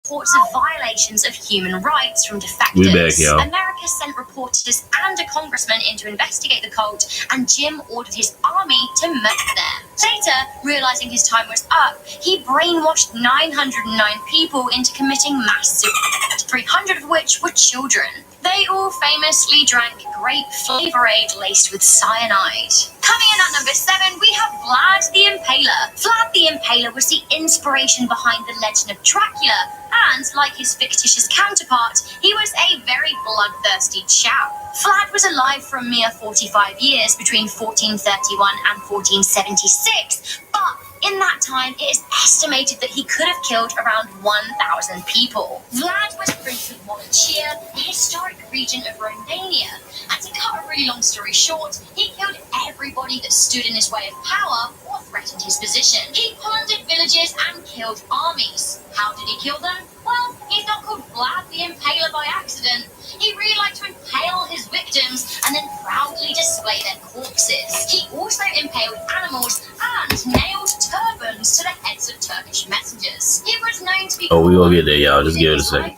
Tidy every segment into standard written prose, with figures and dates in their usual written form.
reports of violations of human rights from defectors. America sent reporters and a congressman in to investigate the cult, and Jim ordered his army to murder them. Later, realizing his time was up, he brainwashed 909 people into committing mass suicide, 300 of which were children. They all famously drank grape Flavor Aid laced with cyanide. Coming in at number 7, we have Vlad the Impaler. Vlad the Impaler was the inspiration behind the legend of Dracula, and like his fictitious counterpart, he was a very bloodthirsty chap. Vlad was alive for a mere 45 years between 1431 and 1476, but in that time, it is estimated that he could have killed around 1,000 people. Vlad was Prince of Wallachia, a historic region of Romania, and to cut a really long story short, he killed everybody that stood in his way of power or threatened his position. He plundered villages and killed armies. How did he kill them? Well, he's not called Vlad the Impaler by accident. He really liked to impale his victims and then proudly display their corpses. He also impaled animals and nailed turbans to the heads of Turkish messengers. He was known to be... Oh, we will get there, y'all. Just give it a second.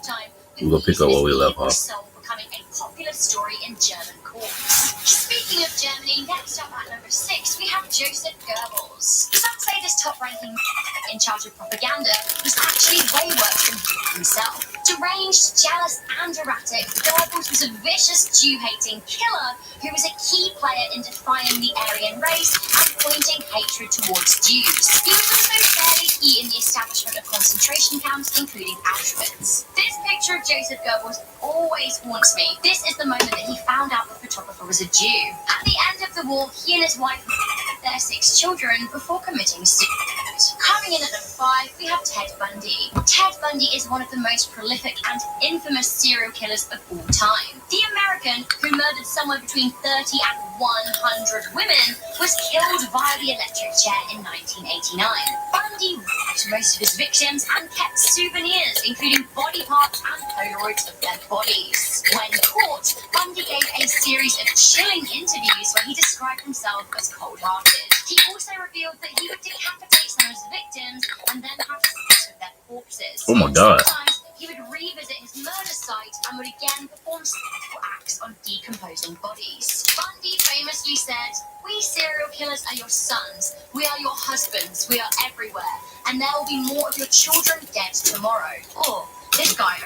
We're going to pick up where we left off. Becoming a popular story in German courts. Speaking of Germany, next up at number 6, we have Joseph Goebbels. Some say this top-ranking in charge of propaganda was actually way worse than himself. Deranged, jealous, and erratic, Goebbels was a vicious Jew-hating killer who was a key player in defying the Aryan race and pointing hatred towards Jews. He was also fairly key in the establishment of concentration camps, including Auschwitz. This picture of Joseph Goebbels always haunts me. This is the moment that he found out the photographer was a Jew. At the end of the war, he and his wife had their 6 children before committing suicide. Coming in at number 5, we have Ted Bundy. Ted Bundy is one of the most prolific and infamous serial killers of all time. The American, who murdered somewhere between 30 and 100 women, was killed via the electric chair in 1989. Bundy raped most of his victims and kept souvenirs, including body parts and Polaroids of their bodies. When caught, Bundy gave a series of chilling interviews where he described himself as cold-hearted. He also revealed that he would decapitate some of his victims and then have sex with their corpses. Oh my God. Sometimes he would revisit his murder site and would again perform sexual acts on decomposing bodies. Bundy famously said, "We serial killers are your sons, we are your husbands, we are everywhere, and there will be more of your children dead tomorrow." Oh, this guy,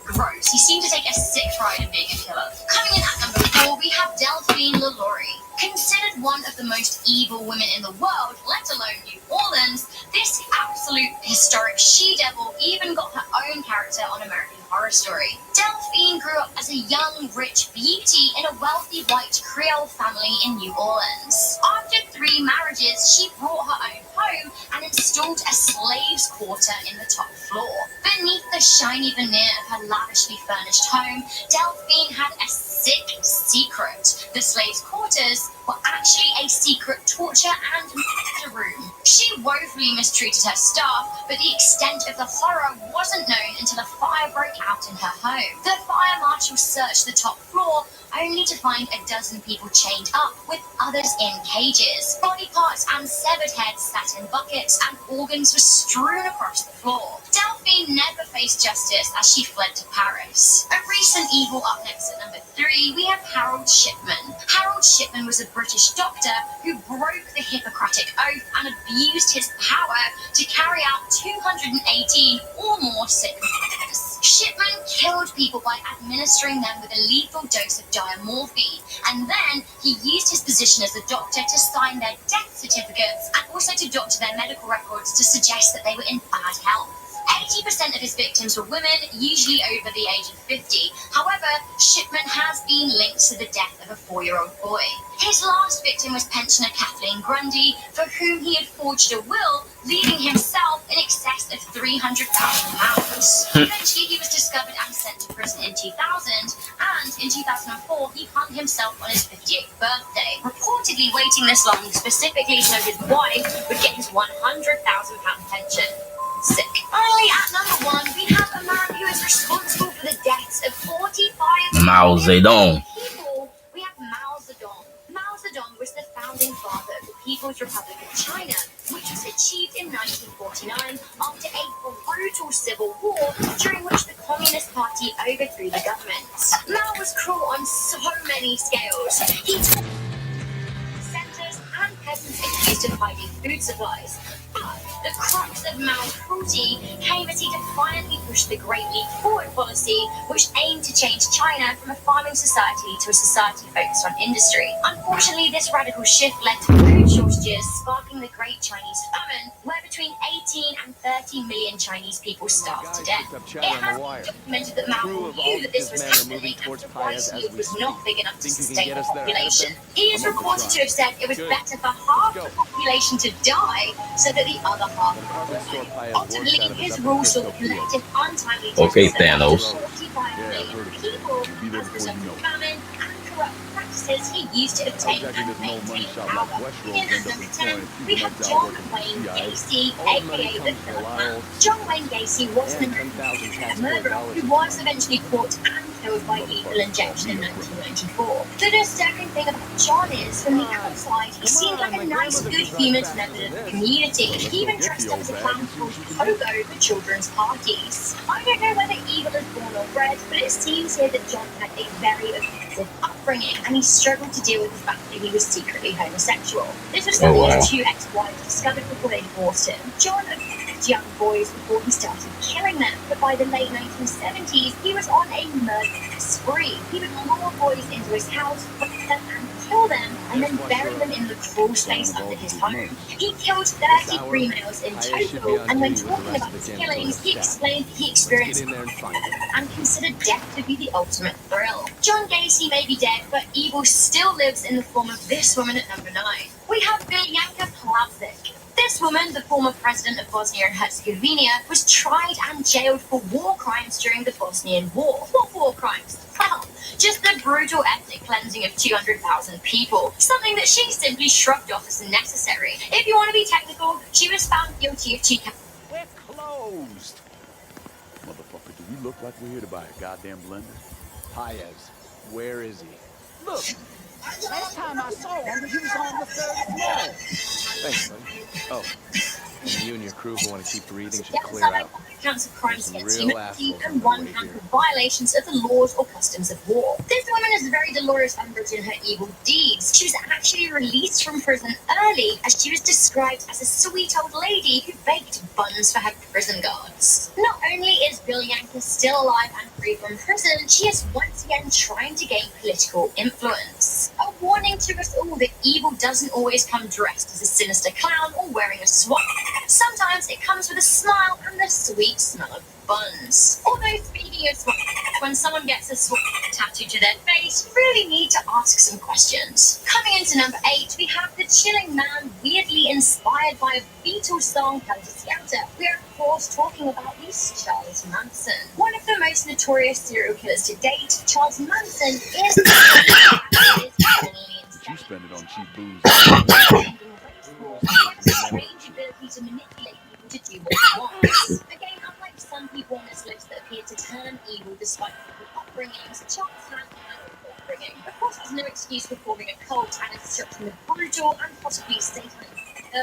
gross. He seemed to take a sick pride in being a killer. Coming in at number 4, we have Delphine LaLaurie. Considered one of the most evil women in the world, let alone New Orleans, this absolute historic she-devil even got her own character on American Horror Story. Delphine grew up as a young, rich beauty in a wealthy white Creole family in New Orleans. After 3 marriages, she brought her own home and installed a slave's quarter in the top floor. Beneath the shiny veneer of her lavishly furnished home, Delphine had a sick secret. The slaves' quarters were actually a secret torture and murder room. She woefully mistreated her staff, but the extent of the horror wasn't known until a fire broke out in her home. The fire marshal searched the top floor, only to find a dozen people chained up, with others in cages. Body parts and severed heads sat in buckets, and organs were strewn across the floor. Delphine never faced justice as she fled to Paris. A recent evil up next at number 3, we have Harold Shipman. Harold Shipman was a British doctor who broke the Hippocratic Oath and abused his power to carry out 218 or more sick murders. Shipman killed people by administering them with a lethal dose of diamorphine, and then he used his position as a doctor to sign their death certificates and also to doctor their medical records to suggest that they were in bad health. 80% of his victims were women, usually over the age of 50. However, Shipman has been linked to the death of a 4-year-old boy. His last victim was pensioner Kathleen Grundy, for whom he had forged a will, leaving himself in excess of £300,000. Eventually, he was discovered and sent to prison in 2000, and in 2004, he hung himself on his 58th birthday, reportedly waiting this long specifically so his wife would get his £100,000 pension. Sick. Finally, at number 1, we have a man who is responsible for the deaths of 45 Mao Zedong. people. We have Mao Zedong. Mao Zedong was the founding father of the People's Republic of China, which was achieved in 1949 after a during which the Communist Party overthrew the government. Mao was cruel on so many scales. He took centers and peasants accused of hiding food supplies. But the crux of Mao's cruelty came as he defiantly pushed the Great Leap Forward policy, which aimed to change China from a farming society to a society focused on industry. Unfortunately, this radical shift led to food shortages, sparking the Great Chinese Famine, where between 18 and 30 million Chinese people starved to death. It has been documented that Mao knew that this was happening and the rice yield was not big enough to sustain the population. He is reported to have said it was better for half the population to die so that the other half would live. Ultimately, his rule saw the collective untimely deaths Okay, of Thanos. 45 million people as a result of famine and corrupt practices he used to obtain and maintain power. In at number 10, we have John Wayne Gacy, aka the Villain. John Wayne Gacy was an American murderer who was eventually caught and killed by lethal injection in 1994. The disturbing thing about John is, from the outside, he seemed like a nice, good-humoured member of the community. He even dressed up as a clown called Pogo for children's parties. I don't know whether evil is born or bred, but it seems here that John had a very abusive upbringing, and he struggled to deal with the fact that he was secretly homosexual. This was something his two ex-wives discovered before they divorced him. John abused young boys before he started killing them, but by the late 1970s, he was on a murder spree. He would lure boys into his house, rape them, and kill them, and then bury them in the crawl space under his home. He killed 33 males in total, and when talking about his killings, he explained that he experienced and considered death to be the ultimate thrill. John Gacy may be dead, but evil still lives in the form of this woman at number 9. We have Biljanka Plavsic. This woman, the former president of Bosnia and Herzegovina, was tried and jailed for war crimes during the Bosnian War. What war crimes? Well, just the brutal ethnic cleansing of 200,000 people, something that she simply shrugged off as necessary. If you want to be technical, she was found guilty of two counts. We're closed. Motherfucker, do we look like we're here to buy a goddamn blender? Paez, where is he? Look, last time I saw him, he was on the 3rd floor. Thanks, buddy. Oh, and you and your crew who want to keep breathing should clear out. Counts of crimes against humanity and 1 count of violations of the laws or customs of war. This woman is very Dolores Umbridge in her evil deeds. She was actually released from prison early, as she was described as a sweet old lady who baked buns for her prison guards. Not only is Biljanka still alive and free from prison, she is once again trying to gain political influence. A warning to us all that evil doesn't always come dressed as a sinister clown or wearing a swat. Sometimes it comes with a smile and the sweet smell of buns. Although speaking of swat, when someone gets a swat tattooed to their face, you really need to ask some questions. Coming into number 8, we have the chilling man weirdly inspired by a Beatles song called Seattle. We are of course talking about Charles Manson. One of the most notorious serial killers to date, Charles Manson is You spend it on cheap booze. strange ability to manipulate people to do what he wants. Again, unlike some people on this list that appear to turn evil despite their upbringings, Charles had an upbringing. Of course, there's no excuse for forming a cult and instructing the brutal and possibly satanic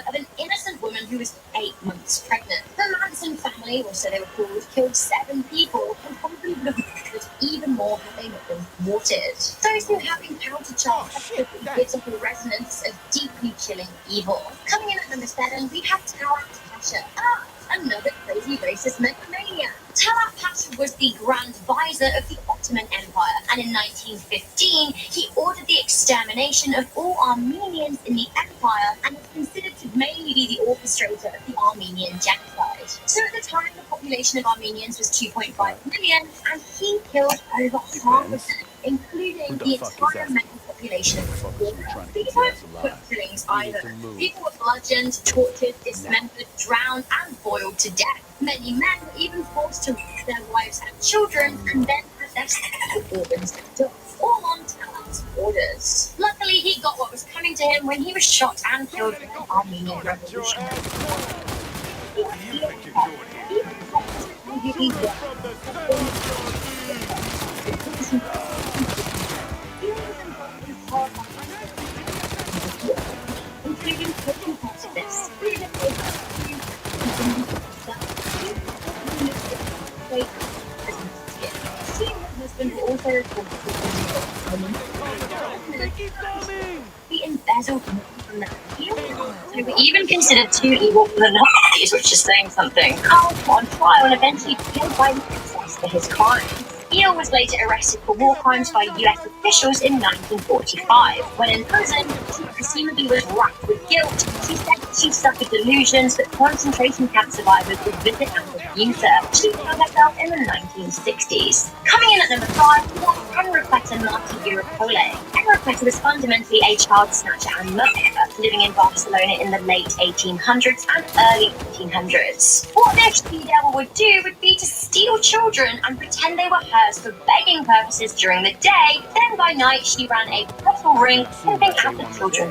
of an innocent woman who was 8 months pregnant. The Manson family, or so they were called, killed 7 people and probably would have murdered even more had they not been thwarted. Those who have encountered Charles have gives off a resonance of deeply chilling evil. Coming in at number 7, we have Talat Pasha. Another crazy racist megalomania. Talat Pasha was the Grand Vizier of the Ottoman Empire, and in 1915 he ordered the extermination of all Armenians in the empire and is considered to mainly be the orchestrator of the Armenian genocide. So at the time, the population of Armenians was 2.5 million, and he killed over half of them, including the entire male population of the war. These weren't quick killings either. People were bludgeoned, tortured, dismembered, drowned, and boiled to death. Many men were even forced to rape their wives and children, and then have their sexual organs cut off, all on Talat's orders. Luckily, he got what was coming to him when he was shot and killed in the Armenian Revolution. Including 50 parts of this. wait prison ticket. She and her husband were also reported he embezzled money from the appeal. They were even considered too evil for the Nazis, which is saying something. Carl was on trial and eventually killed by the SS for his crimes. Eel was later arrested for war crimes by US officials in 1945. When in prison, she presumably was racked with guilt. She said she suffered delusions that concentration camp survivors would visit and abuse her. She killed herself in the 1960s. Coming in at number 5, we have Enriqueta Marti Europole. Enriqueta was fundamentally a child snatcher and murderer living in Barcelona in the late 1800s and early 1800s. What this she-devil would do would be to steal children and pretend they were hers for begging purposes during the day, then by night she ran a brothel ring pimping out the children.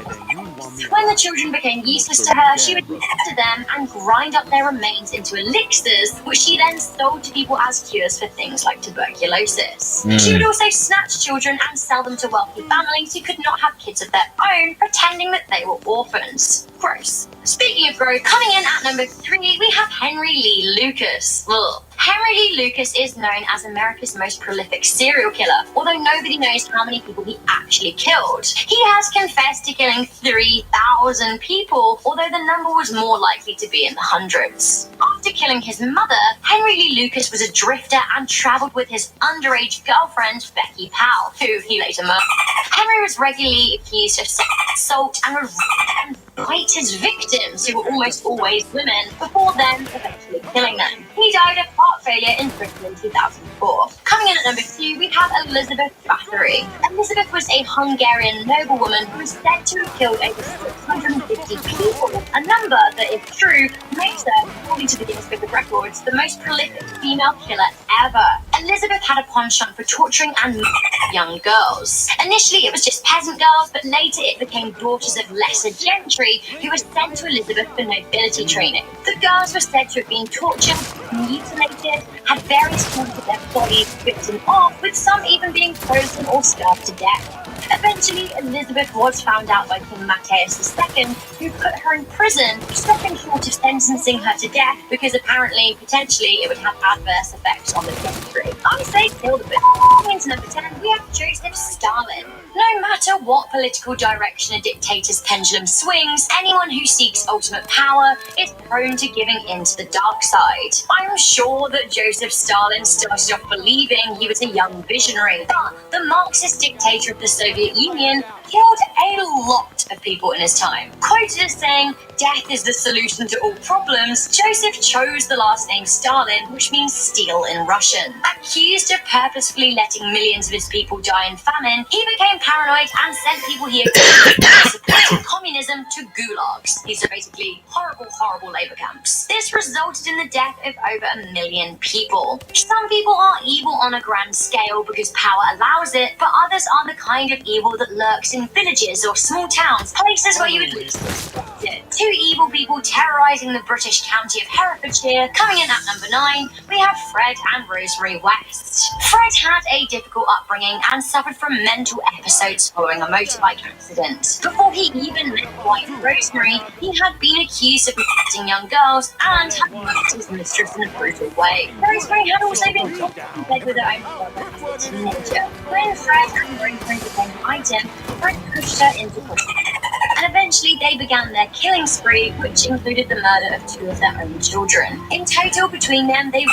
When the children became useless to her, she would murder them and grind up their remains into elixirs, which she then sold to people as cures for things like tuberculosis. She would also snatch children and sell them to wealthy families who could not have kids of their own, pretending that they were orphans. Gross. Speaking of gross, coming in at number 3, we have Henry Lee Lucas. Ugh. Henry Lee Lucas is known as America's most prolific serial killer, although nobody knows how many people he actually killed. He has confessed to killing 3,000 people, although the number was more likely to be in the hundreds. After killing his mother, Henry Lee Lucas was a drifter and traveled with his underage girlfriend, Becky Powell, who he later murdered. Henry was regularly accused of sexual assault and would bite his victims, who were almost always women, before then eventually killing them. He died of heart failure in Britain in 2004. Coming in at number 2, we have Elizabeth Bathory. Elizabeth was a Hungarian noblewoman who was said to have killed over 650 people, a number that, if true, makes her, according to the Guinness Book of Records, the most prolific female killer ever. Elizabeth had a penchant for torturing and murdering young girls. Initially, it was just peasant girls, but later it became daughters of lesser gentry who were sent to Elizabeth for nobility training. The girls were said to have been tortured, mutilated, had various parts of their bodies bitten off, with some even being frozen or starved to death. Eventually, Elizabeth was found out by King Matthias II, who put her in prison, stopping short of sentencing her to death because apparently, potentially, it would have adverse effects on the gentry. I say kill the bitch. Coming to number 10, we have Joseph Stalin. No matter what political direction a dictator's pendulum swings, anyone who seeks ultimate power is prone to giving in to the dark side. I'm sure that Joseph Stalin started off believing he was a young visionary, but the Marxist dictator of the Soviet Union killed a lot of people in his time. Quoted as saying, "Death is the solution to all problems," Joseph chose the last name Stalin, which means steal in Russian. Accused of purposefully letting millions of his people die in famine, he became paranoid and sent people he supported communism to gulags. These are basically horrible, horrible labor camps. This resulted in the death of over 1 million people. Some people are evil on a grand scale because power allows it, but others are the kind of evil that lurks in villages or small towns, places where you would least expect it. 2 evil people terrorizing the British county of Herefordshire. Coming in at number 9, we have Fred and Rosemary West. Fred had a difficult upbringing and suffered from mental episodes following a motorbike accident. Before he even met wife Rosemary, he had been accused of molesting young girls and had murdered his mistress in a brutal way. Rosemary had also been caught in bed with her own brother as a teenager. When Fred and Rosemary became an item, Fred pushed her into prostitution, and eventually they began their killing spree, which included the murder of 2 of their own children. In total, between them, they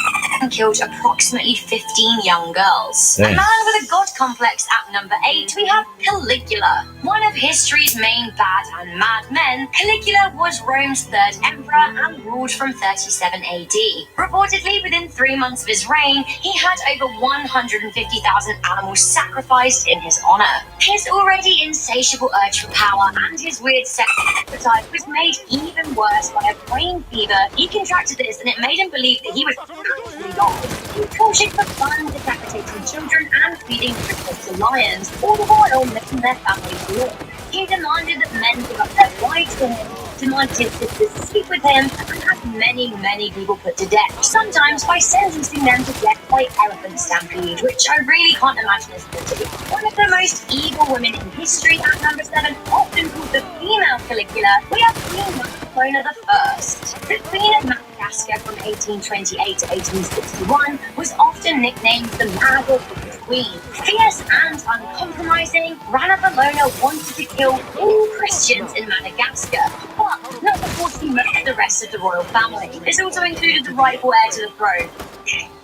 killed approximately 15 young girls. A man with a god complex at number 8, we have Caligula. One of history's main bad and mad men, Caligula was Rome's 3rd emperor and ruled from 37 AD. Reportedly, within 3 months of his reign, he had over 150,000 animals sacrificed in his honor. His already insatiable urge for power and his weird sexual appetite was made even worse by a brain fever. He contracted this and it made him believe that he was actually God. He tortured for fun, decapitating children and feeding crickets to lions, all the while making their families live. He demanded that men give up their wives to him, demanded his sisters to sleep with him, and had many, many people put to death, sometimes by sentencing them to death by elephant stampede, which I really can't imagine is pretty. One of the most evil women in history at number 7, often called the female Caligula, we have Queen Macedona the First. The Queen of Macedona Madagascar from 1828 to 1861 was often nicknamed the Mad or Wicked Queen. Fierce and uncompromising, Rana Valona wanted to kill all Christians in Madagascar, but not before she murdered the rest of the royal family. This also included the rightful heir to the throne.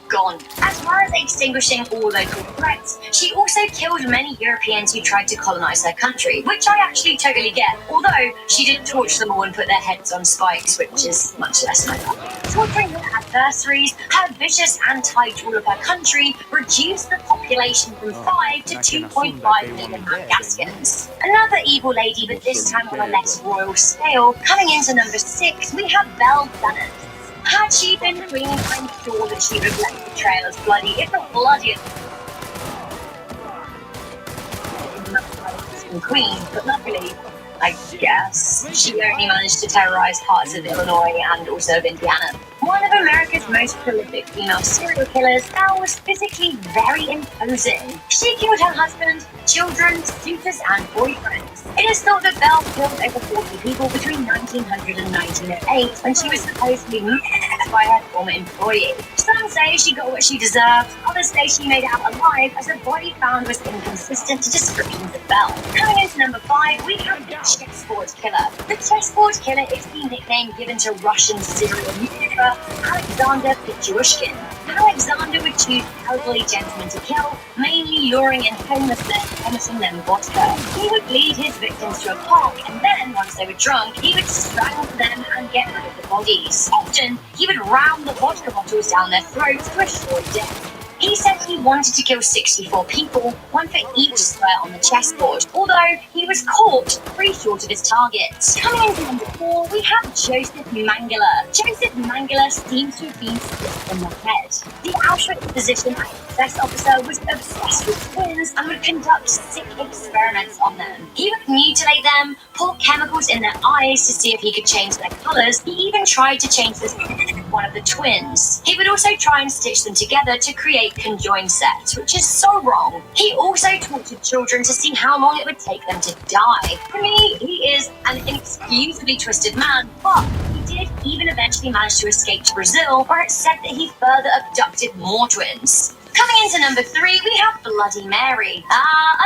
Gone. As well as extinguishing all local threats, she also killed many Europeans who tried to colonize her country, which I actually totally get, although she did torture them all and put their heads on spikes, which is much less my cup. Torturing her adversaries, her vicious anti-rule of her country reduced the population from 5 to 2.5 million Madagascans. Another evil lady, but this time on a less royal scale, coming into number 6, we have Belle Bennett. Had she been queen, I'm sure that she would have left the trail as bloody, if not bloodiest, queen, but luckily, I guess, she only managed to terrorize parts of Illinois and also of Indiana. One of America's most prolific female serial killers, Belle was physically very imposing. She killed her husband, children, suitors, and boyfriends. It is thought that Belle killed over 40 people between 1900 and 1908 when she was supposedly murdered by her former employee. Some say she got what she deserved, others say she made it out alive as her body found was inconsistent to descriptions of Belle. Coming into number 5, we have the chessboard killer. The chessboard killer is the nickname given to Russian serial murderer Alexander Pichushkin. Alexander would choose elderly gentlemen to kill, mainly luring in homelessness, promising them vodka. He would lead his victims to a park, and then, once they were drunk, he would strangle them and get rid of the bodies. Often, he would ram the vodka bottles down their throats to assure death. He said he wanted to kill 64 people, one for each square on the chessboard, although he was caught 3 short of his targets. Coming into number 4, we have Joseph Mengele. Joseph Mengele seems to have been sick in the head. The Auschwitz physician and success officer was obsessed with twins and would conduct sick experiments on them. He would mutilate them, pour chemicals in their eyes to see if he could change their colors. He even tried to change the skin of one of the twins. He would also try and stitch them together to create conjoined sets, which is so wrong. He also tortured children to see how long it would take them to die. For me, he is an inexcusably twisted man, but he did even eventually manage to escape to Brazil, where it's said that he further abducted more twins. Coming into number 3, we have Bloody Mary.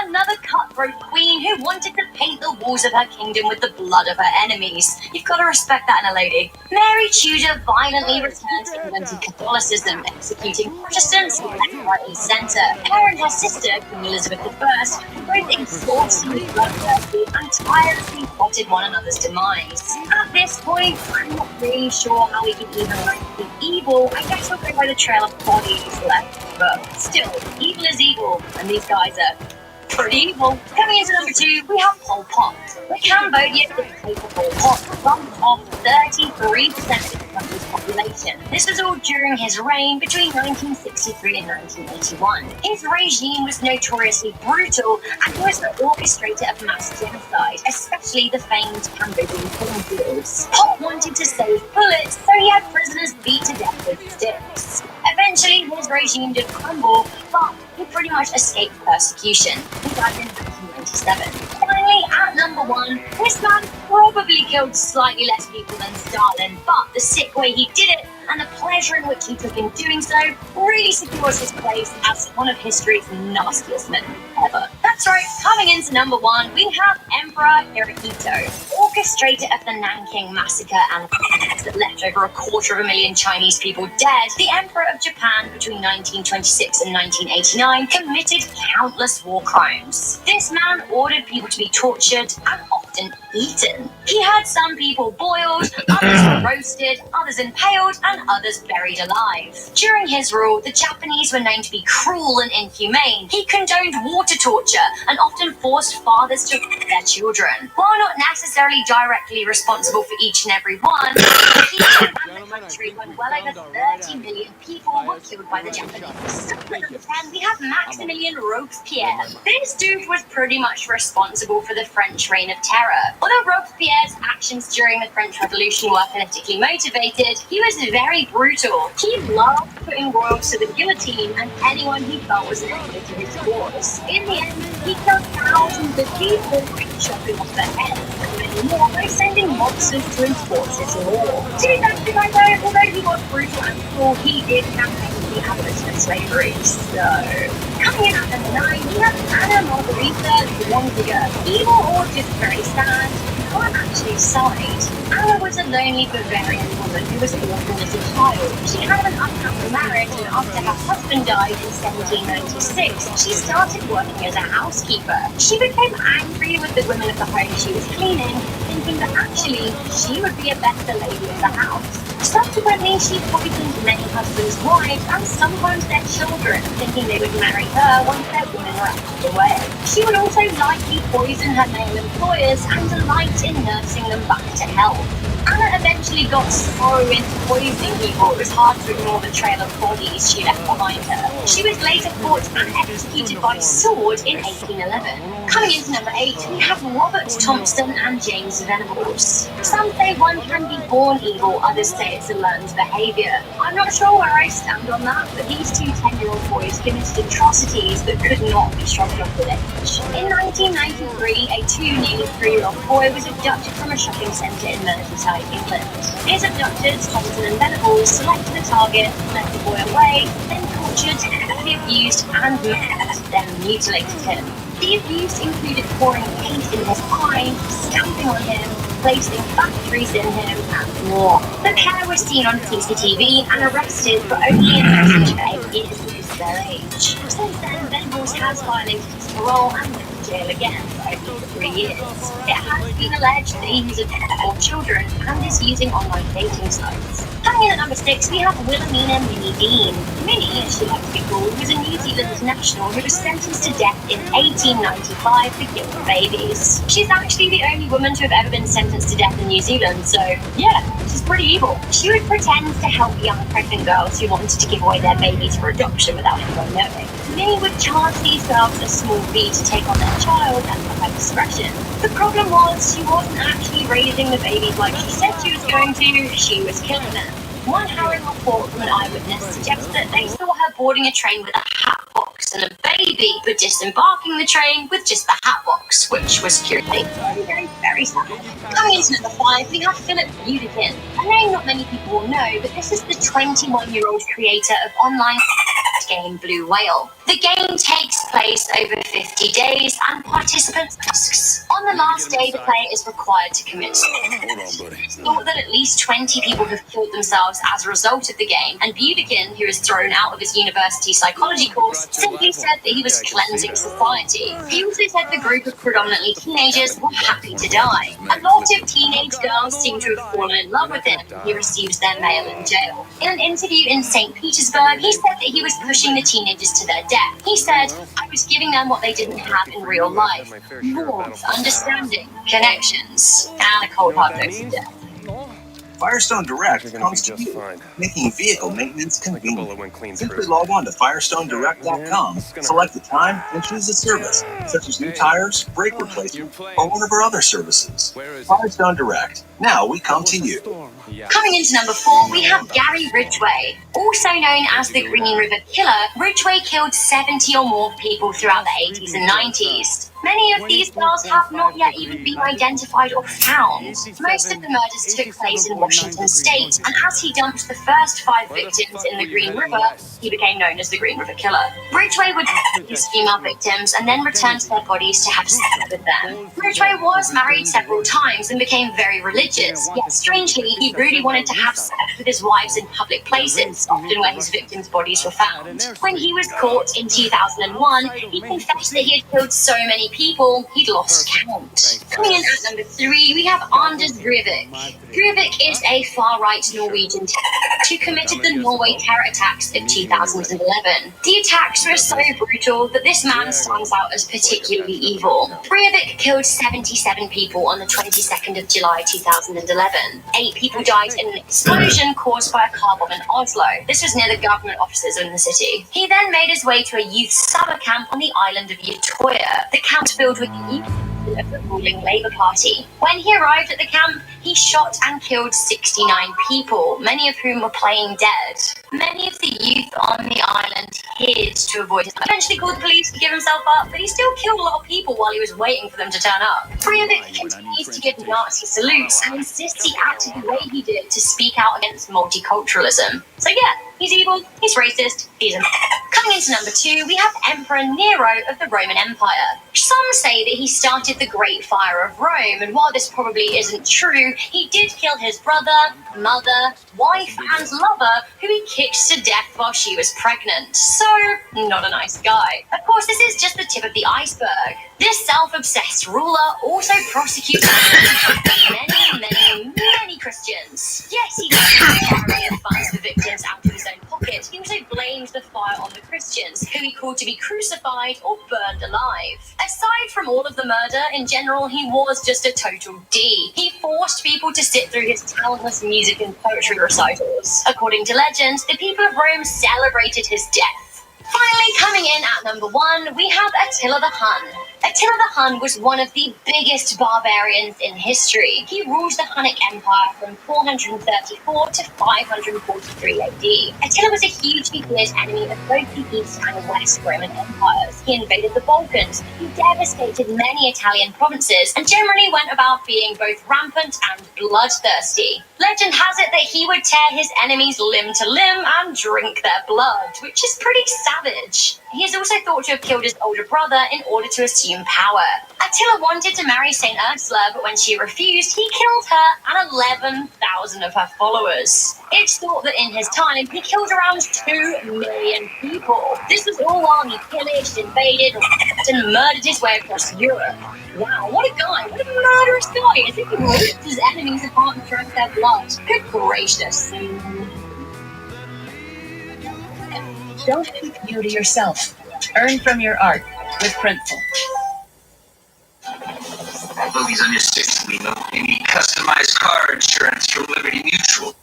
Another cutthroat queen who wanted to paint the walls of her kingdom with the blood of her enemies. You've got to respect that in a lady. Mary Tudor violently returned to England to Catholicism, executing Protestants left, right, and centre. Her and her sister, Queen Elizabeth I, both exhaustingly bloodthirsty and tirelessly plotted one another's demise. At this point, I'm not really sure how we can even rank the evil. I guess we'll go by the trail of bodies left. But still, evil is evil, and these guys are pretty evil. Coming into number 2, we have Pol Pot. The Cambodian dictator Pol Pot bumped off 33% of the country's population. This was all during his reign between 1963 and 1981. His regime was notoriously brutal, and he was the orchestrator of mass genocide, especially the famed Cambodian cornfields. Pot wanted to save bullets, so he had prisoners beat to death with sticks. Eventually, his regime did crumble, but he pretty much escaped persecution. He died in 1997. Finally, at number 1, this man probably killed slightly less people than Stalin, but the sick way he did it and the pleasure in which he took in doing so really secures his place as one of history's nastiest men ever. That's right, coming into number 1, we have Emperor Hirohito, orchestrator of the Nanking Massacre and that left over 250,000 Chinese people dead. The Emperor of Japan between 1926 and 1989 committed countless war crimes. This man ordered people to be tortured and often eaten. He had some people boiled, others were roasted, others impaled, and others buried alive. During his rule, the Japanese were known to be cruel and inhumane. He condoned water torture and often forced fathers to rape their children. While not necessarily directly responsible for each and every one, he ran the country when well over 30 million people were killed by the Japanese. At number 10, we have Maximilien Robespierre. This dude was pretty much responsible for the French Reign of Terror. Although Robespierre's actions during the French Revolution were politically motivated, he was very brutal. He loved putting royals to the guillotine and anyone he felt was related to his cause. In the end, he killed thousands of people by chopping off their heads, and many even more by sending monsters to enforce his law. To be fair, though, although he was brutal and cruel, he did campaign for the abolition of slavery. So, coming in at number 9, we have Anna Margarita Longiger. Evil or just very sad? You can't actually decide. Anna was a lonely Bavarian woman who was orphaned as a child. She had an unhappy marriage, and after her husband died in 1796, she started working as a housekeeper. She became angry with the women of the home she was cleaning, thinking that actually she would be a better lady of the house. Subsequently, she poisoned many husbands' wives and sometimes their children, thinking they would marry her once their women were out of the way. She would also likely poison her male employers and delight in nursing them back to health. Anna eventually got so into poisoning people it was hard to ignore the trail of bodies she left behind her. She was later caught and executed by sword in 1811. Coming into number 8, we have Robert Thompson and James Venables. Some say one can be born evil, others say it's a learned behaviour. I'm not sure where I stand on that, but these two 10-year-old boys committed atrocities that could not be shrugged off with age. In 1993, a 2 nearly 3-year-old boy was abducted from a shopping centre in Merseyside, England. His abductors, Thompson and Venables, selected a target, led the boy away, then tortured, heavily abused, and then mutilated him. The abuse included pouring paint in his eyes, stamping on him, placing batteries in him, and more. The pair was seen on CCTV and arrested for only in prison for 8 years because of their age. Since then, Venables has violated his parole and went to jail again for only 3 years. It has been alleged that he uses for children and is using online dating sites. Coming in at number 6, we have Wilhelmina Minnie Dean. Minnie, as she likes to be called, was a New Zealand national who was sentenced to death in 1895 for killing babies. She's actually the only woman to have ever been sentenced to death in New Zealand, so yeah, she's pretty evil. She would pretend to help young pregnant girls who wanted to give away their babies for adoption without anyone knowing. Minnie would charge these girls a small fee to take on their child at her discretion. The problem was she wasn't actually raising the babies like she said she was going to, she was killing them. One harrowing report from an eyewitness suggests that they saw her boarding a train with a hat box and a baby, but disembarking the train with just the hat box, which was curiously very sad. Coming into number 5, we have Philip Budikin. A name not many people will know, but this is the 21-year-old creator of online game Blue Whale. The game takes place over 50 days and participants asks. On the last day, the player is required to commit suicide. It's thought that at least 20 people have killed themselves as a result of the game, and Budikin, who was thrown out of his university psychology course, simply said that he was cleansing society. He also said the group of predominantly teenagers were happy to die. A lot of teenage girls seem to have fallen in love with him. He receives their mail in jail. In an interview in St. Petersburg, he said that he was pushing the teenagers to their death. He said, "I was giving them what they didn't have in real life. Warmth, understanding, connections, and a cold hard dose of death." Firestone Direct comes to you, making vehicle maintenance convenient. Simply log on to FirestoneDirect.com, select the time, and choose a service, such as new tires, brake replacement, or one of our other services. Firestone Direct. Now we come to you. Coming into number 4, we have Gary Ridgway. Also known as the Green River Killer, Ridgway killed 70 or more people throughout the 80s and 90s. Many of these girls have not yet even been identified or found. Most of the murders took place in Washington state, and as he dumped the first 5 victims in the Green River, he became known as the Green River Killer. Ridgway would kill his female victims and then return to their bodies to have sex with them. Ridgway was married several times and became very religious, yet strangely, he really wanted to have sex with his wives in public places, often where his victims' bodies were found. When he was caught in 2001, he confessed that he had killed so many people, he'd lost count. Coming in at number 3, we have Anders Breivik. Breivik is a far-right Norwegian terrorist who committed the Norway terror attacks of 2011. The attacks were so brutal that this man stands out as particularly evil. Breivik killed 77 people on the 22nd of July 2011. 8 people died in an explosion caused by a car bomb in Oslo. This was near the government offices in the city. He then made his way to a youth summer camp on the island of Utøya. The camp filled with youth chairman of the ruling Labour Party. When he arrived at the camp, he shot and killed 69 people, many of whom were playing dead. Many of the youth on the island hid to avoid his. Eventually called the police to give himself up, but he still killed a lot of people while he was waiting for them to turn up. Breivik continues to give Nazi salutes and insists he acted the way he did to speak out against multiculturalism. So yeah, he's evil, he's racist, he's a... Coming into number 2, we have Emperor Nero of the Roman Empire. Some say that he started the Great Fire of Rome, and while this probably isn't true, he did kill his brother, mother, wife, and lover, who he kicked to death while she was pregnant. So, not a nice guy. Of course, this is just the tip of the iceberg. This self-obsessed ruler also prosecuted many Christians. Yes, he carried funds for victims out of his own pocket. He also blamed the fire on the Christians, who he called to be crucified or burned alive. Aside from all of the murder, in general, he was just a total D. He forced people to sit through his talentless music and poetry recitals. According to legend, the people of Rome celebrated his death. Finally, coming in at number 1, we have Attila the Hun. Attila the Hun was one of the biggest barbarians in history. He ruled the Hunnic Empire from 434 to 543 AD. Attila was a hugely fierce enemy of both the East and West Roman empires. He invaded the Balkans, he devastated many Italian provinces, and generally went about being both rampant and bloodthirsty. Legend has it that he would tear his enemies limb to limb and drink their blood, which is pretty savage. He is also thought to have killed his older brother in order to assume power. Attila wanted to marry Saint Ursula, but when she refused, he killed her and 11,000 of her followers. It's thought that in his time, he killed around 2 million people. This was all while he pillaged, invaded, and murdered his way across Europe. Wow, what a guy, what a murderous guy, as if he ripped his enemies apart and drank their blood. Good gracious. Don't keep beauty yourself. Earn from your art with Printful. Boogies on your 6th Limo. You need customized car insurance from Liberty Mutual.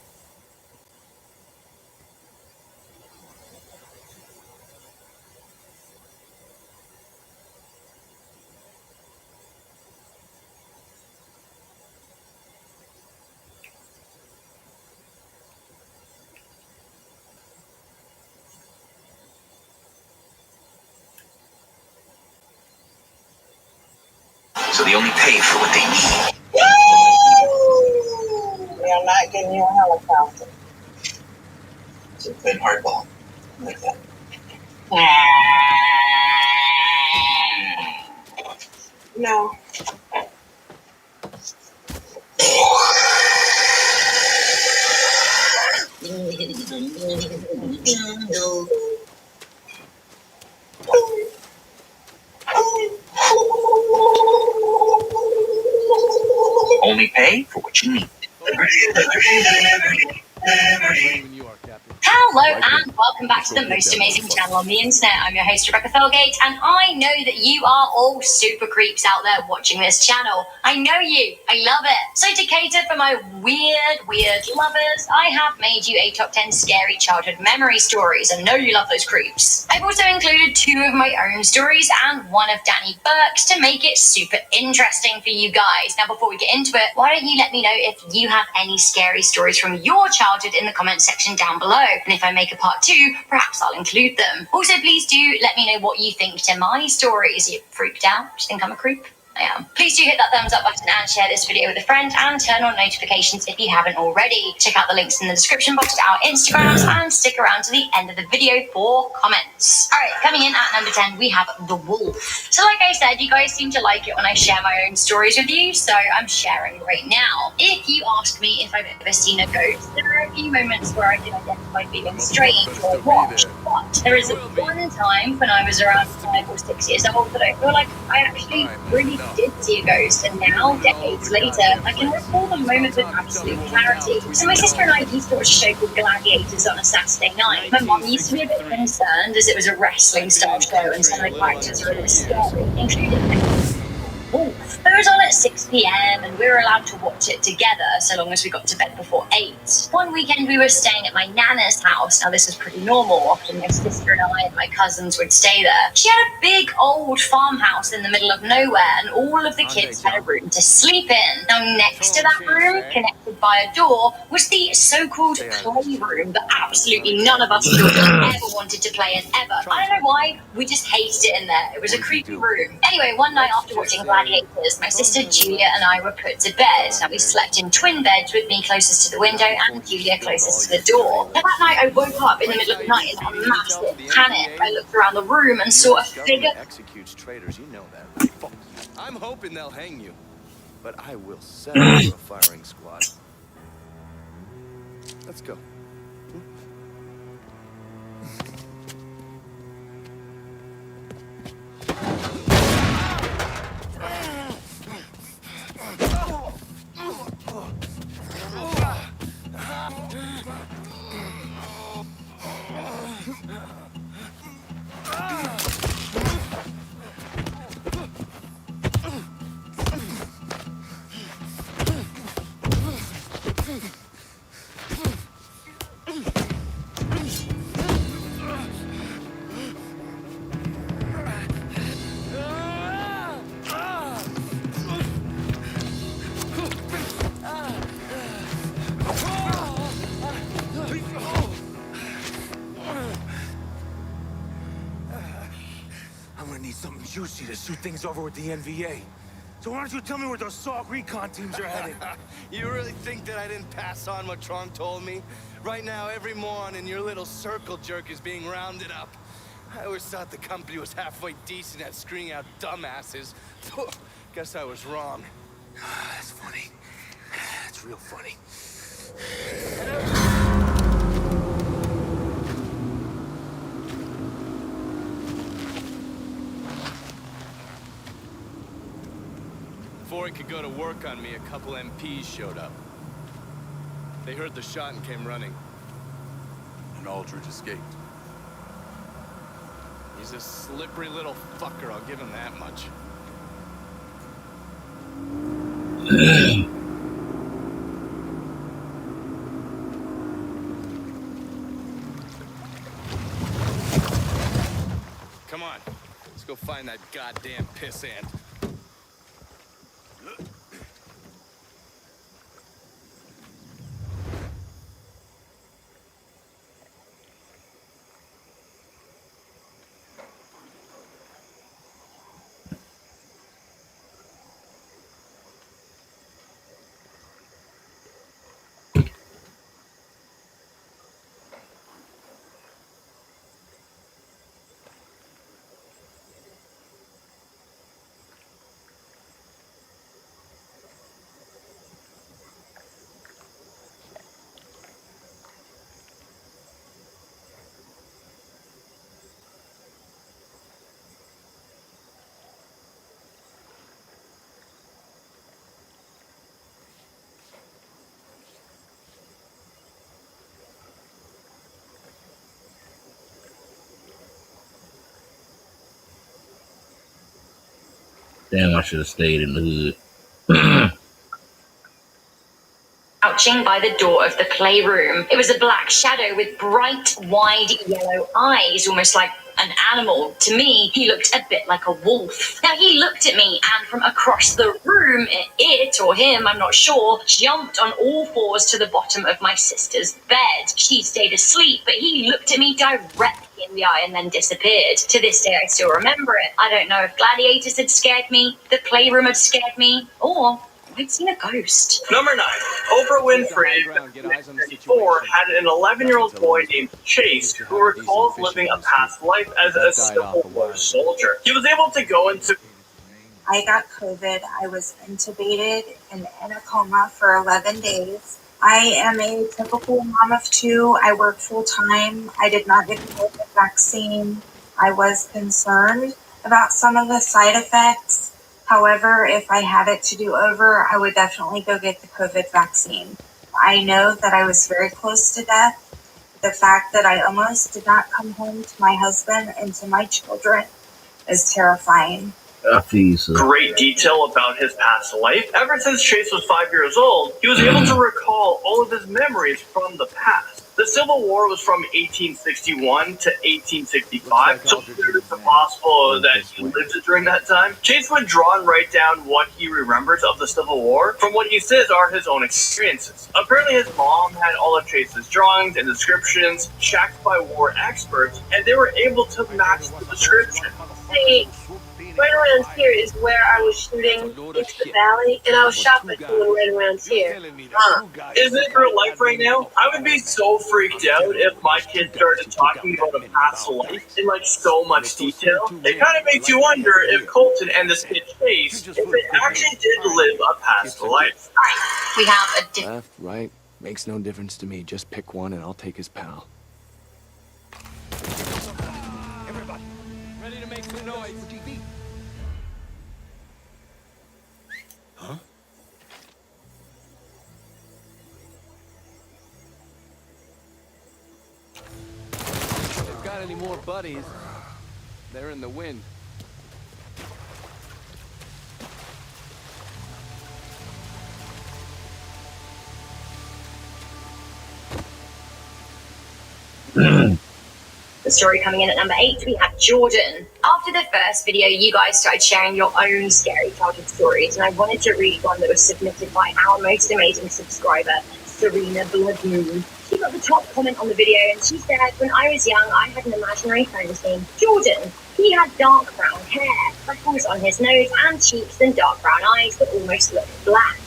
So they only pay for what they need. We are not getting you a helicopter. It's a thin hardball. Like that. No. Only pay for what you need. Hello and welcome back to the most amazing channel on the internet. I'm your host Rebecca Felgate, and I know that you are all super creeps out there watching this channel. I know you. I love it. So to cater for my weird lovers, I have made you a top 10 scary childhood memory stories. I know you love those creeps. I've also included 2 of my own stories and one of Danny Burke's to make it super interesting for you guys. Now before we get into it, why don't you let me know if you have any scary stories from your childhood in the comment section down below. And if I make a part 2, perhaps I'll include them. Also, please do let me know what you think to my stories. Are you freaked out? Do you think I'm a creep? I am. Please do hit that thumbs up button and share this video with a friend, and turn on notifications if you haven't already. Check out the links in the description box to our Instagrams, and stick around to the end of the video for comments. Alright, coming in at number 10, we have The Wolf. So like I said, you guys seem to like it when I share my own stories with you, so I'm sharing right now. If you ask me if I've ever seen a ghost, there are a few moments where I can identify feeling strange or watched, but there is one time when I was around 5 or 6 years old that I feel like I actually really did see a ghost, and now, decades later, I can recall the moment with absolute clarity. So my sister and I used to watch a show called Gladiators on a Saturday night. My mum used to be a bit concerned as it was a wrestling style show and some of the characters were a bit scary, including wolf. It was on at 6 p.m. and we were allowed to watch it together so long as we got to bed before 8. One weekend we were staying at my nana's house. Now this was pretty normal. Often my sister and I and my cousins would stay there. She had a big old farmhouse in the middle of nowhere and all of the kids had a room to sleep in. Now next to that room, connected by a door, was the so-called playroom that absolutely none of us children ever wanted to play in ever. I don't know why, we just hated it in there. It was a creepy room. Anyway, one night after watching Gladiators, my sister Julia and I were put to bed. Now we slept in twin beds with me closest to the window and Julia closest to the door. Now, that night I woke up in the middle of the night in a massive panic. I looked around the room and saw a figure. Executes traitors, you know that. Fuck you. I'm hoping they'll hang you, but I will set up a firing squad. Let's go. I'm gonna need something juicy to shoot things over with the NVA. So why don't you tell me where those SOG recon teams are heading? You really think that I didn't pass on what Tron told me? Right now, every moron in your little circle jerk is being rounded up. I always thought the company was halfway decent at screening out dumbasses. Guess I was wrong. That's funny. That's real funny. Before I could go to work on me, a couple MPs showed up. They heard the shot and came running. And Aldridge escaped. He's a slippery little fucker, I'll give him that much. Come on, let's go find that goddamn pissant. Damn, I should have stayed in the hood. Crouching by the door of the playroom. It was a black shadow with bright, wide yellow eyes, almost like an animal. To me, he looked a bit like a wolf. Now, he looked at me, and from across the room, it or him, I'm not sure, jumped on all fours to the bottom of my sister's bed. She stayed asleep, but he looked at me directly in the eye and then disappeared. To this day, I still remember it. I don't know if Gladiators had scared me, the playroom had scared me, or I'd seen a ghost. Number 9. Oprah Winfrey, 1994, had an 11-year-old boy named Chase who recalls living a past life as a Civil War soldier. He was able to go into... I got COVID. I was intubated and in a coma for 11 days. I am a typical mom of 2. I work full-time. I did not get the COVID vaccine. I was concerned about some of the side effects. However, if I had it to do over, I would definitely go get the COVID vaccine. I know that I was very close to death. The fact that I almost did not come home to my husband and to my children is terrifying. great detail about his past life. Ever since Chase was 5 years old, he was able to recall all of his memories from the past. The Civil War was from 1861 to 1865, so it's possible that he lived during that time. Chase would draw and write down what he remembers of the Civil War from what he says are his own experiences. Apparently his mom had all of Chase's drawings and descriptions checked by war experts, and they were able to match the description. See, right around here is where I was shooting into the valley, and I was shot by someone right around here. Is it real life right now? I would be so freaked out if my kid started talking about a past life in like so much detail. It kind of makes you wonder if Colton and this kid Chase, if they actually did live a past life. Alright, we have a Left, right, makes no difference to me. Just pick one and I'll take his pal. Everybody, ready to make some noise. Huh? If they've got any more buddies, they're in the wind. The story coming in at number 8, we have Jordan. After the first video, you guys started sharing your own scary childhood stories, and I wanted to read one that was submitted by our most amazing subscriber, Serena Bloodmoon. She got the top comment on the video, and she said, when I was young, I had an imaginary friend named Jordan. He had dark brown hair, freckles on his nose and cheeks, and dark brown eyes that almost looked black.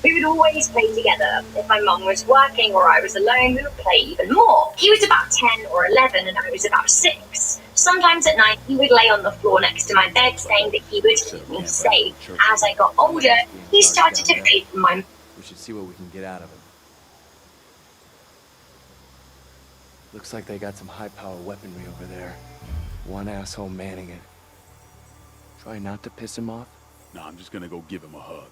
We would always play together. If my mum was working or I was alone, we would play even more. He was about 10 or 11 and I was about 6. Sometimes at night, he would lay on the floor next to my bed saying that he would keep me safe. As I got older, he started to fade from my... We should see what we can get out of him. Looks like they got some high-power weaponry over there. One asshole manning it. Try not to piss him off? Nah, I'm just gonna go give him a hug.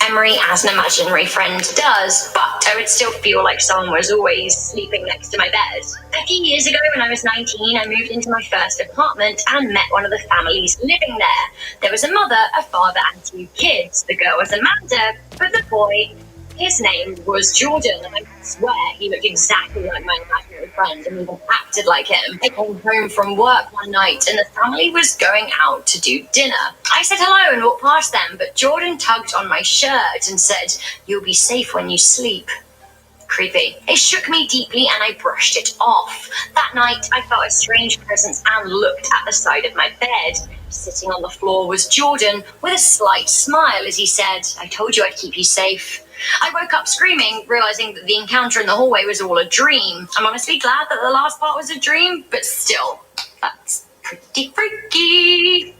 Memory as an imaginary friend does, but I would still feel like someone was always sleeping next to my bed. A few years ago, when I was 19, I moved into my first apartment and met one of the families living there. There was a mother, a father, and 2 kids. The girl was Amanda, but the boy, his name was Jordan, and I swear he looked exactly like my imaginary friend and even acted like him. I came home from work one night and the family was going out to do dinner. I said hello and walked past them, but Jordan tugged on my shirt and said, "You'll be safe when you sleep." Creepy. It shook me deeply and I brushed it off. That night, I felt a strange presence and looked at the side of my bed. Sitting on the floor was Jordan with a slight smile as he said, "I told you I'd keep you safe." I woke up screaming, realizing that the encounter in the hallway was all a dream. I'm honestly glad that the last part was a dream, but still, that's pretty freaky.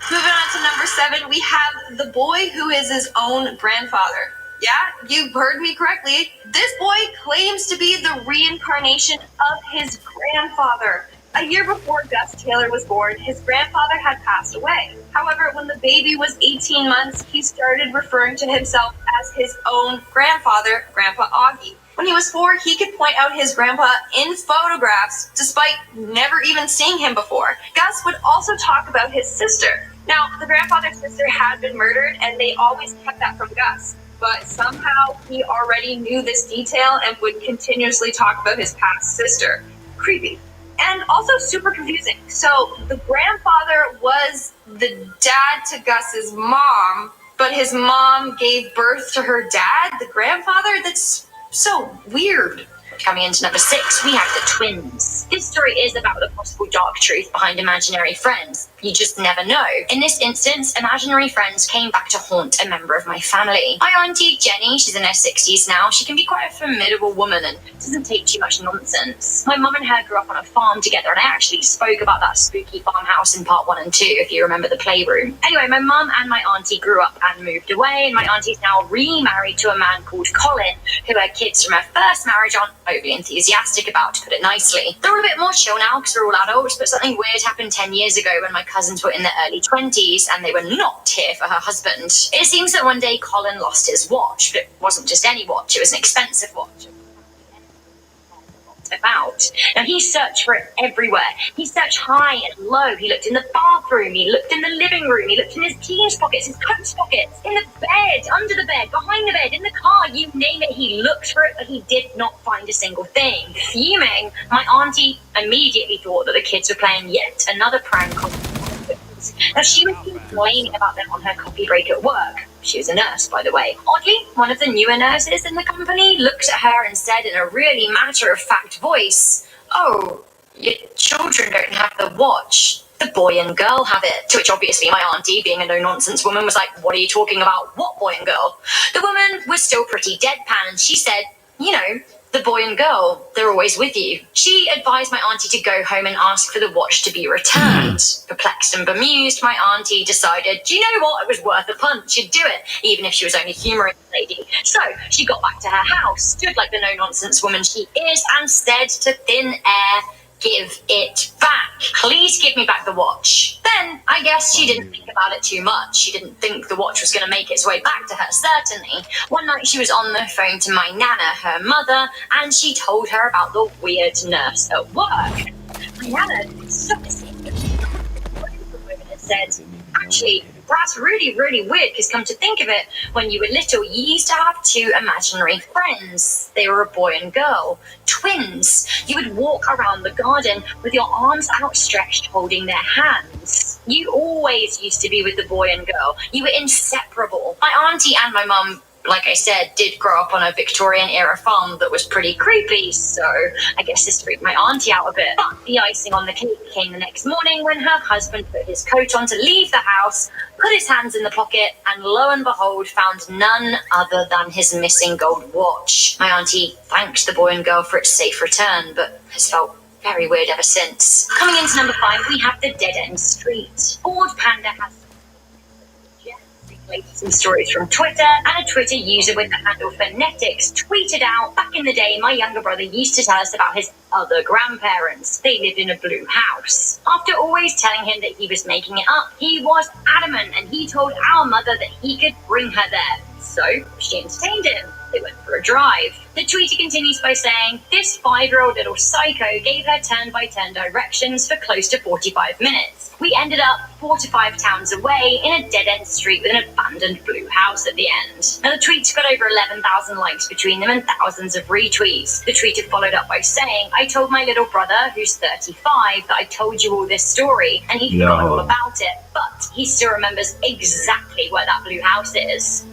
Moving on to number 7, we have the boy who is his own grandfather. Yeah, you heard me correctly. This boy claims to be the reincarnation of his grandfather. A year before Gus Taylor was born, his grandfather had passed away. However, when the baby was 18 months, he started referring to himself as his own grandfather, Grandpa Augie. When he was 4, he could point out his grandpa in photographs, despite never even seeing him before. Gus would also talk about his sister. Now, the grandfather's sister had been murdered, and they always kept that from Gus. But somehow he already knew this detail and would continuously talk about his past sister. Creepy. And also super confusing. So the grandfather was the dad to Gus's mom, but his mom gave birth to her dad, the grandfather? That's so weird. Coming into number 6, we have the twins. This story is about the possible dark truth behind imaginary friends. You just never know. In this instance, imaginary friends came back to haunt a member of my family. My auntie Jenny, she's in her 60s now. She can be quite a formidable woman and doesn't take too much nonsense. My mum and her grew up on a farm together, and I actually spoke about that spooky farmhouse in part 1 and 2, if you remember the playroom. Anyway, my mum and my auntie grew up and moved away, and my auntie's now remarried to a man called Colin, who her kids from her first marriage aren't overly enthusiastic about, to put it nicely. They're all a bit more chill now because they're all adults, but something weird happened 10 years ago when my cousins were in their early 20s and they were not here for her husband. It seems that one day Colin lost his watch, but it wasn't just any watch, it was an expensive watch. About. Now, he searched for it everywhere. He searched high and low. He looked in the bathroom, he looked in the living room, he looked in his jeans pockets, his coat pockets, in the bed, under the bed, behind the bed, in the car, you name it. He looked for it, but he did not find a single thing. Fuming, my auntie immediately thought that the kids were playing yet another prank on the kids. Now, she was complaining about them on her coffee break at work. She was a nurse, by the way. Oddly, one of the newer nurses in the company looked at her and said in a really matter-of-fact voice, "Oh, your children don't have the watch. The boy and girl have it." To which obviously my auntie, being a no-nonsense woman, was like, "What are you talking about? What boy and girl?" The woman was still pretty deadpan, and she said, "You know, the boy and girl, they're always with you." She advised my auntie to go home and ask for the watch to be returned. Perplexed and bemused, my auntie decided, do you know what? It was worth a punch. She'd do it, even if she was only humouring the lady. So she got back to her house, stood like the no-nonsense woman she is, and said to thin air, "Give it back. Please give me back the watch." Then, I guess she didn't think about it too much. She didn't think the watch was going to make its way back to her, certainly. One night she was on the phone to my nana, her mother, and she told her about the weird nurse at work. My nana stopped and said, "Actually, that's really, really weird, because come to think of it, when you were little, you used to have 2 imaginary friends. They were a boy and girl, twins. You would walk around the garden with your arms outstretched, holding their hands. You always used to be with the boy and girl. You were inseparable." My auntie and my mum, like I said, did grow up on a Victorian-era farm that was pretty creepy, so I guess this freaked my auntie out a bit. But the icing on the cake came the next morning when her husband put his coat on to leave the house, put his hands in the pocket, and lo and behold, found none other than his missing gold watch. My auntie thanked the boy and girl for its safe return, but has felt very weird ever since. Coming into number 5, we have the Dead End Street. Bored Panda has some stories from Twitter, and a Twitter user with the handle Phonetics tweeted out, "Back in the day, my younger brother used to tell us about his other grandparents. They lived in a blue house. After always telling him that he was making it up, he was adamant, and he told our mother that he could bring her there. So she entertained him. They went for a drive." The tweeter continues by saying, "This 5-year-old little psycho gave her turn-by-turn directions for close to 45 minutes. We ended up 4 to 5 towns away in a dead-end street with an abandoned blue house at the end." Now, the tweets got over 11,000 likes between them and thousands of retweets. The tweeter followed up by saying, "I told my little brother, who's 35, that I told you all this story, and he forgot all about it, but he still remembers exactly where that blue house is."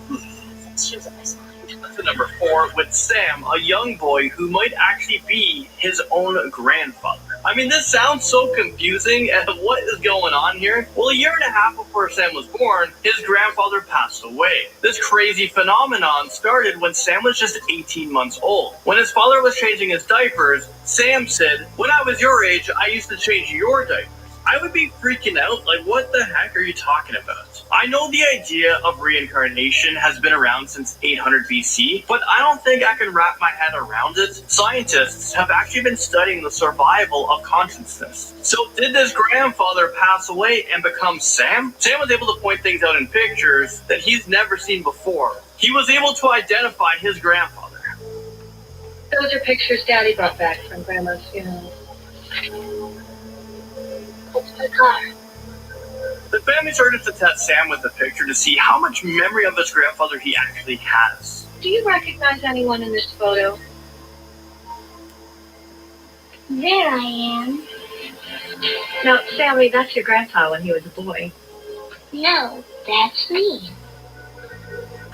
To number 4 with Sam, a young boy who might actually be his own grandfather. I mean, this sounds so confusing, and what is going on here? Well, a year and a half before Sam was born, his grandfather passed away. This crazy phenomenon started when Sam was just 18 months old. When his father was changing his diapers, Sam said, "When I was your age, I used to change your diapers." I would be freaking out, like, what the heck are you talking about? I know the idea of reincarnation has been around since 800 BC, but I don't think I can wrap my head around it. Scientists have actually been studying the survival of consciousness. So did this grandfather pass away and become Sam? Sam was able to point things out in pictures that he's never seen before. He was able to identify his grandfather. Those are pictures Daddy brought back from Grandma's funeral. It's my car. The family started to test Sam with the picture to see how much memory of his grandfather he actually has. Do you recognize anyone in this photo? There I am. No, Sammy, that's your grandpa when he was a boy. No, that's me.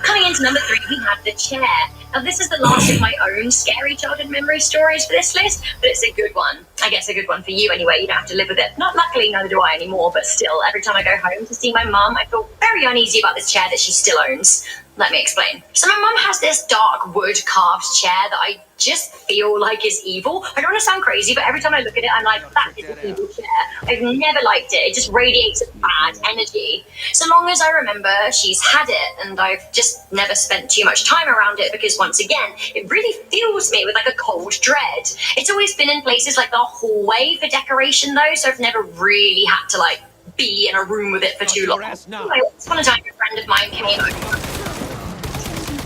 Coming into number 3, we have the chair. Now, this is the last of my own scary childhood memory stories for this list, but it's a good one. I guess a good one for you anyway. You don't have to live with it. Not luckily, neither do I anymore, but still, every time I go home to see my mum, I feel very uneasy about this chair that she still owns. Let me explain. So my mum has this dark wood carved chair that I just feel like is evil. I don't want to sound crazy, but every time I look at it, I'm like, that is an evil chair. I've never liked it. It just radiates a bad energy. So long as I remember, she's had it, and I've just never spent too much time around it because, once again, it really fills me with like a cold dread. It's always been in places like the hallway for decoration, though, so I've never really had to like be in a room with it for too long. Anyway, once upon a time, a friend of mine came over.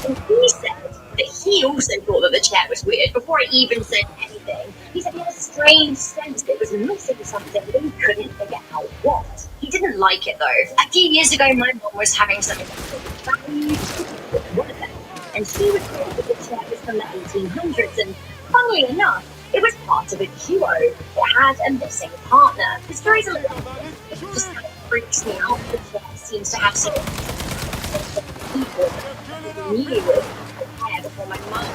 And he said that he also thought that the chair was weird before I even said anything. He said he had a strange sense that it was missing something, but he couldn't figure out what. He didn't like it though. A few years ago, my mom was having something valued one of them, and she was told that the chair was from the 1800s, and funnily enough, it was part of a duo that had a missing partner. The story's a little it just kind of freaks me out. The chair seems to have some people knew before my mom.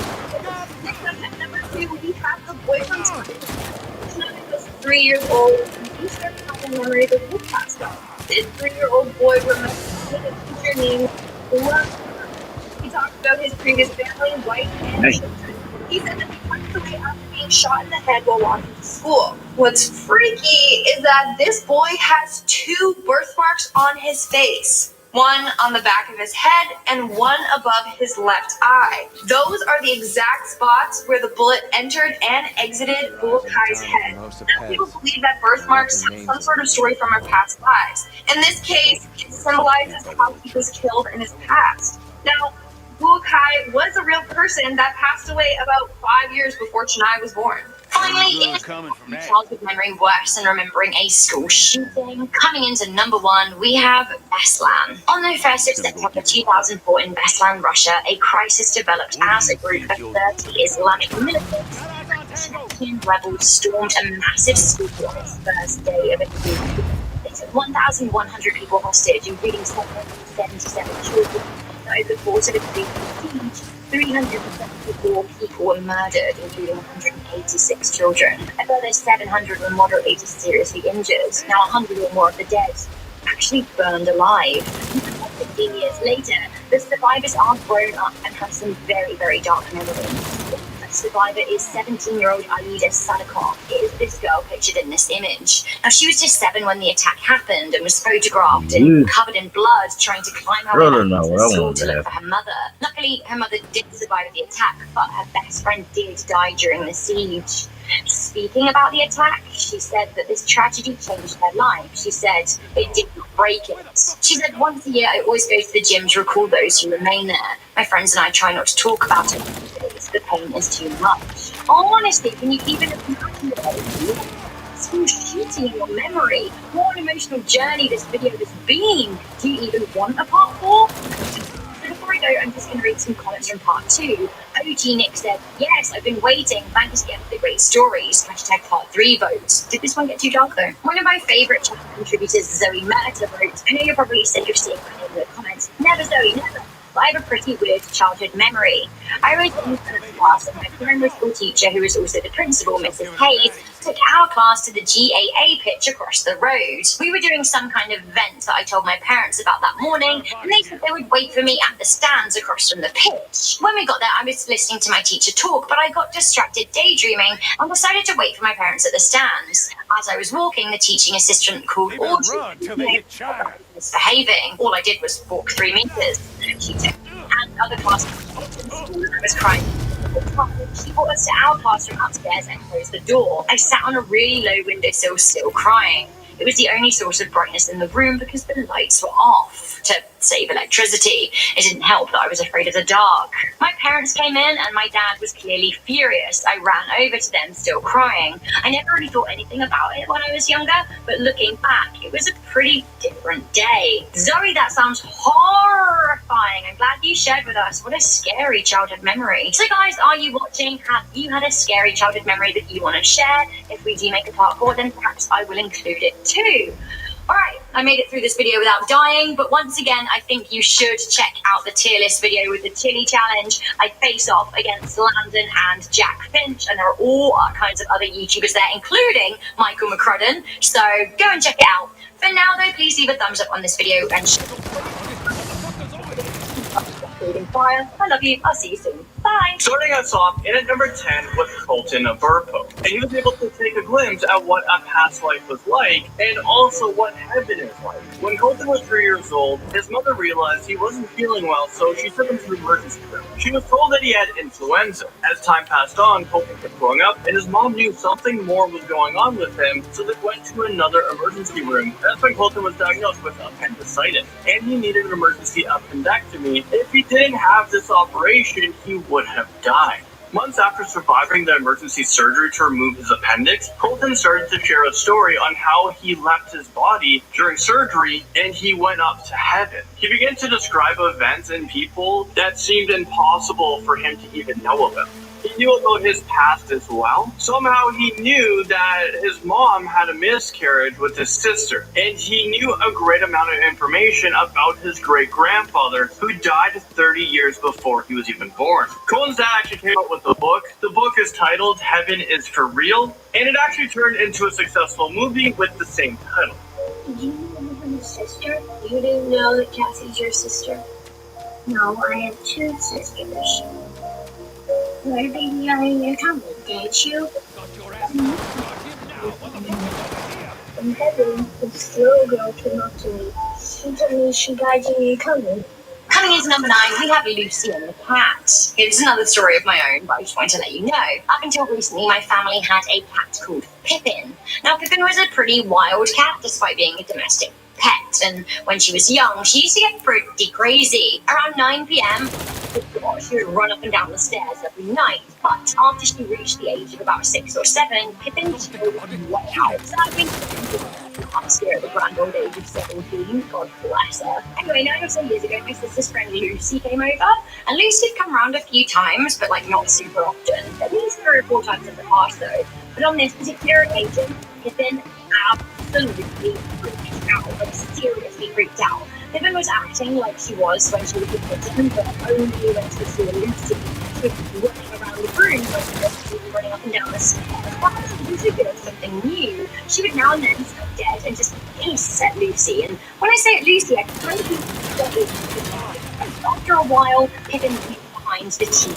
Number 2, we have the boyfriend time. Tonight was 3 years old, and he started having memories of his past life. This 3-year-old boy remembered a teacher named Love. He talked about his previous family, wife, and children. He said that he passed away after being shot in the head while walking to school. What's freaky is that this boy has 2 birthmarks on his face. One on the back of his head and one above his left eye. Those are the exact spots where the bullet entered and exited Bulakai's head. Now, people believe that birthmarks have some sort of story from our past lives. In this case, it symbolizes how he was killed in his past. Now, Bulakai was a real person that passed away about 5 years before Chennai was born. Finally, it's a childhood memory worse than remembering a school shooting. Coming into number 1, we have Beslan. On the 1st of September 2004 in Beslan, Russia, a crisis developed as a group of 30 Islamic militants Chechen rebels stormed a massive school on its first day of a coup. They took 1,100 people hostage, including 777 children. Over the course of a 3-week siege, 374 people were murdered, including 186 children. A further 700 were moderately to seriously injured. Now 100 or more of the dead actually burned alive. 15 years later, the survivors are grown up and have some very, very dark memories. The survivor is 17-year-old Aida Sadikov. It is this girl pictured in this image. Now, she was just 7 when the attack happened and was photographed and covered in blood, trying to climb her way back to the school to look for her mother. Luckily, her mother did survive the attack, but her best friend did die during the siege. Speaking about the attack, she said that this tragedy changed her life. She said it didn't break it. She said, once a year I always go to the gym to recall those who remain there. My friends and I try not to talk about it because the pain is too much. Honestly, can you even imagine a school shooting in your memory? What an emotional journey this video has been. Do you even want a part 4? Before I go, I'm just going to read some comments from part 2. OG Nick said, yes, I've been waiting. Thanks again for the great stories. Hashtag part 3 votes. Did this one get too dark though? One of my favourite channel contributors, Zoe Merta, wrote, I know you're probably sick of seeing my name in the comments. Never, Zoe, never. But I have a pretty weird childhood memory. I was in a class and my primary school teacher, who was also the principal, Mrs. Hayes, took our class to the GAA pitch across the road. We were doing some kind of event that I told my parents about that morning, and they said they would wait for me at the stands across from the pitch. When we got there, I was listening to my teacher talk, but I got distracted daydreaming and decided to wait for my parents at the stands. As I was walking, the teaching assistant called Audrey, misbehaving. All I did was walk 3 meters. She took me and other classmates to school, and I was crying. She brought us to our classroom upstairs and closed the door. I sat on a really low windowsill, still crying. It was the only source of brightness in the room because the lights were off to save electricity. It didn't help that I was afraid of the dark. My parents came in and my dad was clearly furious. I ran over to them, still crying. I never really thought anything about it when I was younger, but looking back, it was a pretty different day. Zoe, that sounds horrifying. I'm glad you shared with us. What a scary childhood memory. So guys, are you watching? Have you had a scary childhood memory that you want to share? If we do make a part 4, then perhaps I will include it too. Alright, I made it through this video without dying, but once again, I think you should check out the tier list video with the chili challenge. I face off against Landon and Jack Finch, and there are all kinds of other YouTubers there, including Michael McCrudden, so go and check it out. For now though, please leave a thumbs up on this video and share fire. I love you. I'll see you soon. Bye. Starting us off in at number 10 was Colton Burpo, and he was able to take a glimpse at what a past life was like, and also what heaven is like. When Colton was 3 years old, his mother realized he wasn't feeling well, so she took him to the emergency room. She was told that he had influenza. As time passed on, Colton kept growing up, and his mom knew something more was going on with him, so they went to another emergency room. That's when Colton was diagnosed with appendicitis, and he needed an emergency appendectomy. If he didn't have this operation, he would have died. Months after surviving the emergency surgery to remove his appendix, Colton started to share a story on how he left his body during surgery and he went up to heaven. He began to describe events and people that seemed impossible for him to even know about. He knew about his past as well. Somehow he knew that his mom had a miscarriage with his sister, and he knew a great amount of information about his great-grandfather, who died 30 years before he was even born. Colton's dad actually came out with a book. The book is titled Heaven is for Real, and it actually turned into a successful movie with the same title. Did you know his sister? You didn't know that Cassie's your sister? No, I have 2 sisters. Where baby are you coming? Did you? In heaven, this little girl came up to me. She told me she died when you coming. Coming into number 9, we have Lucy and the cat. Here's another story of my own, but I just wanted to let you know. Up until recently, my family had a cat called Pippin. Now, Pippin was a pretty wild cat, despite being a domestic pet, and when she was young, she used to get pretty crazy. Around 9 p.m, she would run up and down the stairs every night, but after she reached the age of about 6 or 7, Pippin chilled way out. Sadly, last year at the grand old age of 17, God bless her. Anyway, 9 or so years ago, my sister's friend Lucy came over, and Lucy had come around a few times, but like not super often, at least 3 or 4 times in the past though. But on this particular occasion, Pippin absolutely freaked out, like seriously freaked out. Pippin was acting like she was when she was a kitten, but only when she saw Lucy. She was running around the room when she was running up and down the stairs. But she was doing something new. She would now and then stop dead and just hiss at Lucy. And when I say at Lucy, I kind of mean after a while, Pippin hid behind the TV.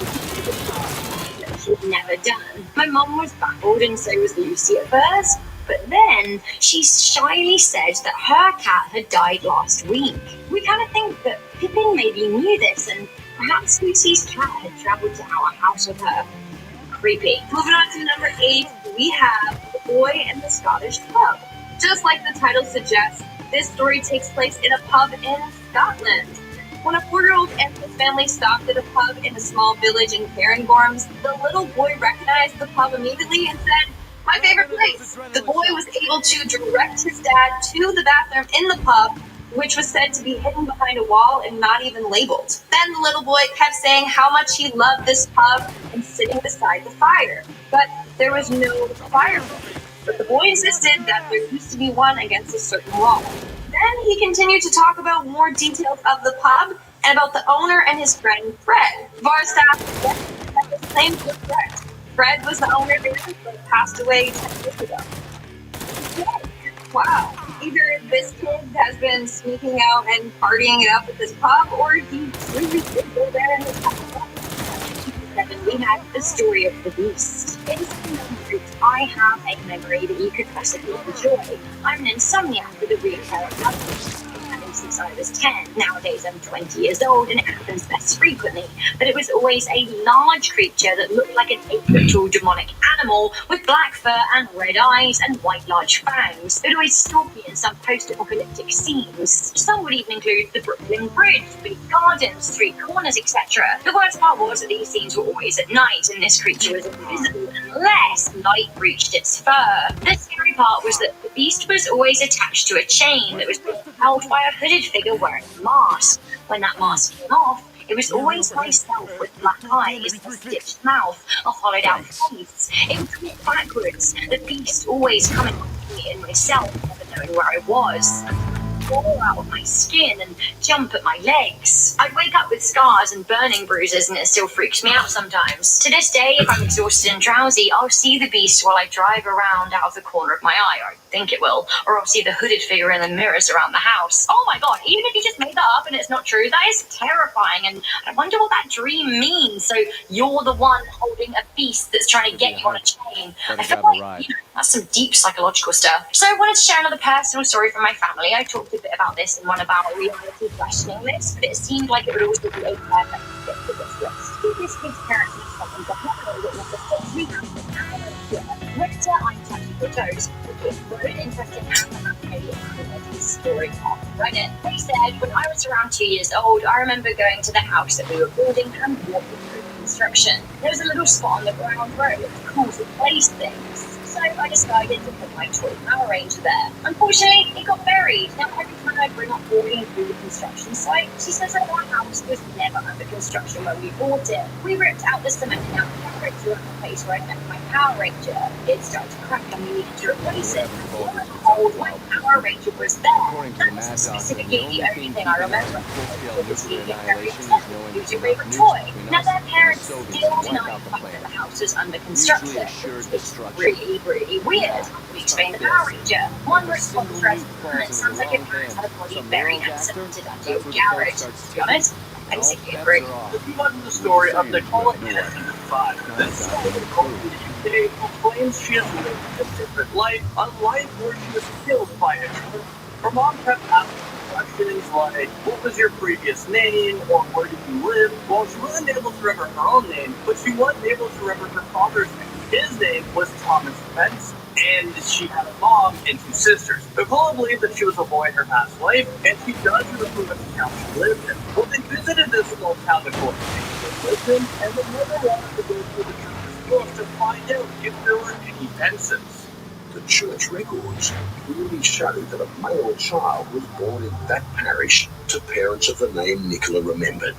She'd never done. My mum was baffled, and so was Lucy at first. But then she shyly said that her cat had died last week. We kind of think that Pippin maybe knew this, and perhaps Lucy's cat had travelled to our house with her. Creepy. Moving on to number 8, we have The Boy and the Scottish Pub. Just like the title suggests, this story takes place in a pub in Scotland. When a 4-year-old and his family stopped at a pub in a small village in Cairngorms, the little boy recognized the pub immediately and said, "My favorite place." The boy was able to direct his dad to the bathroom in the pub, which was said to be hidden behind a wall and not even labeled. Then the little boy kept saying how much he loved this pub and sitting beside the fire. But there was no fireplace. But the boy insisted that there used to be one against a certain wall. Then he continued to talk about more details of the pub and about the owner and his friend Fred. Bar staff had the same for Fred. Fred was the owner there, but passed away 10 years ago. Wow. Either this kid has been sneaking out and partying it up at this pub, or he really did go there in his pub. We have the story of the beast. In some groups, I have a memory that you could possibly enjoy. I'm an insomniac with a recurrent since I was 10. Nowadays I'm 20 years old and it happens less frequently. But it was always a large creature that looked like an 8-foot-tall demonic animal with black fur and red eyes and white large fangs. It would always stalk me in some post-apocalyptic scenes. Some would even include the Brooklyn Bridge, big gardens, street corners, etc. The worst part was that these scenes were always at night and this creature was invisible unless light reached its fur. The scary part was that the beast was always attached to a chain that was held by a hooded figure wearing a mask. When that mask came off, it was always myself with black eyes, a stitched mouth, a hollowed out face. It would walk backwards, the beast always coming up to me and myself never knowing where I was. Fall out of my skin and jump at my legs. I'd wake up with scars and burning bruises, and it still freaks me out sometimes. To this day, if I'm exhausted and drowsy, I'll see the beast while I drive around out of the corner of my eye, or I think it will, or I'll see the hooded figure in the mirrors around the house. Oh my god, even if you just made that up and it's not true, that is terrifying, and I wonder what that dream means. So you're the one holding a beast that's trying to get you on a chain. I feel like, that's some deep psychological stuff. So I wanted to share another personal story from my family. I talked a bit about this in one of our reality questioning lists, but it seemed like it would also be a perfect fit for this list. This kid's parents have someone to help witness the things we have with our own Richter, I'm touching your toes. Okay, wrote an interesting and story off. Right in. They said, when I was around 2 years old, I remember going to the house that we were building and walking through construction. There was a little spot on the ground where it looked cool to place things. So I decided to put my toy Power Ranger there. Unfortunately, it got buried. Now every time I bring up walking through the construction site, she says that our house was never under construction when we bought it. We ripped out the cement and out the garage to the place where I left my Power Ranger. It started to crack and we needed to replace it. Lo and behold, my Power Ranger was there. That was specifically the only thing I remember. It was being very upset. It was your favorite toy. Now their parents still deny the fact that the house was under construction. It's really weird. We explained the Power Ranger. One response dressed, and it sounds like your parents had a body very cemented under your garage. To be honest, I basically agree. Let's move on to the story of Nicola Innocent of 5. This is a Nicola in the UK who claims she has lived a different life, a life where she was killed by a truck. Her mom kept asking questions like, what was your previous name, or where did you live? Well, she wasn't able to remember her own name, but she was able to remember her father's name. His name was Thomas Pence, and she had a mom and 2 sisters. Nicola believed that she was a boy in her past life, and she does remember what town she lived in. Well, they visited this small town Nicola lived in, and they never wanted to go through the church's books to find out if there were any Pences. The church records clearly show that a male child was born in that parish to parents of the name Nicola remembered.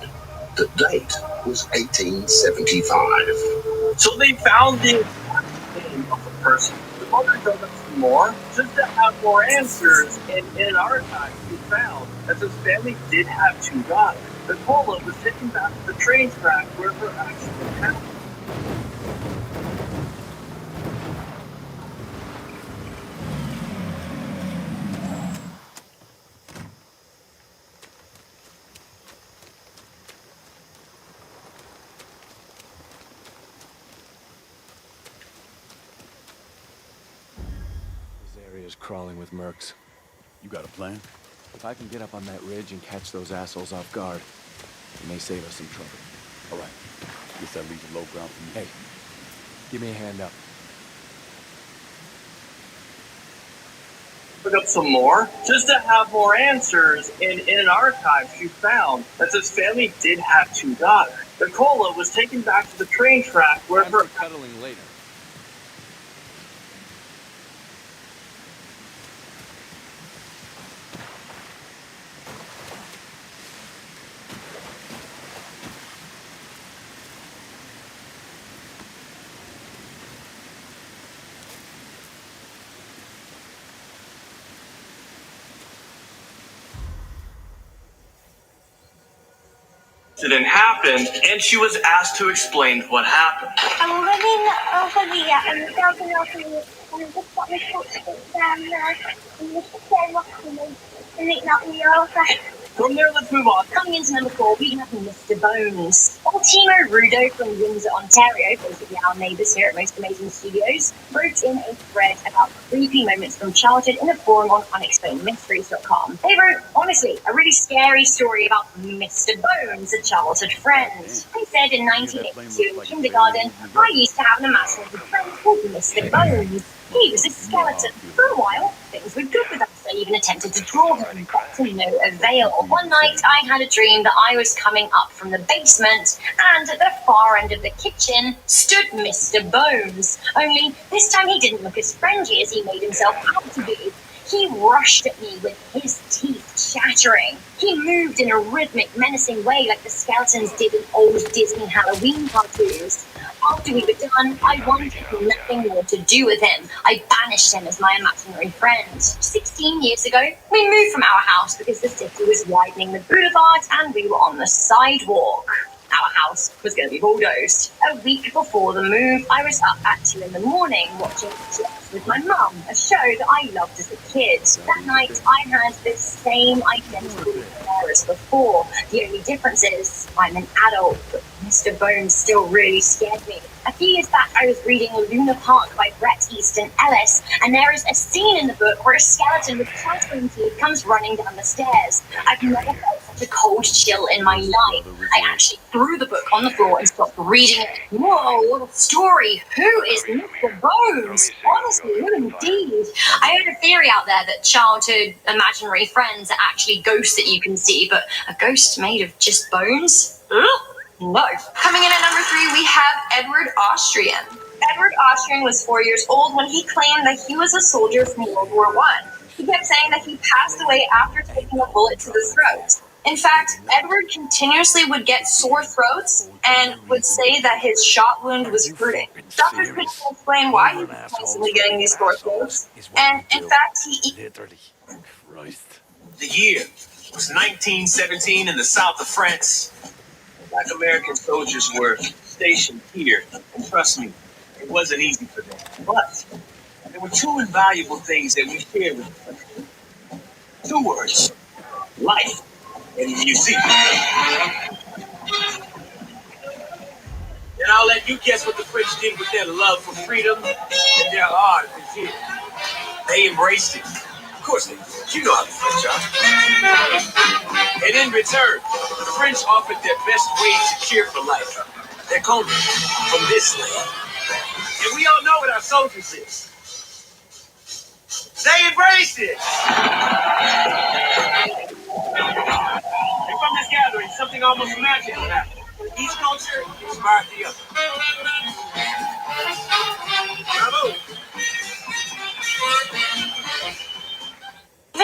The date was 1875. So they found the exact name of the person. The mother dug up some more, just to have more answers, and in an archive we found that this family did have 2 daughters. Nicola was taken back to the train track where her accident happened. Is crawling with mercs. You got a plan? If I can get up on that ridge and catch those assholes off guard, it may save us some trouble. All right. Guess that leaves a low ground for me. Hey, give me a hand up. Look up some more, just to have more answers, and in an archive she found that this family did have 2 daughters. Nicola was taken back to the train track where her cuddling later. incident happened, and she was asked to explain what happened. I'm running over here and the dog is off me and I've just got my footsteps down there and the came off to me and it knocked me over. From there, let's move on. Coming into number 4, we have Mr. Bones. Old Timo Rudo from Windsor, Ontario, basically our neighbours here at Most Amazing Studios, wrote in a thread about creepy moments from childhood in a forum on unexplainedmysteries.com. They wrote, honestly, a really scary story about Mr. Bones, a childhood friend. They said in 1982 in kindergarten, I used to have an imaginary friend called Mr. Bones. He was a skeleton. For a while, things were good with us. I even attempted to draw him, but to no avail. One night, I had a dream that I was coming up from the basement, and at the far end of the kitchen stood Mr. Bones. Only this time he didn't look as friendly as he made himself out to be. He rushed at me with his teeth chattering. He moved in a rhythmic, menacing way like the skeletons did in old Disney Halloween cartoons. After we were done, I wanted nothing more to do with him. I banished him as my imaginary friend. 16 years ago, we moved from our house because the city was widening the boulevard and we were on the sidewalk. Our house was going to be bulldozed. A week before the move, I was up at 2 in the morning watching Chips with my mum, a show that I loved as a kid. That night, I had the same identical hair as before. The only difference is I'm an adult, but Mr. Bones still really scared me. A few years back, I was reading Luna Park by Bret Easton Ellis, and there is a scene in the book where a skeleton with clattering teeth comes running down the stairs. I've never felt such a cold chill in my life. I actually threw the book on the floor and stopped reading it. Whoa, what a story. Who is Mr. Bones? Honestly, who indeed? I heard a theory out there that childhood imaginary friends are actually ghosts that you can see, but a ghost made of just bones? Ugh. No. Coming in at number 3, we have Edward Austrian. Edward Austrian was 4 years old when he claimed that he was a soldier from World War I. He kept saying that he passed away after taking a bullet to the throat. In fact, Edward continuously would get sore throats and would say that his shot wound was hurting. Doctors couldn't explain why he was constantly getting these sore throats, and in fact, Literally. Christ. The year was 1917 in the south of France. Black American soldiers were stationed here, and trust me, it wasn't easy for them. But there were two invaluable things that we shared with the country. 2 words: life and music. And I'll let you guess what the French did with their love for freedom and their art this year. They embraced it. Of course they did. You know how the French are. And in return, the French offered their best ways to cheer for life. Their country from this land. And we all know what our soldiers is. They embraced it. And from this gathering, something almost magical happened. Each culture inspired the other. Bravo.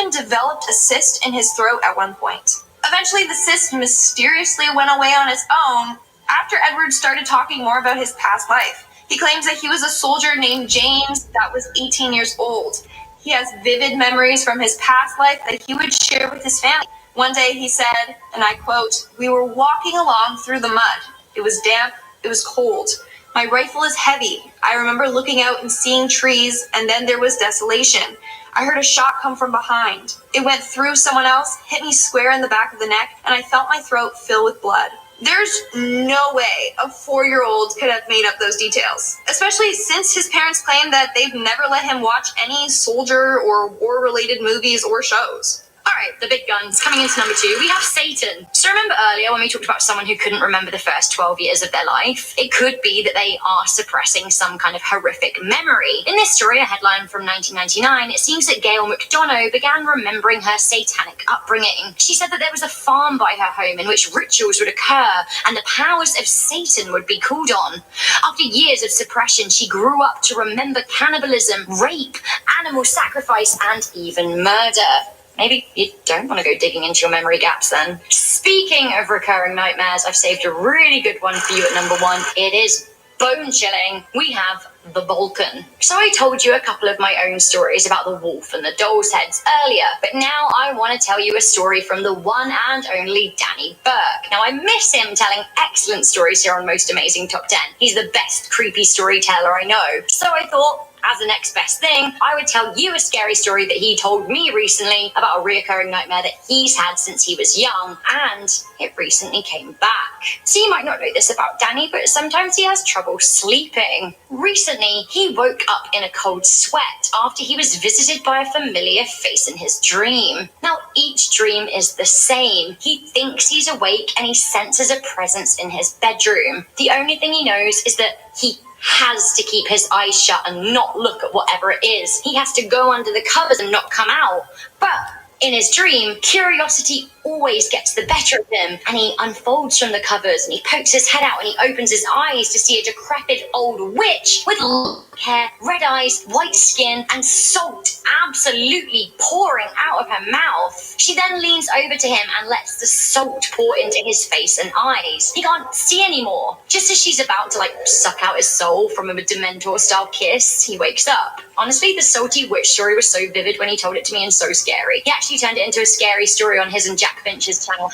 even developed a cyst in his throat at one point. Eventually, the cyst mysteriously went away on its own after Edward started talking more about his past life. He claims that he was a soldier named James that was 18 years old. He has vivid memories from his past life that he would share with his family. One day he said, and I quote, "We were walking along through the mud. It was damp, it was cold. My rifle is heavy. I remember looking out and seeing trees, and then there was desolation. I heard a shot come from behind. It went through someone else, hit me square in the back of the neck, and I felt my throat fill with blood." There's no way a 4-year-old could have made up those details, especially since his parents claim that they've never let him watch any soldier or war-related movies or shows. All right, the big guns. Coming into number 2, we have Satan. So remember earlier when we talked about someone who couldn't remember the first 12 years of their life? It could be that they are suppressing some kind of horrific memory. In this story, a headline from 1999, it seems that Gail McDonough began remembering her satanic upbringing. She said that there was a farm by her home in which rituals would occur and the powers of Satan would be called on. After years of suppression, she grew up to remember cannibalism, rape, animal sacrifice, and even murder. Maybe you don't want to go digging into your memory gaps then. Speaking of recurring nightmares, I've saved a really good one for you at number 1. It is bone chilling. We have the Balkan. So I told you a couple of my own stories about the wolf and the doll's heads earlier, but now I want to tell you a story from the one and only Danny Burke. Now I miss him telling excellent stories here on Most Amazing Top 10. He's the best creepy storyteller I know. So I thought, as the next best thing, I would tell you a scary story that he told me recently about a reoccurring nightmare that he's had since he was young, and it recently came back. So you might not know this about Danny, but sometimes he has trouble sleeping. Recently, he woke up in a cold sweat after he was visited by a familiar face in his dream. Now, each dream is the same. He thinks he's awake and he senses a presence in his bedroom. The only thing he knows is that he has to keep his eyes shut and not look at whatever it is. He has to go under the covers and not come out. But In his dream, curiosity always gets the better of him, and he unfolds from the covers and he pokes his head out and he opens his eyes to see a decrepit old witch with long hair, red eyes, white skin, and salt absolutely pouring out of her mouth. She then leans over to him and lets the salt pour into his face and eyes. He can't see anymore. Just as she's about to suck out his soul from a Dementor-style kiss, he wakes up. Honestly, the salty witch story was so vivid when he told it to me and so scary. He actually turned it into a scary story on his and Jack Finch's channel,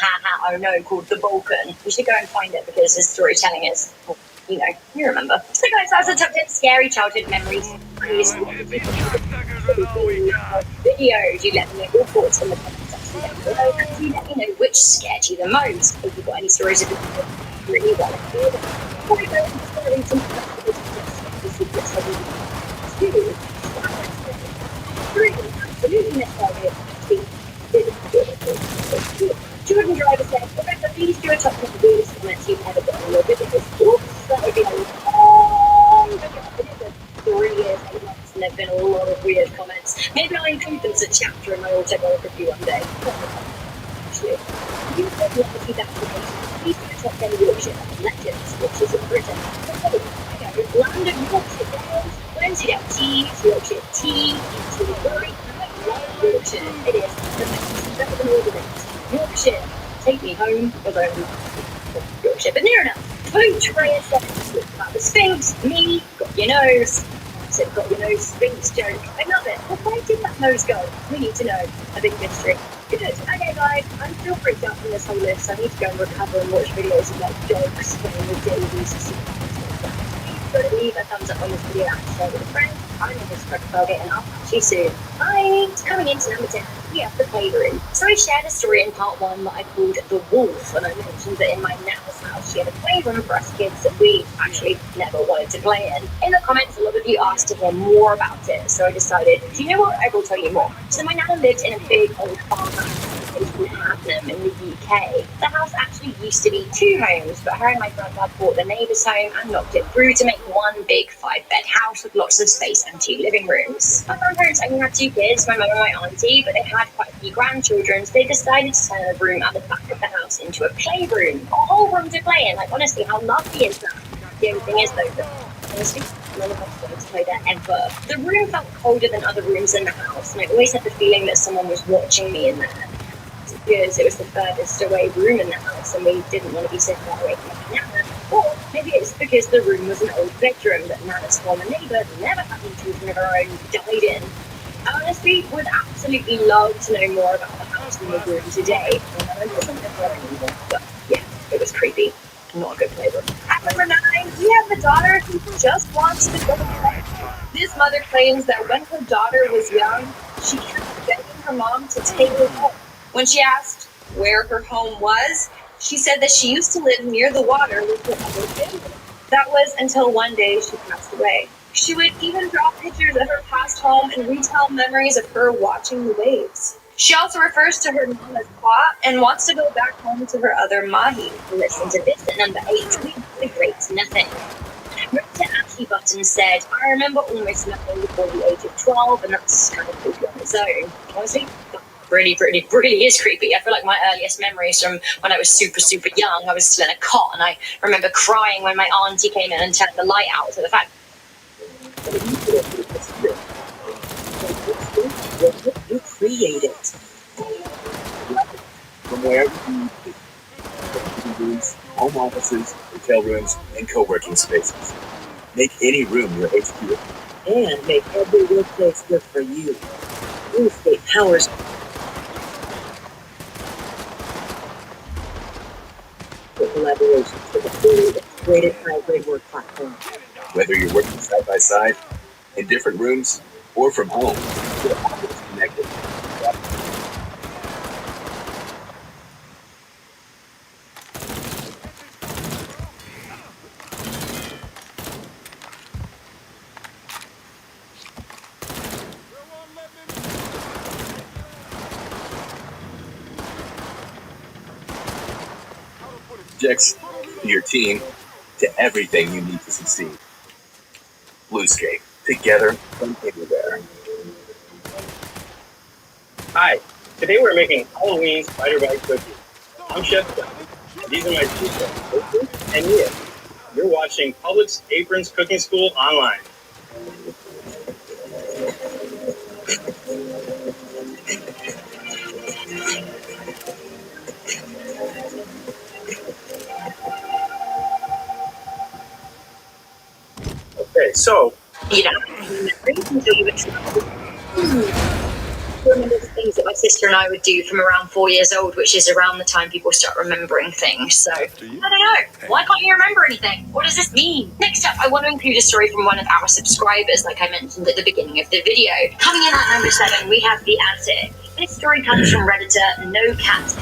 oh no, called The Balkan. You should go and find it because his storytelling is, well, you know, you remember. So guys, that's a top 10 scary childhood memories. Please, videos, you let me know your thoughts in the comment section down below, and you let me know which scared you the most. If you've got any stories of people you really want to hear, before we go into the stories and the secrets of the absolutely necessary. Jordan Driver said, Rebecca, please do a top 10 weirdest comments you've ever got on your videos. Oops, that would be a long video. I did it for 3 years, 8 months, and there have been a lot of weird comments. Maybe I'll include them as a chapter in my autobiography one day. Actually, if you've got legacy applications, please do a top 10 Yorkshire legends, which is in Britain. Land of Yorkshire Dales, Wednesday Tea, Yorkshire Tea, into Bury, Yorkshire. It is the best, better than all the rest. Yorkshire, take me home, although Yorkshire, but near enough. Poach Freya said about the Sphinx, me, got your nose. I said, got your nose, Sphinx joke. I love it. Well, where did that nose go? We need to know. A big mystery. Good. Okay, guys, I'm still freaked out from this whole list. I need to go and recover and watch videos of dogs playing with Davies. Leave a thumbs up on this video and share with a friend. I'm in this Fargate and I'll catch you soon. Bye! Coming into number 10, we have the playroom. So I shared a story in part 1 that I called The Wolf, and I mentioned that in my nana's house she had a playroom for us kids that we actually never wanted to play in. In the comments, a lot of you asked to hear more about it, so I decided, do you know what? I will tell you more. So my nana lived in a big old farmhouse in the UK. The house actually used to be 2 homes, but her and my granddad bought the neighbour's home and knocked it through to make one big 5-bed house with lots of space and 2 living rooms. My grandparents only had 2 kids, my mum and my auntie, but they had quite a few grandchildren, so they decided to turn the room at the back of the house into a playroom. A whole room to play in. Like, honestly, how lovely is that? The only thing is, though, honestly, none of us wanted to play there ever. The room felt colder than other rooms in the house, and I always had the feeling that someone was watching me in there. Because it was the furthest away room in the house and we didn't want to be so far away from my nana. Or maybe it's because the room was an old bedroom that Nana's former neighbour, never having children of her own, died in. I honestly would absolutely love to know more about the house and the room today. I wasn't ever anymore, but yeah, it was creepy. Not a good playroom. At number 9, we have a daughter who just wants to go to bed. This mother claims that when her daughter was young, she kept begging her mom to take her home. When she asked where her home was, she said that she used to live near the water with her other family. That was until one day she passed away. She would even draw pictures of her past home and retell memories of her watching the waves. She also refers to her mom as Pa and wants to go back home to her other Mahi. Listen to this at number 8, we have the Great Nothing. Rita Ashley Button said, I remember almost nothing before the age of 12, and that's kind of creepy on its own. Honestly, really is creepy. I feel like my earliest memories from when I was super young, I was still in a cot, and I remember crying when my auntie came in and turned the light out. So the fact You create it. From wherever you rooms, home offices, hotel rooms, and co-working spaces. Make any room your HQ. And make every workplace work for you. Real estate powers. For collaboration with a fully integrated hybrid work platform. Whether you're working side by side, in different rooms, or from home, you're always connected. Projects to your team, to everything you need to succeed. Bluescape, together from anywhere. Hi, Today we're making Halloween spider bite cookies. I'm Chef John, and these are my two chefs, and Mia. You're watching Publix Aprons Cooking School online. Okay, so You know, until you remember the things that my sister and I would do from around 4 years old, which is around the time people start remembering things. So, I don't know. Why can't you remember anything? What does this mean? Next up, I want to include a story from one of our subscribers, like I mentioned at the beginning of the video. Coming in at number 7, we have The Attic. This story comes from Redditor No Cat.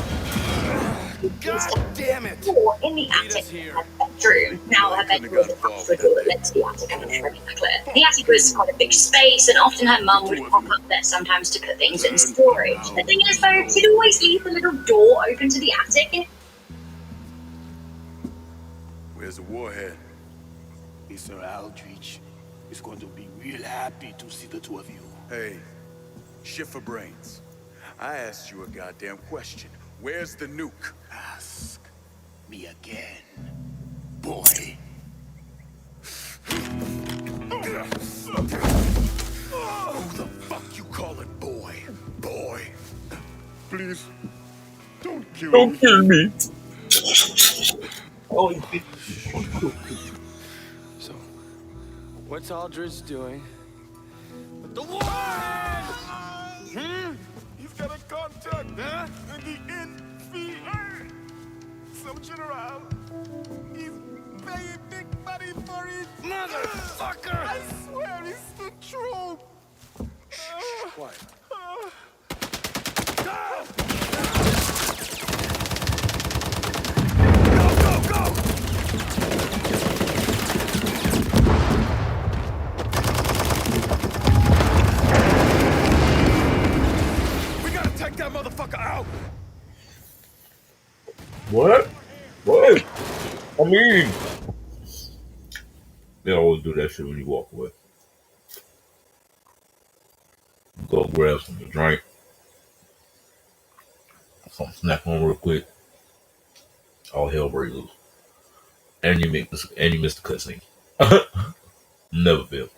God damn it! In the attic, her bedroom. Now her bedroom was attached to a door that led to the attic. I'm sure it's clear. The attic was quite a big space, and often her mum would pop up there sometimes to put things in storage. The thing is, though, she'd always leave the little door open to the attic. Where's the warhead? Mr. Aldrich is going to be real happy to see the two of you. Hey, shit for brains. I asked you a goddamn question. Where's the nuke? Ask me again, boy. Who the fuck you calling boy? Boy. Please, don't kill me. Don't kill me. Oh, So, what's Aldridge doing with the warhead? He's got a contact in the NVA. Some general. He's paying big money for it. Motherfucker! I swear it's the truth. Quiet. Go! We gotta take that motherfucker out! What? What? I mean, they always do that shit when you walk away. Go grab something to drink, something snack on real quick. All hell breaks loose, and you miss the cutscene. Never fail.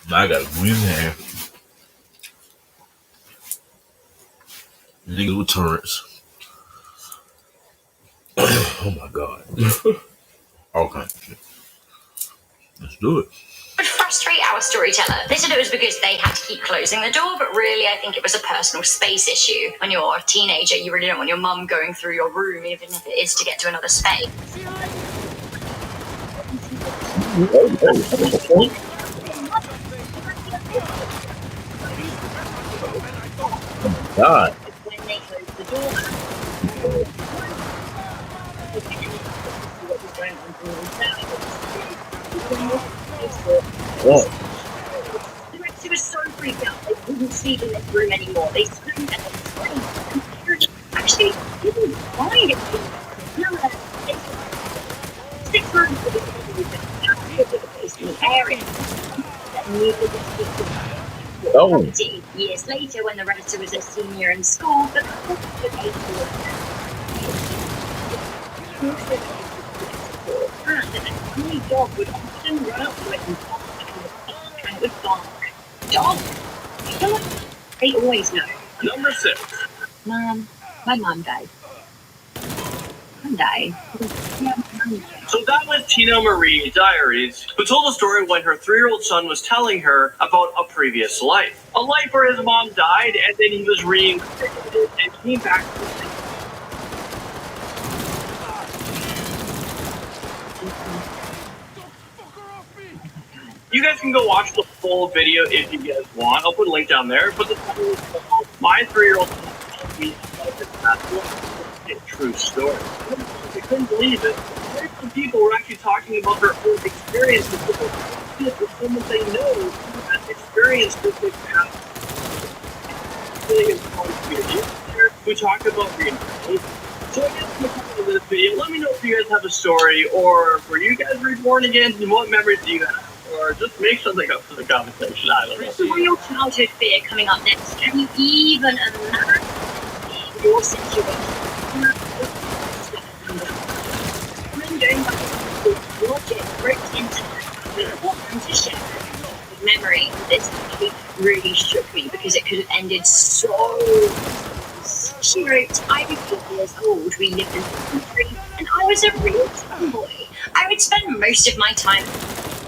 Now I got a green hand. Niggas with turrets. Oh my god. All kinds of shit. Let's do it. Would frustrate our storyteller. They said it was because they had to keep closing the door, but really I think it was a personal space issue. When you're a teenager, you really don't want your mum going through your room, even if it is to get to another space. God. When they closed the door, What? The rest was so freaked out they couldn't sleep in this room anymore. They screamed and they screamed. Actually, didn't find it. Six rooms were the basement area. Oh. Years later, when the Redditor was a senior in school, the couple was 8 and a tiny dog would often run up to it and bark, and it would bark. Dog? I feel like they always know. Number 6. Mom, my mom died. Mom died. So that was Tina Marie Diaries, who told the story when her 3-year-old son was telling her about a previous life. A life where his mom died and then he was reincarnated and came back to life. You guys can go watch the full video if you guys want. I'll put a link down there. But the title is called My 3-Year-Old Son Told Me About His Past Life. It's a true story. I couldn't believe it. Very few people were actually talking about their own experiences with someone they know who has experienced with their past. We talked about reincarnation. So I guess in the title of this video, let me know if you guys have a story, or were you guys reborn again, and what memories do you have? or just make something up for the conversation. I don't know. The real childhood fear coming up next. Can you even imagine your situation? Going back to logic broke into with what to share memory. This really shook me because it could have ended so. She wrote, I was 4 years old, we lived in the country, and I was a real tomboy. I would spend most of my time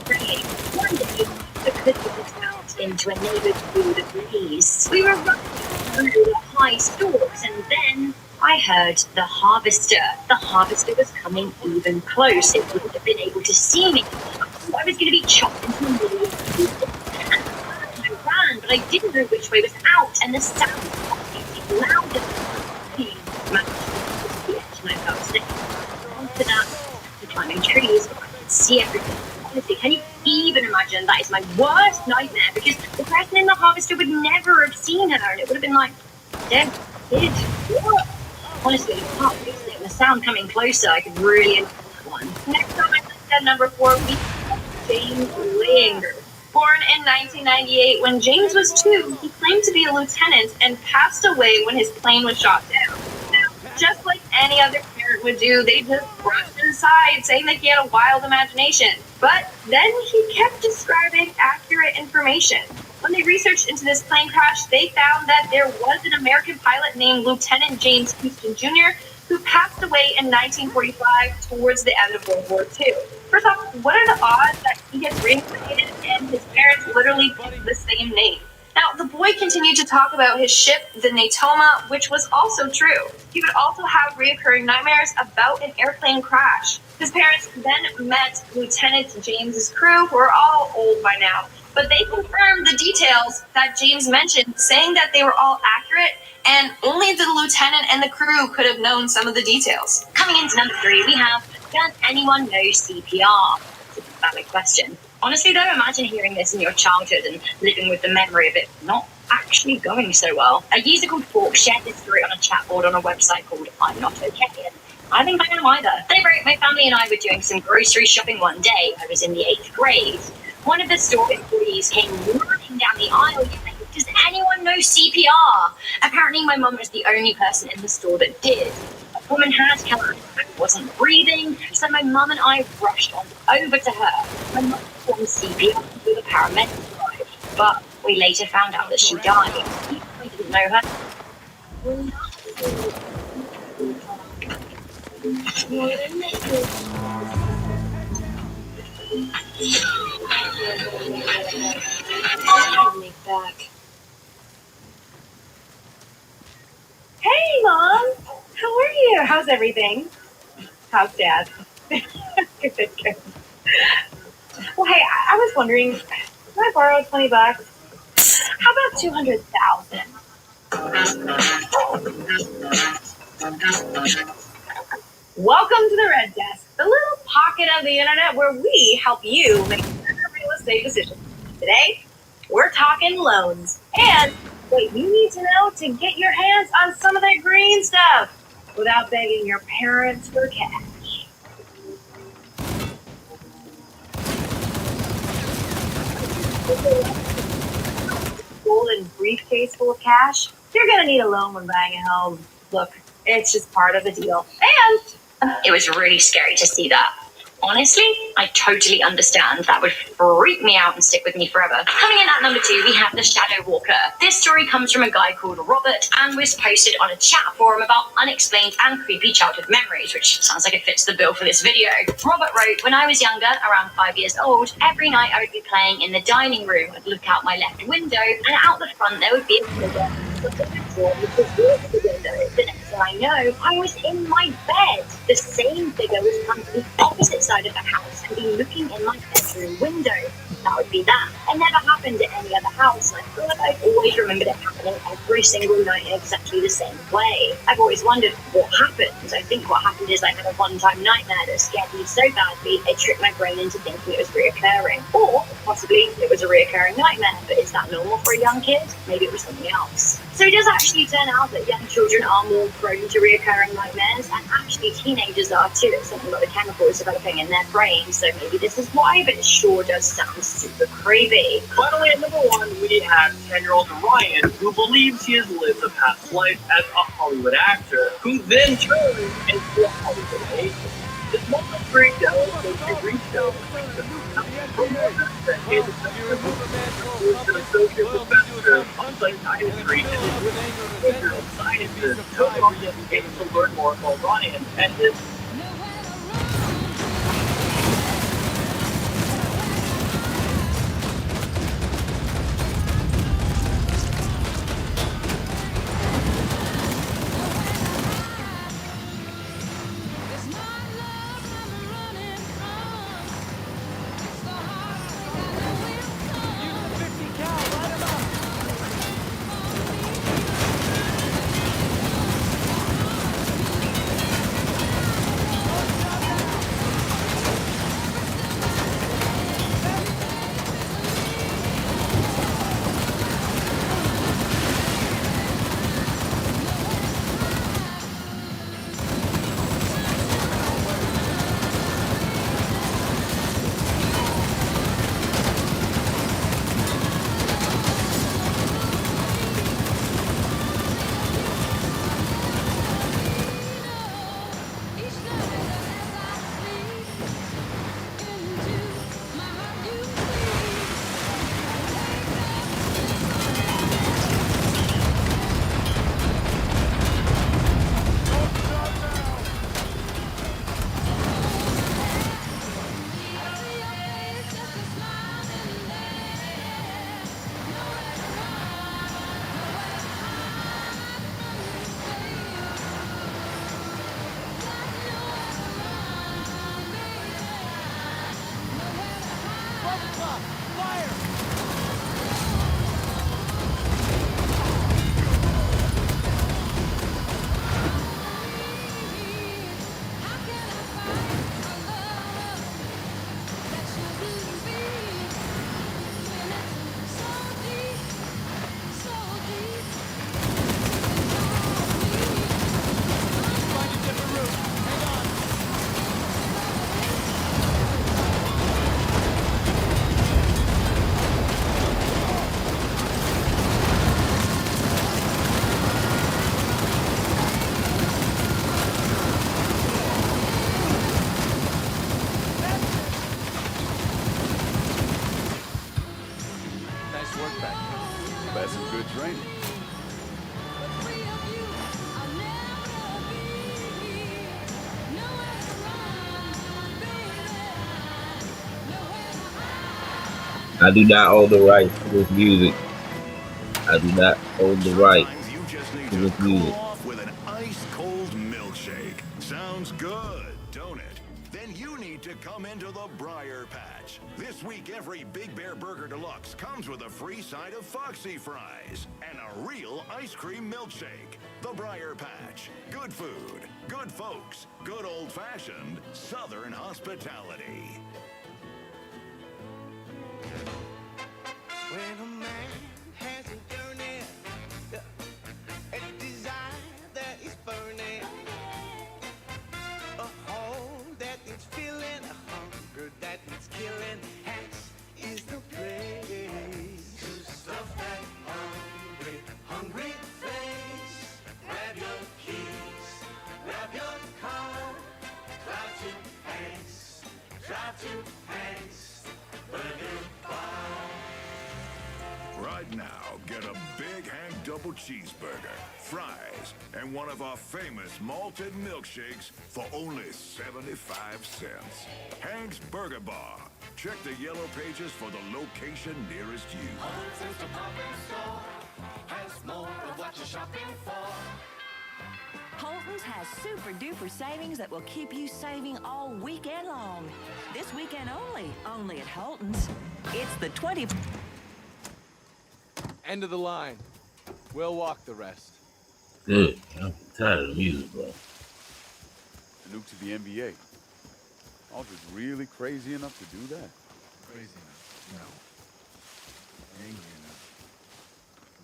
praying. One day, the cookie was out into a neighborhood of breeze. We were running through the high stalks, and then I heard the harvester. The harvester was coming even close. It wouldn't have been able to see me. I thought I was going to be chopped into a million pieces. And I ran, but I didn't know which way was out, and the sound was getting louder. And I felt sick. After that, to climbing trees, I could see everything. Honestly, can you even imagine? That is my worst nightmare, because the person in the harvester would never have seen her, and it would have been like, damn, kid, what? Honestly, I can't face it. The sound coming closer, I could really enjoy that one. Next time I listed at number 4, we have James Linger. Born in 1998, when James was 2, he claimed to be a lieutenant and passed away when his plane was shot down. Now, just like any other parent would do, they just brushed aside, saying that he had a wild imagination. But then he kept describing accurate information. When they researched into this plane crash, they found that there was an American pilot named Lieutenant James Houston Jr., who passed away in 1945 towards the end of World War II. First off, what are the odds that he gets reincarnated and his parents literally picked the same name? Now, the boy continued to talk about his ship, the Natoma, which was also true. He would also have reoccurring nightmares about an airplane crash. His parents then met Lieutenant James's crew, who are all old by now, but they confirmed the details that James mentioned, saying that they were all accurate, and only the lieutenant and the crew could have known some of the details. Coming into number 3, we have, does anyone know CPR? It's a valid question. Honestly, though, imagine hearing this in your childhood and living with the memory of it not actually going so well. A user called Fork shared this story on a chat board on a website called I'm Not Okay, and I think I am either. They wrote, my family and I were doing some grocery shopping one day. I was in the 8th grade. One of the store employees came running down the aisle yelling, does anyone know CPR? Apparently my mum was the only person in the store that did. A woman had collapsed and wasn't breathing, so my mum and I rushed on over to her. My mum performed CPR with a paramedic arrived, but we later found out that she died. I didn't know her. Back. Hey, Mom! How are you? How's everything? How's Dad? Good. Well, hey, I was wondering, can I borrow $20? How about 200,000? Welcome to the Red Desk, the little pocket of the internet where we help you make better real estate decisions. Today, we're talking loans and what you need to know to get your hands on some of that green stuff without begging your parents for cash. Golden briefcase full of cash, you're gonna need a loan when buying a home. Look, it's just part of the deal. And it was really scary to see that. Honestly, I totally understand. That would freak me out and stick with me forever. Coming in at number 2, we have The Shadow Walker. This story comes from a guy called Robert and was posted on a chat forum about unexplained and creepy childhood memories, which sounds like it fits the bill for this video. Robert wrote, when I was younger, around 5 years old, every night I would be playing in the dining room. I'd look out my left window, and out the front there would be a figure. The next thing I know, I was in my bed. The same figure was coming to the opposite side of the house and be looking in my bedroom window. That would be that. It never happened at any other house. I feel like I've always remembered it happening every single night in exactly the same way. I've always wondered what happened. I think what happened is I had a one-time nightmare that scared me so badly it tricked my brain into thinking it was reoccurring. Or possibly it was a reoccurring nightmare, but is that normal for a young kid? Maybe it was something else. So it does actually turn out that young children are more prone to reoccurring nightmares, and actually teenagers are too. It's something about the chemicals developing in their brains, so maybe this is why, but it sure does sound super creepy. Finally, at number 1, we have 10-year-old Ryan, who believes he has lived a past life as a Hollywood actor, who then turned into a Hollywood agent. His mom freaked out, so she reached out to her mother that he had an associate professor of psychiatry and behavioral sciences took on this case to learn more about Ryan and his Nice work back there. That's some good training. I do not own the rights to this music. I do not own the rights Sometimes you just need to to this cool music. off with an ice-cold milkshake. Sounds good, don't it? Then you need to come into the Briar Patch. This week, every Big Bear Burger Deluxe comes with a free side of Foxy Fries and a real ice cream milkshake. The Briar Patch. Good food, good folks, good old-fashioned Southern hospitality. When a man has a yearning, a desire that is burning, a hole that needs filling, a hunger that needs killing, Hacks is the place to stuff that hungry, hungry face. Grab your keys, grab your car, drive to Hanks, drive to Hanks, Burger Bar. Right now, get a Big Hank double cheeseburger, fries, and one of our famous malted milkshakes for only 75 cents. Hank's Burger Bar. Check the yellow pages for the location nearest you. Since the department store has more of what you're shopping for. Holton's has super duper savings that will keep you saving all weekend long. This weekend only at Holton's. It's the 20... End of the line. We'll walk the rest. Good. I'm tired of the music, bro. A nuke to the NBA. Aldridge really crazy enough to do that? Crazy enough? No. Angry enough?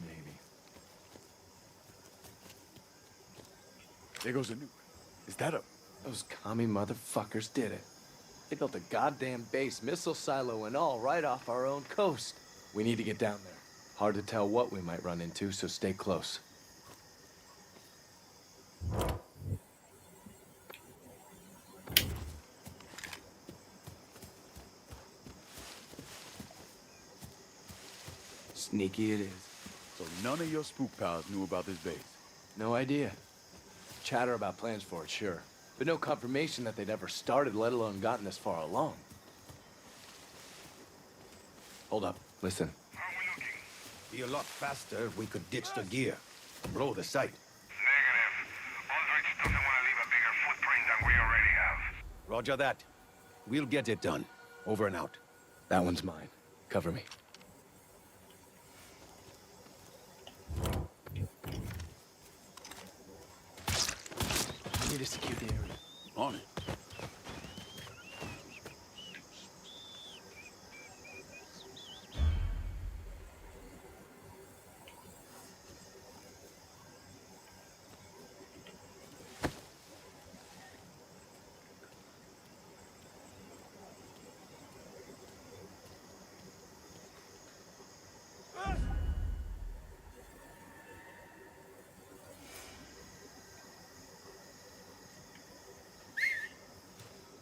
Maybe. There goes a nuke. Is that a... Those commie motherfuckers did it. They built a goddamn base, missile silo and all, right off our own coast. We need to get down there. Hard to tell what we might run into, so stay close. Sneaky it is. So none of your spook pals knew about this base? No idea. Chatter about plans for it, sure. But no confirmation that they'd ever started, let alone gotten this far along. Hold up, listen. Be a lot faster if we could ditch the gear. Blow the site. Negative. Aldrich doesn't want to leave a bigger footprint than we already have. Roger that. We'll get it done. Over and out. That one's mine. Cover me. Need to secure the area. On it.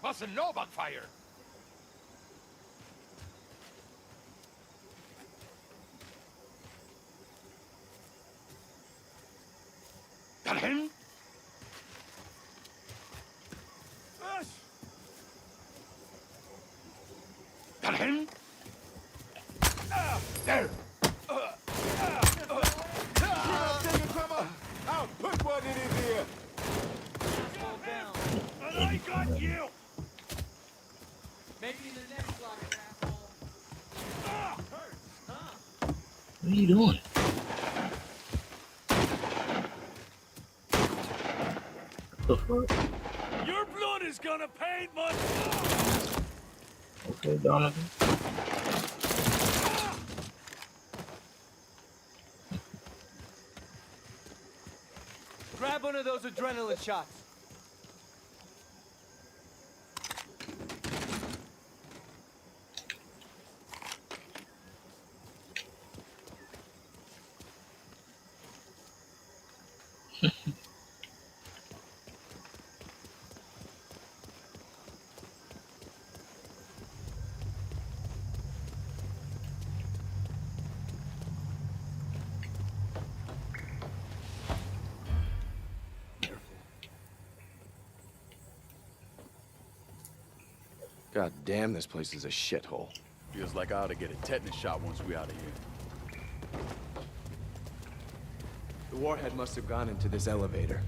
Mustn't know about fire. Got him? Got him? There! I'll put one in his ear! And I got you! Maybe in the next locker, asshole. What are you doing? What the fuck? Your blood is gonna paint my... Okay, Donovan. Grab one of those adrenaline shots. God damn, this place is a shithole. Feels like I ought to get a tetanus shot once we out of here. The warhead must have gone into this elevator.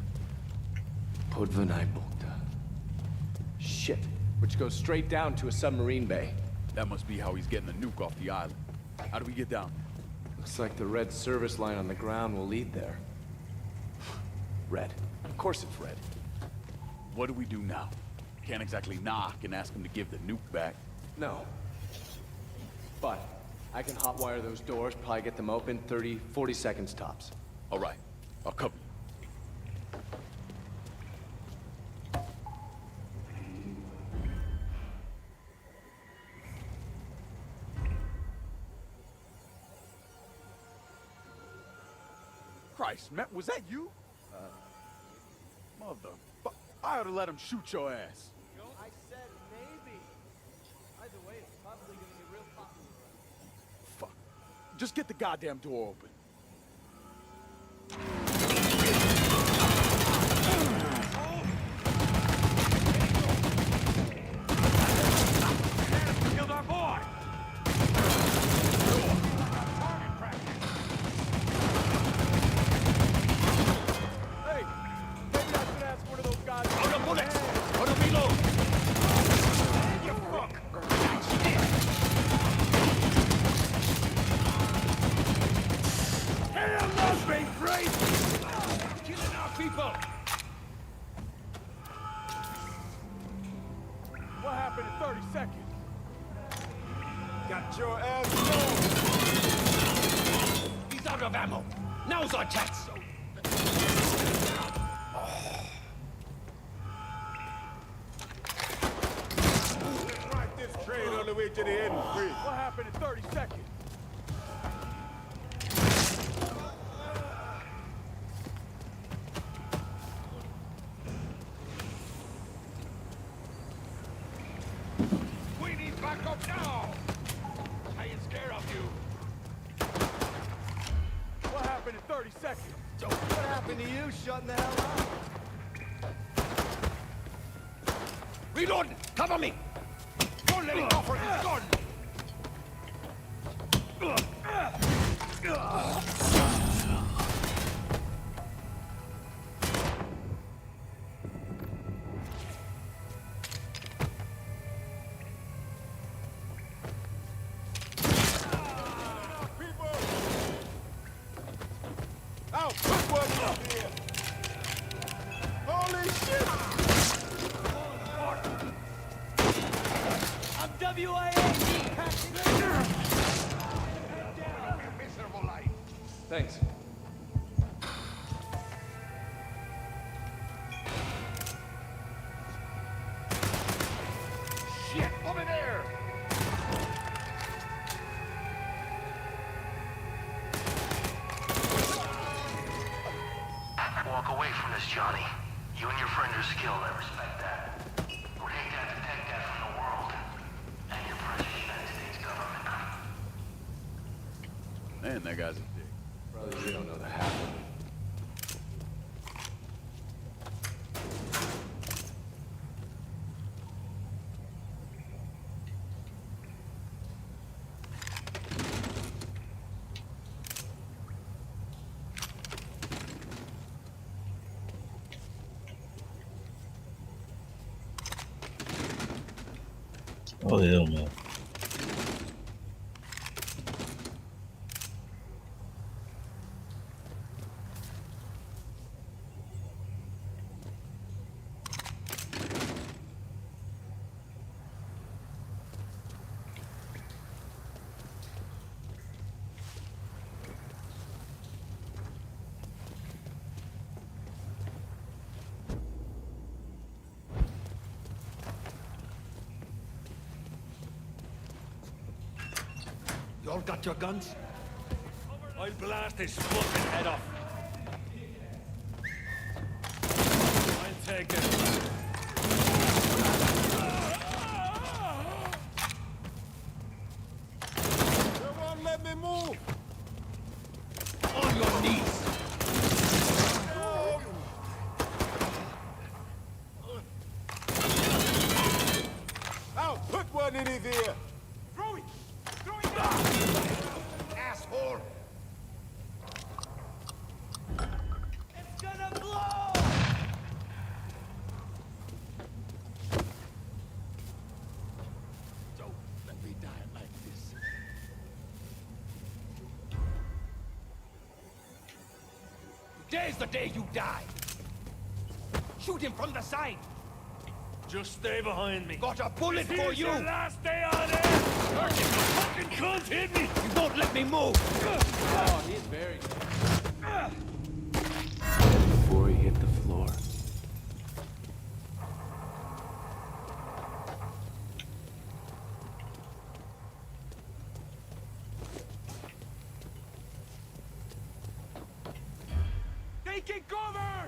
Podvanai-Bogda. Shit. Which goes straight down to a submarine bay. That must be how he's getting the nuke off the island. How do we get down? Looks like the red service line on the ground will lead there. Red. Of course it's red. What do we do now? Can't exactly knock and ask him to give the nuke back. No. But I can hotwire those doors, probably get them open 30, 40 seconds tops. All right. I'll cover you. Christ, Matt, was that you? Mother... I ought to let him shoot your ass. I said maybe. Either way, it's probably gonna get real popular. Fuck. Just get the goddamn door open. Killed our boy! Hey, maybe I should ask one of those guys. Out of bullets! Out of reload! You fuck! Hell no, Spring Break! Killing our people! What happened in 30 seconds? Got your ass blown! He's out of ammo! Now's our chance! to the hidden bridge. What happened in 30 seconds? We need backup now! I ain't scared of you. What happened in 30 seconds? What happened to you shutting the hell up? Reloading! Cover me! Don't let him offer his gun! Out! Put one up here! Holy shit! I'm WIA! Miserable life! Thanks. Shit! Over there! Walk away from this, Johnny. You and your friend are skilled, I respect that. Take that to take that from the world. And your precious United States government. Man, that guy's a dick. Brother, you don't know the half of it. Oh hell no. You all got your guns? I'll blast his fucking head off. I'll take it. They won't let me move! On your knees. Out! Put one in his ear! Throw it! Throw it! Asshole! It's gonna blow! Don't let me die like this. Today's the day you die! Shoot him from the side! Just stay behind me. Got a bullet for Here's you! your last day on Earth! You fucking cunt hit me! You won't let me move! Oh, he's very before he hit the floor. Taking cover!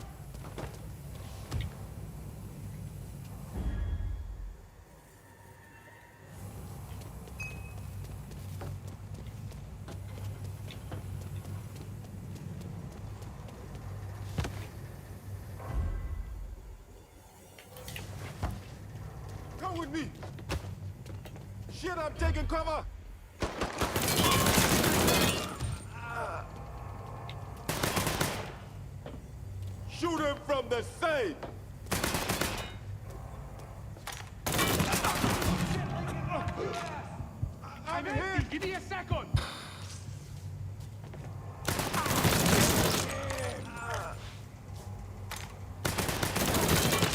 Come with me! Shit, I'm taking cover! Shoot him from the side! I'm hit! Give me a second!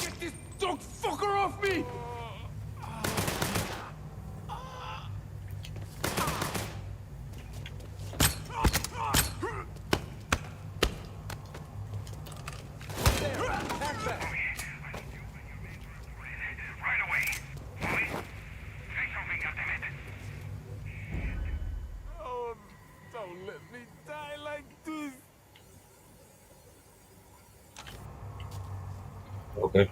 Get this dog fucker off me! Back. Okay.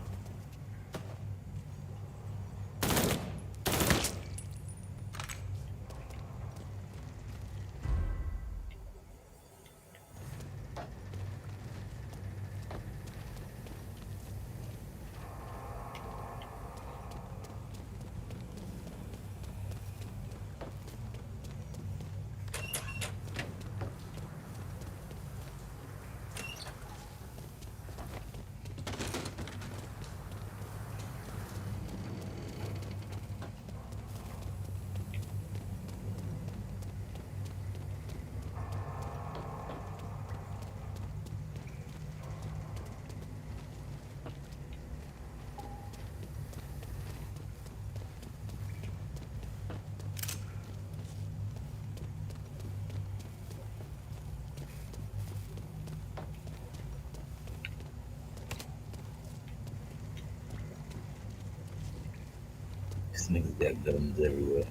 This nigga's got guns everywhere.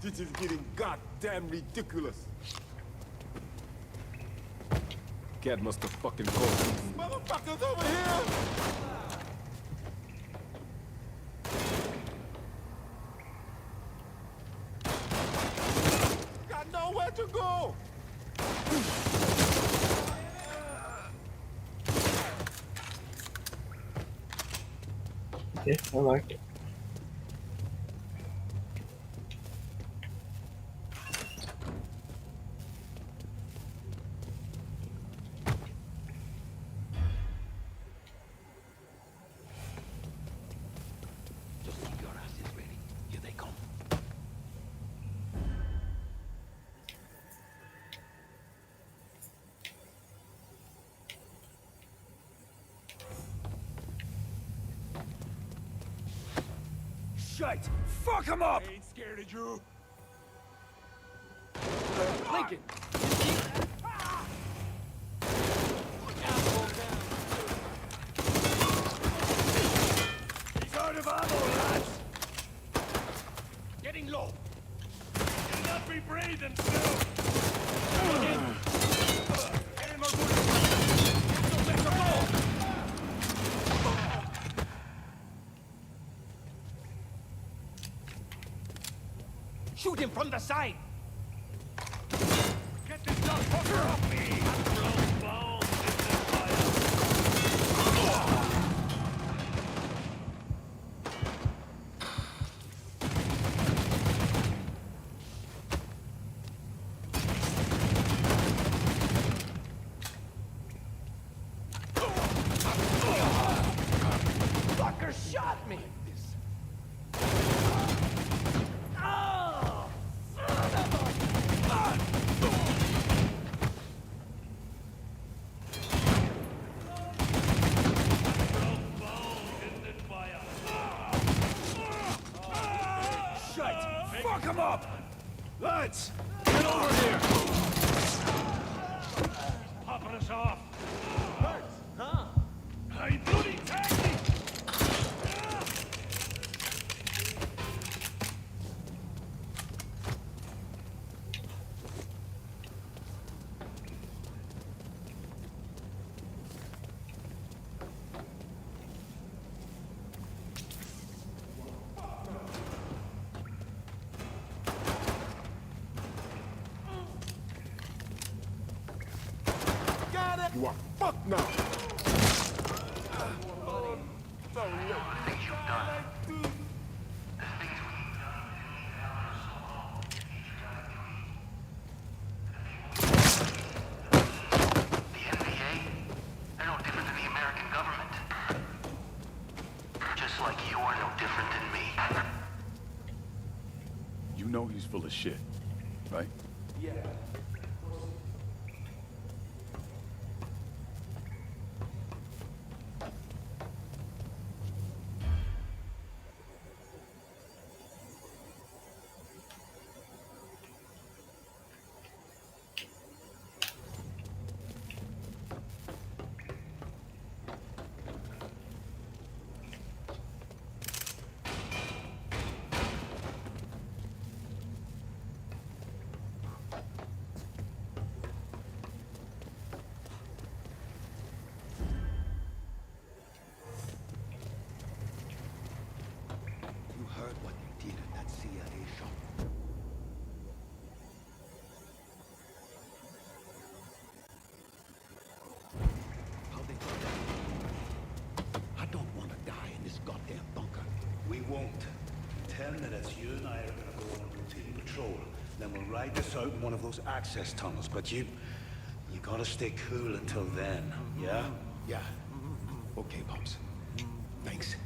This is getting goddamn ridiculous. Cat must have fucking called. Motherfuckers over here! Got nowhere to go! Okay, I like it. Shite! Fuck him up! I ain't scared of you. Lincoln! He's out of ammo, lads! Getting low. You'll not be breathing still. Any more bullets? Let's go! Shoot him from the side! Get this dog fucker off me! Fucker shot me! Fuck him up! Lads, get over here! Popping us off! Hurts, huh? I bloody taxi! You are fucked now. They're no different than the American government. Just like you are no different than me. You know he's full of shit, right? Yeah. 10 minutes, you and I are gonna go on a routine patrol. Then we'll ride this out in one of those access tunnels. But you gotta stay cool until then, yeah? Yeah. Okay, Pops. Thanks.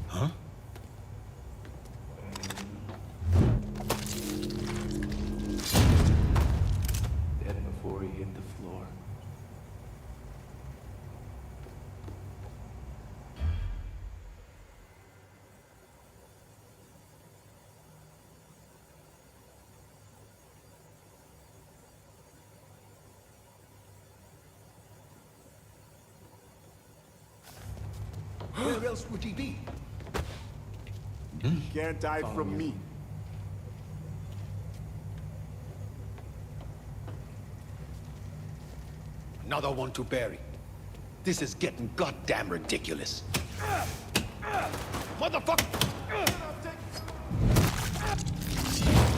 Huh? Dead before he hit the floor. Where else would he be? Can't hide from me. Another one to bury. This is getting goddamn ridiculous. Motherfucker!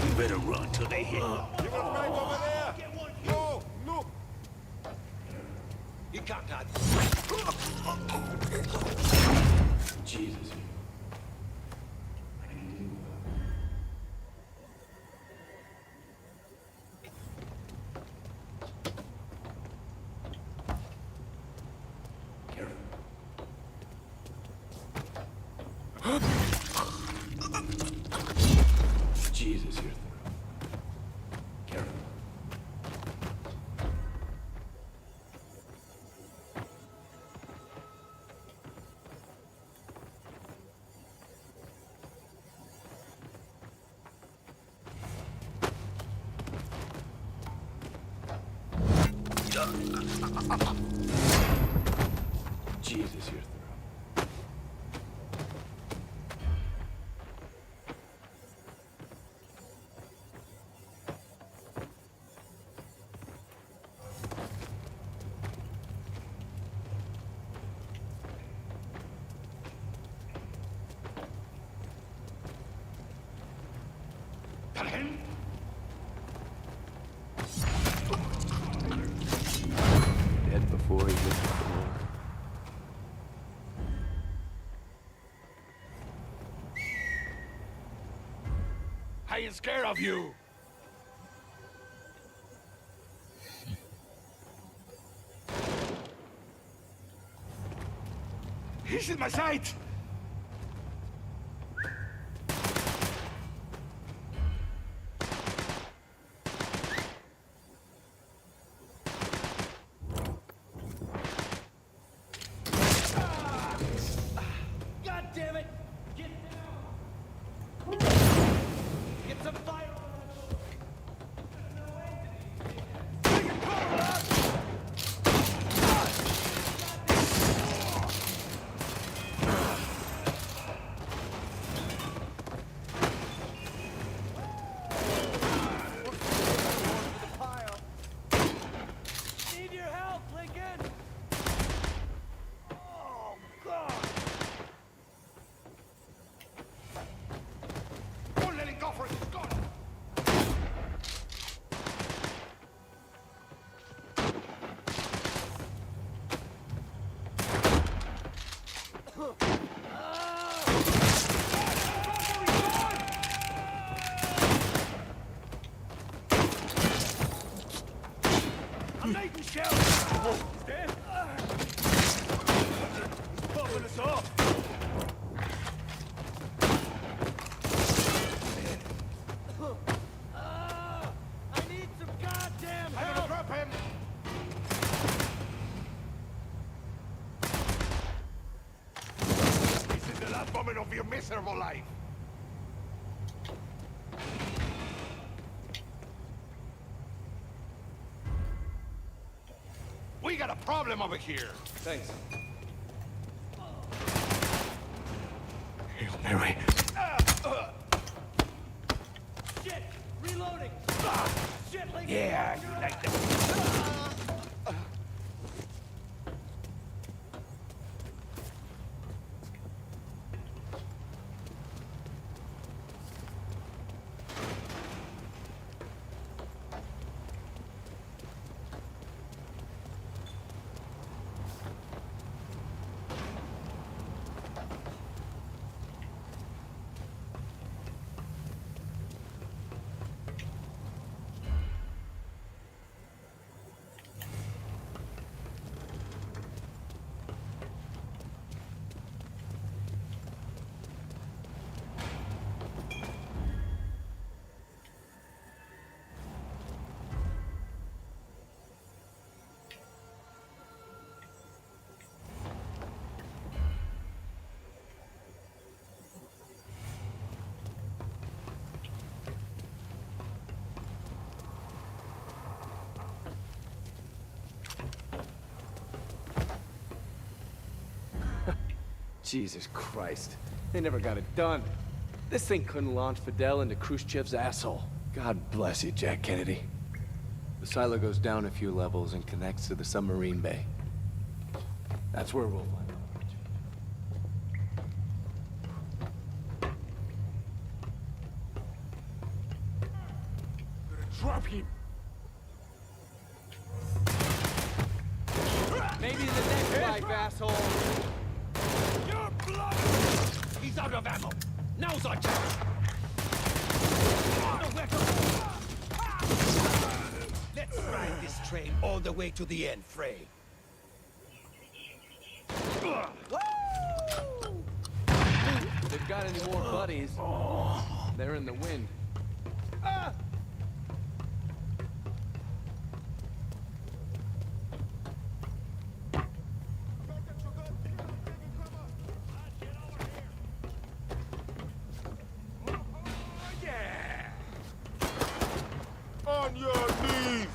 You better run till they hit. You got right over there. No, look. You can't hide. Jesus. Jesus, you're thorough. Careful. Jesus, you're thorough. Dead before he hit the floor. I ain't scared of you. He's in my sight. God damn it! Get down! Get some fire Need your help, Lincoln! Oh, God! Don't let it go for it! Go! I'm making shells! He's dead? He's bumping us off! I need some goddamn help! I'm gonna drop him! This is the last moment of your miserable life! We got a problem over here! Thanks. Hail Mary. Shit! Reloading. Shit, like Yeah, you like that. Jesus Christ. They never got it done. This thing couldn't launch Fidel into Khrushchev's asshole. God bless you, Jack Kennedy. The silo goes down a few levels and connects to the submarine bay. That's where we'll find out. Drop him. Maybe the next life, asshole. You're blood. He's out of ammo. Now's our chance. Nowhere to go. Let's ride this train all the way to the end, Frey. If they've got any more buddies, they're in the wind. On your knees!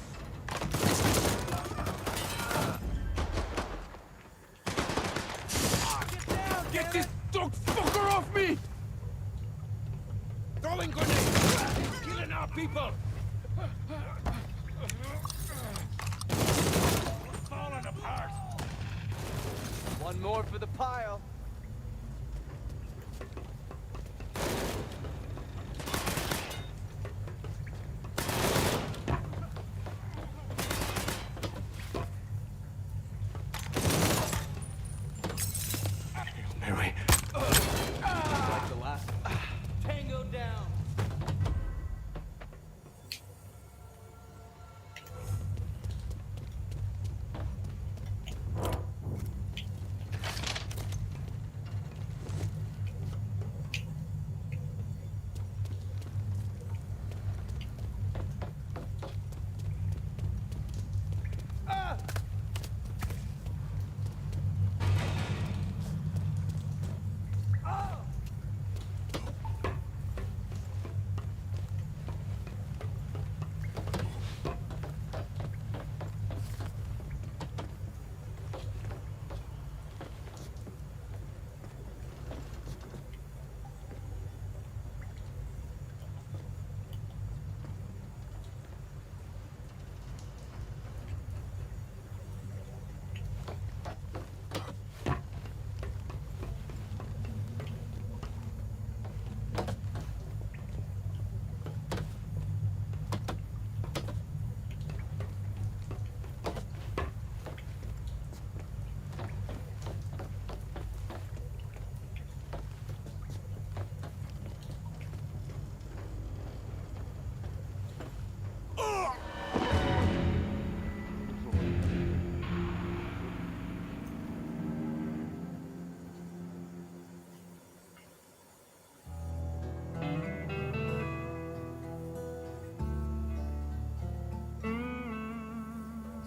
Get this dog fucker off me! Throwing grenades! He's killing our people! We're falling apart! One more for the pile. Mary. Like the last. Tango down.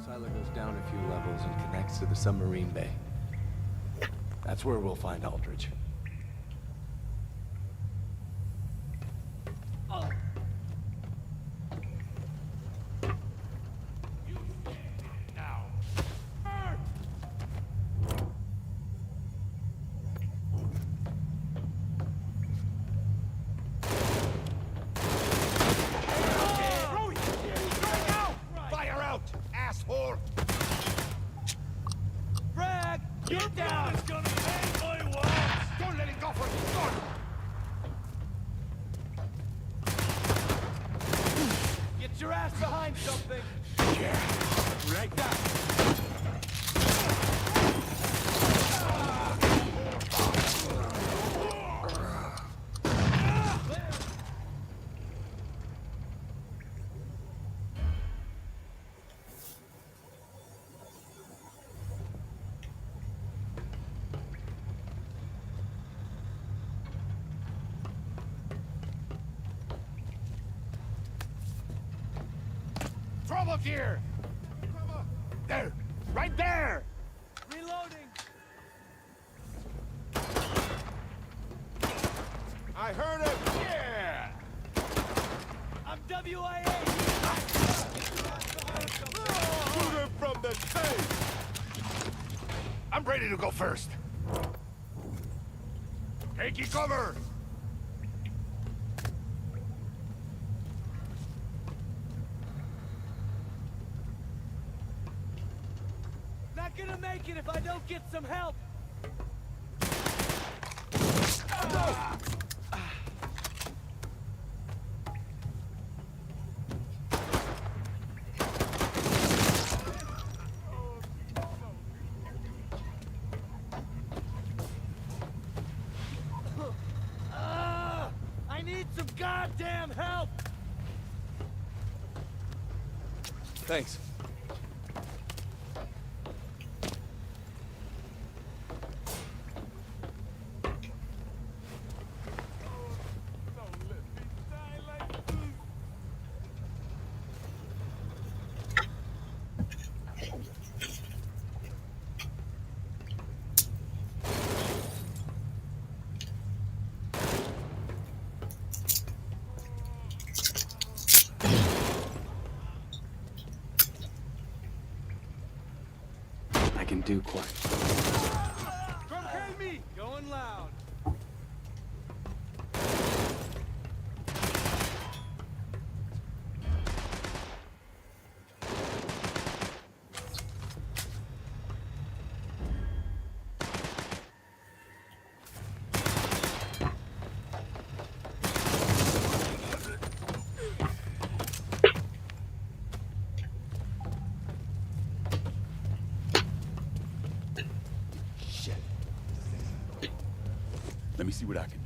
Silo goes down a few levels and connects to the submarine bay. That's where we'll find Aldridge. something? Yeah. Like that. Trouble here! There! Right there! Reloading! I heard him! Yeah! I'm WIA! Shoot him from the tape! I'm ready to go first. Taking cover! Not gonna make it if I don't get some help! I need some goddamn help! Thanks. I can do quite. Come help me! Going loud. Let me see what I can do.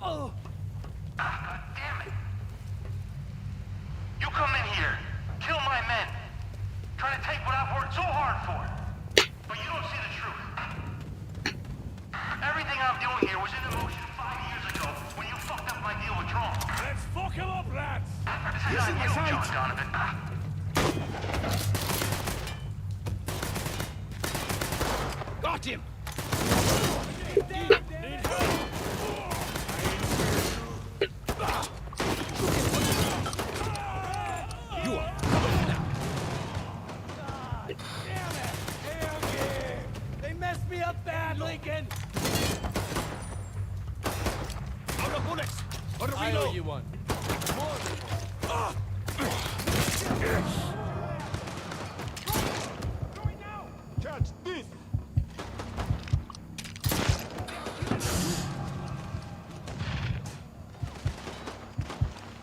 Oh! God damn it! You come in here, kill my men, try to take what I've worked so hard for. But you don't see the truth. Everything I'm doing here was in motion 5 years ago when you fucked up my deal with Tron. Let's fuck him up, lads! This is not you, John Donovan. Got him! You are now. Damn it! They messed me up bad, Lincoln! Out of bullets! On the I owe reload! you one. More than one. Catch this!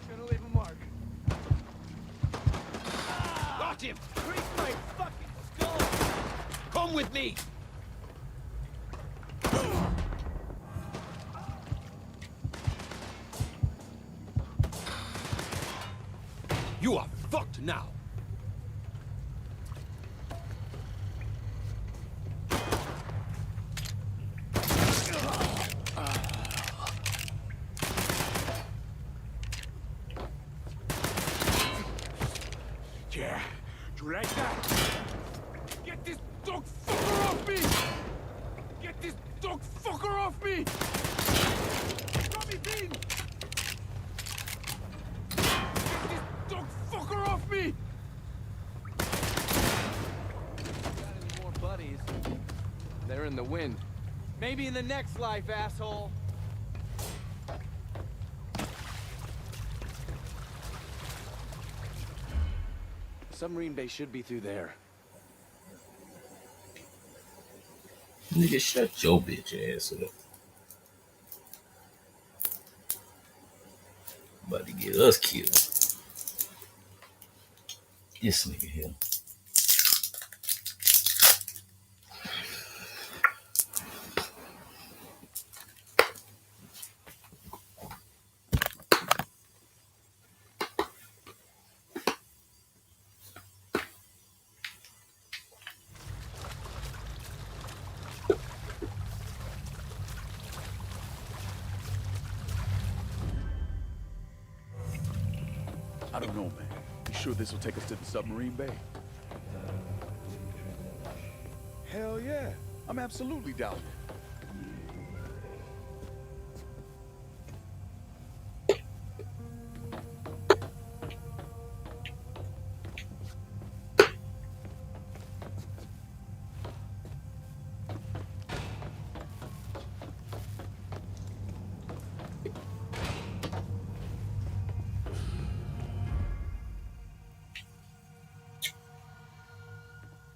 Gonna leave a mark. Got him! Crease my fucking skull! Come with me! You are fucked now! Yeah, you like that? Get this dog fucker off me! Get this dog fucker off me! Drop me, bean! Maybe in the next life, asshole. Submarine bay should be through there. Nigga, shut your bitch ass up. About to get us killed. This nigga here. I don't know, man. You sure this will take us to the submarine bay? Hell yeah. I'm absolutely down there.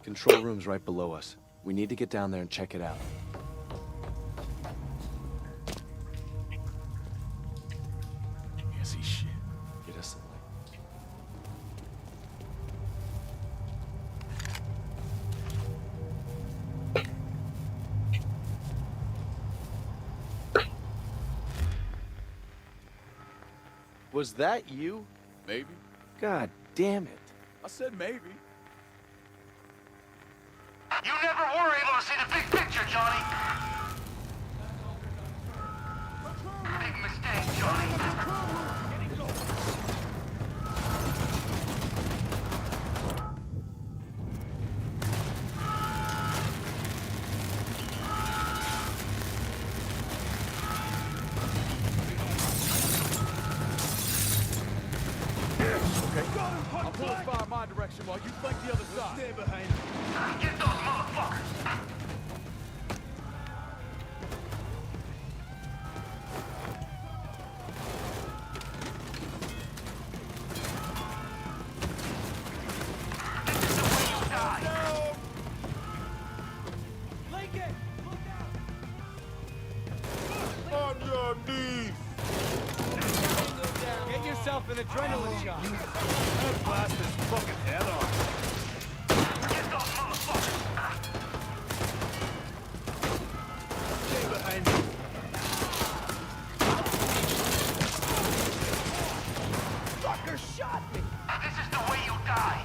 Control room's right below us. We need to get down there and check it out. Can't see shit. Get us some light. Was that you? Maybe. God damn it. I said maybe. You never were able to see the big picture, Johnny. Big mistake, Johnny. I'll pull fire my direction while you flank the other side. Stay behind me. Get those motherfuckers. On your knees! Get yourself an adrenaline shot. I'll blast his fucking head off. Get those motherfuckers. Stay behind me. Fucker shot me. This is the way you die.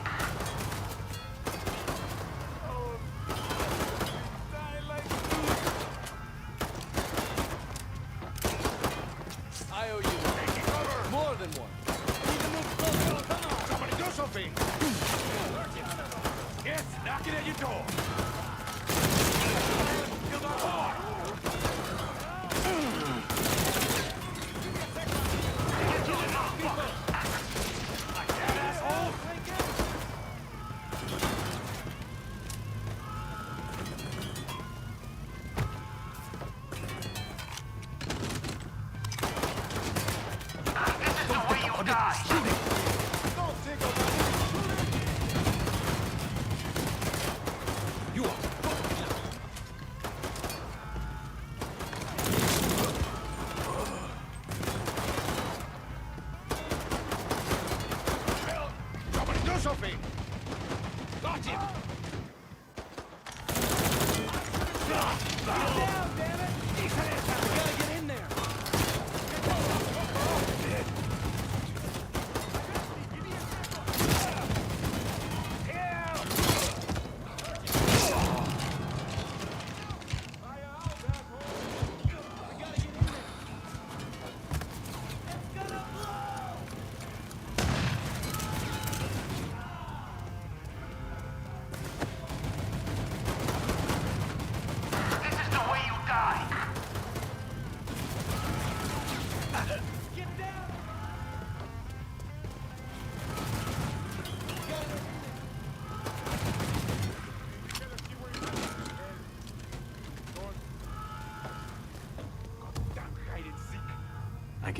I owe you more than one. Somebody do something! Yes, knocking at your door. Kill that bar. Like that, asshole! This is the way you die. You are. Somebody do something! Got him! Get down, damn it! We gotta get in there. Dead.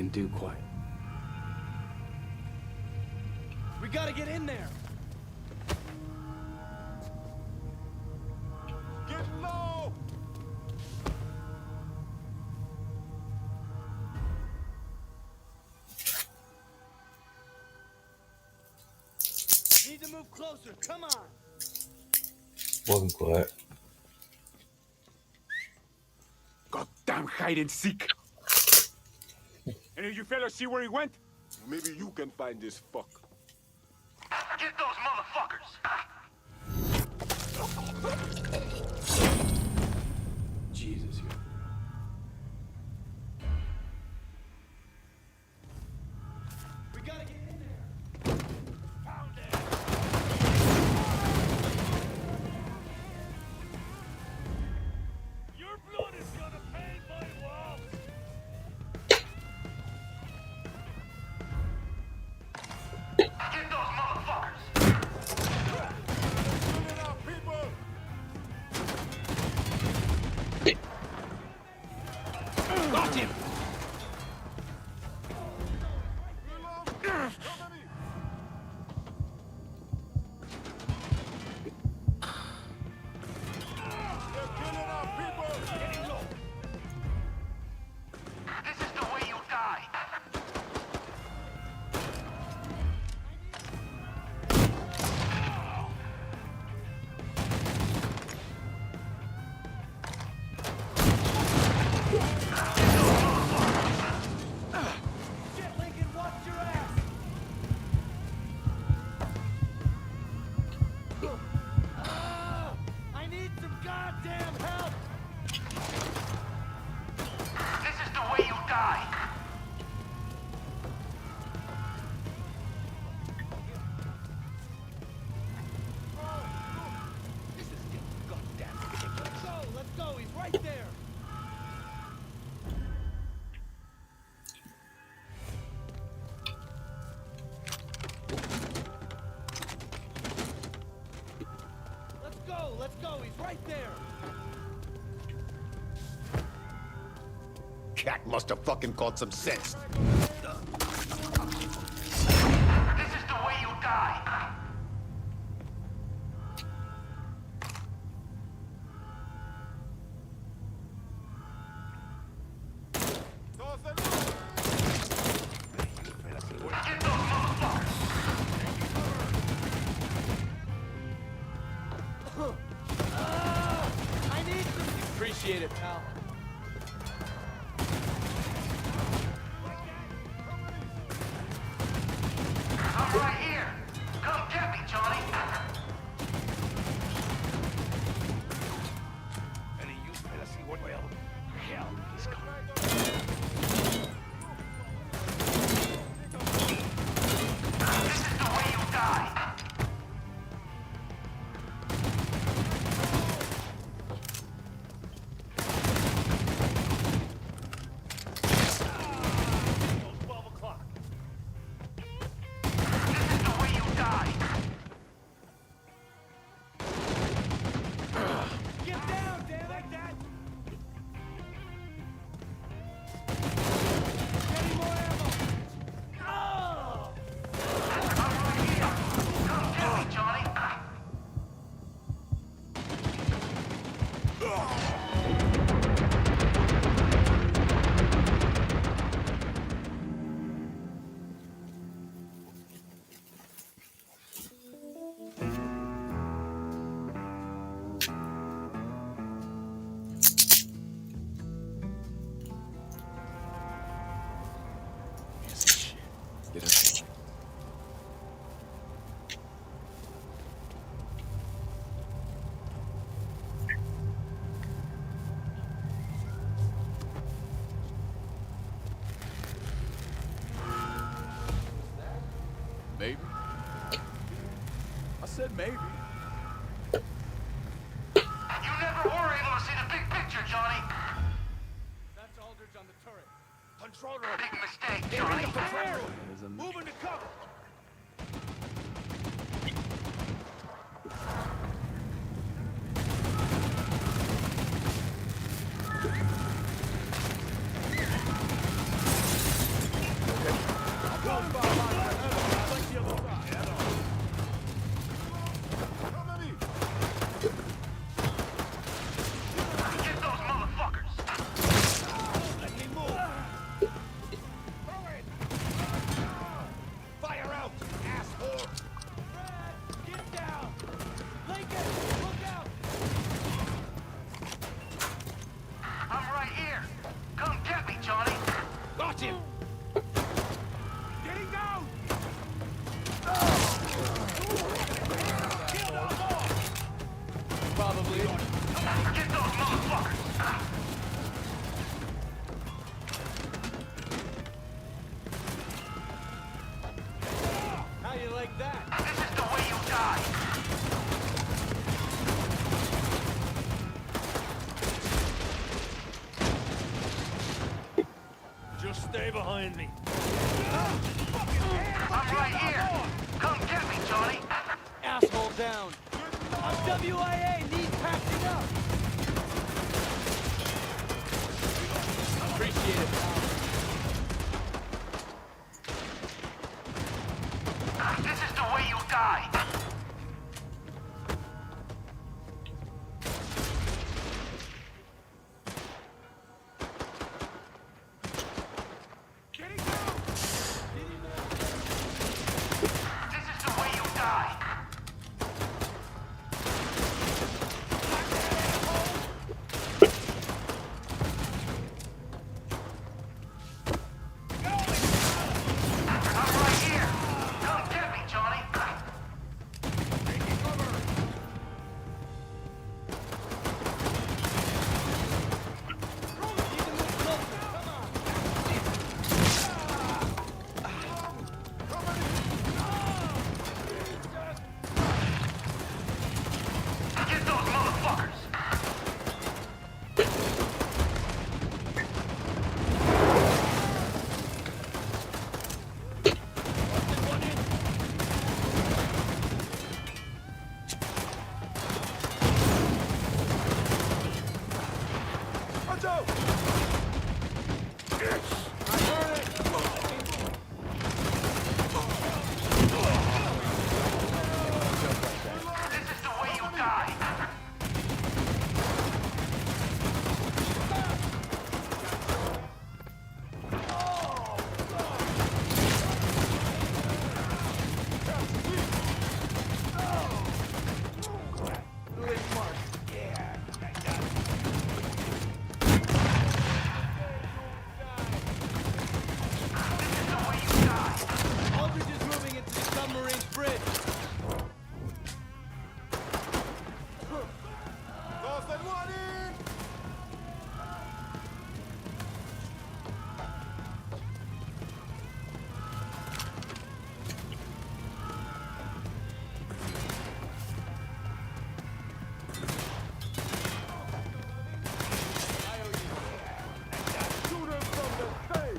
can do quite. We gotta get in there. Get low! Need to move closer. Come on. Wasn't quiet. Goddamn hide and seek! Any of you fellas see where he went? Maybe you can find this fuck. Get those motherfuckers! Jesus, you. We gotta get in there. Found it! Your blood is gonna paint my walls! Get those motherfuckers! Killing our people! Got him. This is the way you die! Shit, Lincoln, watch your ass. I need some goddamn help. This is the way you die! This is getting goddamn ridiculous. Let's go. He's right there. Let's go. He's right there. Cat must have fucking caught some sense. This is the way you die! Get those motherfuckers! I need some. Appreciate it, pal. I'm right here! Come get me, Johnny! Any of you fellas see what well? Hell, he's coming. This is the way you die! Get up. Maybe. I said maybe. You never were able to see the big picture, Johnny. That's Aldridge on the turret. Control room. Big mistake, Johnny. Moving to cover. that? This is the way you die. Just stay behind me. I'm right here. Come get me, Johnny. Asshole down. I'm WIA. Needs patching up. Appreciate it, pal. This is the way you die. This is the way you die. I'm right here. Come get me, Johnny. Get those motherfuckers. Watch out! I heard it! This is the way you die. Aldridge is moving into the submarine's bridge.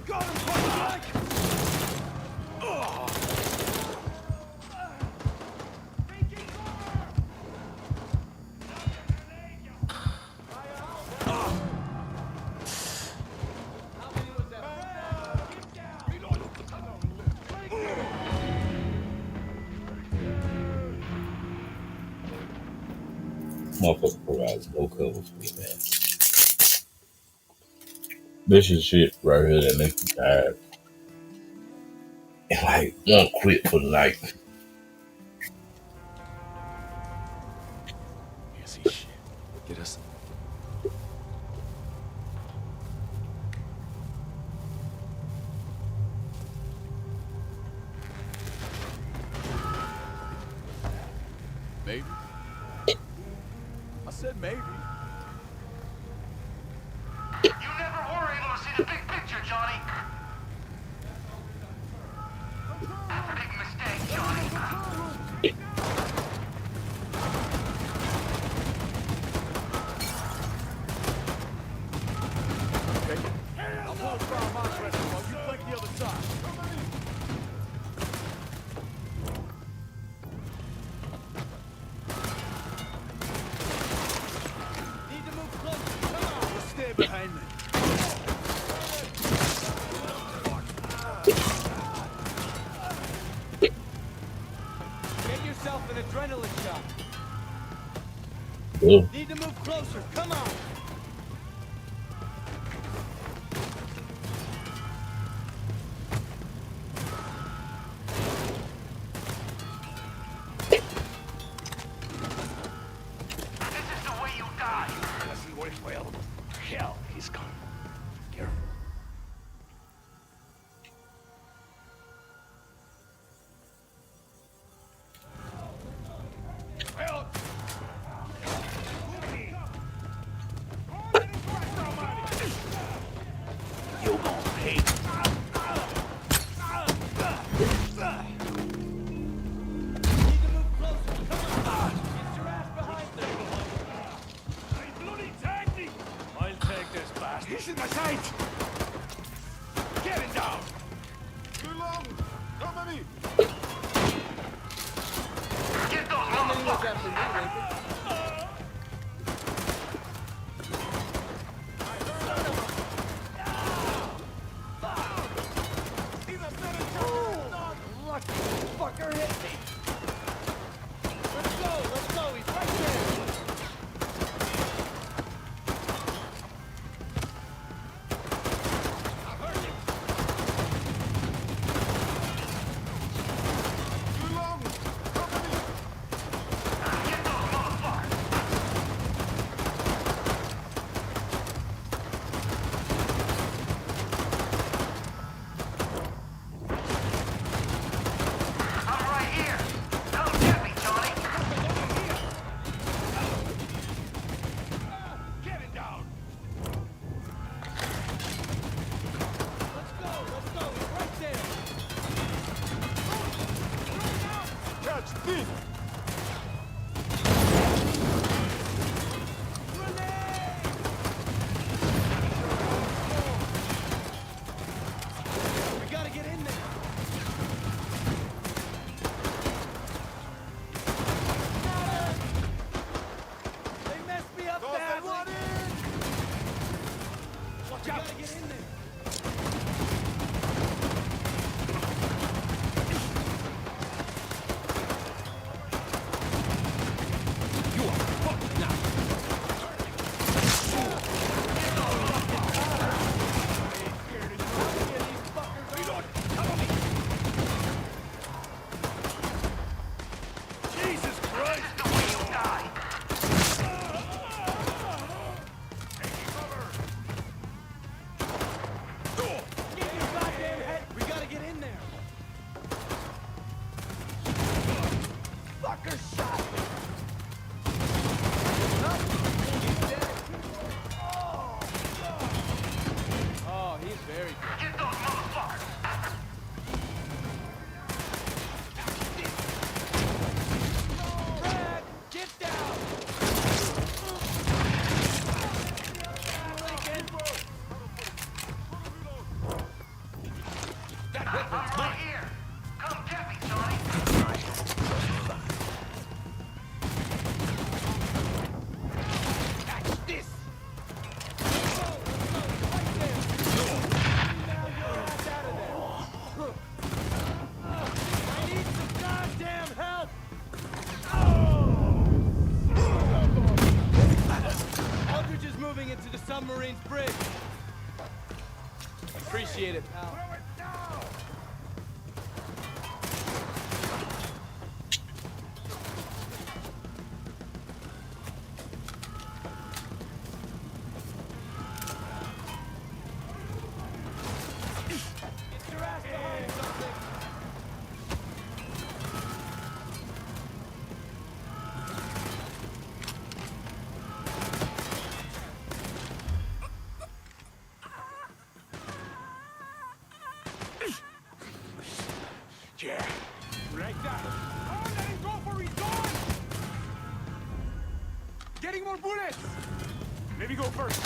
Got him, point blank! Motherfucker provides no cover for me, man. This is shit right here that makes me tired. And like, won't quit for the night. Easy shit. Get us. Maybe. I said maybe. You never were able to see the big picture, Johnny. Big mistake, Johnny. Okay. I'll hold fire my pressure while you flank the other side. Need to move closer. Come on. Just stay behind me. Get yourself an adrenaline shot. Yeah. Need to move closer. Come on. This is the way you die. Doesn't work well. Hell, he's gone. Careful. Too long! Cover me! Get those How many was motherfuckers! after me, Lincoln? Lucky fucker hit me! Let's go! He's right there! I heard him! Too long! Cover me! Get those motherfuckers! I'm right here! Come get me, Johnny! Get it down! Let's go! He's right there! Catch this! We gotta get in there! They messed me up badly! Watch out! We gotta get in there! You are fucked now! Jesus Christ! The way you die! Get your goddamn head! We gotta get in there! Fucker shot me! Oh, he's very good. Get those motherfuckers! Brad, get down! That I'm weapon's right mine! here! Come get me, Johnny! Catch this! Right there! Now your ass out of there! I need some goddamn help! Eldridge is moving into the submarine's bridge. Appreciate it, pal. Get your ass behind something! Yeah. Like that. Oh, let him go for his gun! Getting more bullets! Maybe go first.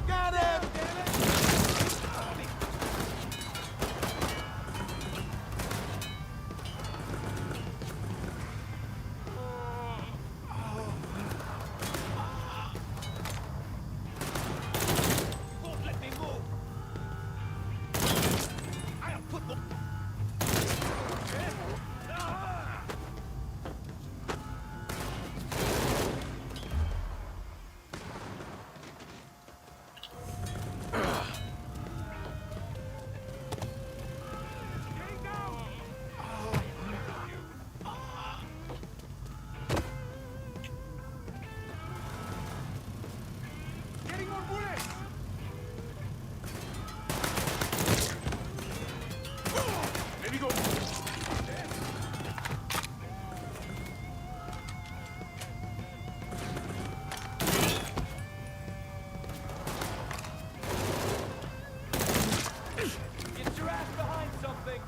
Got him! Damn it! amigo. Get your ass behind something.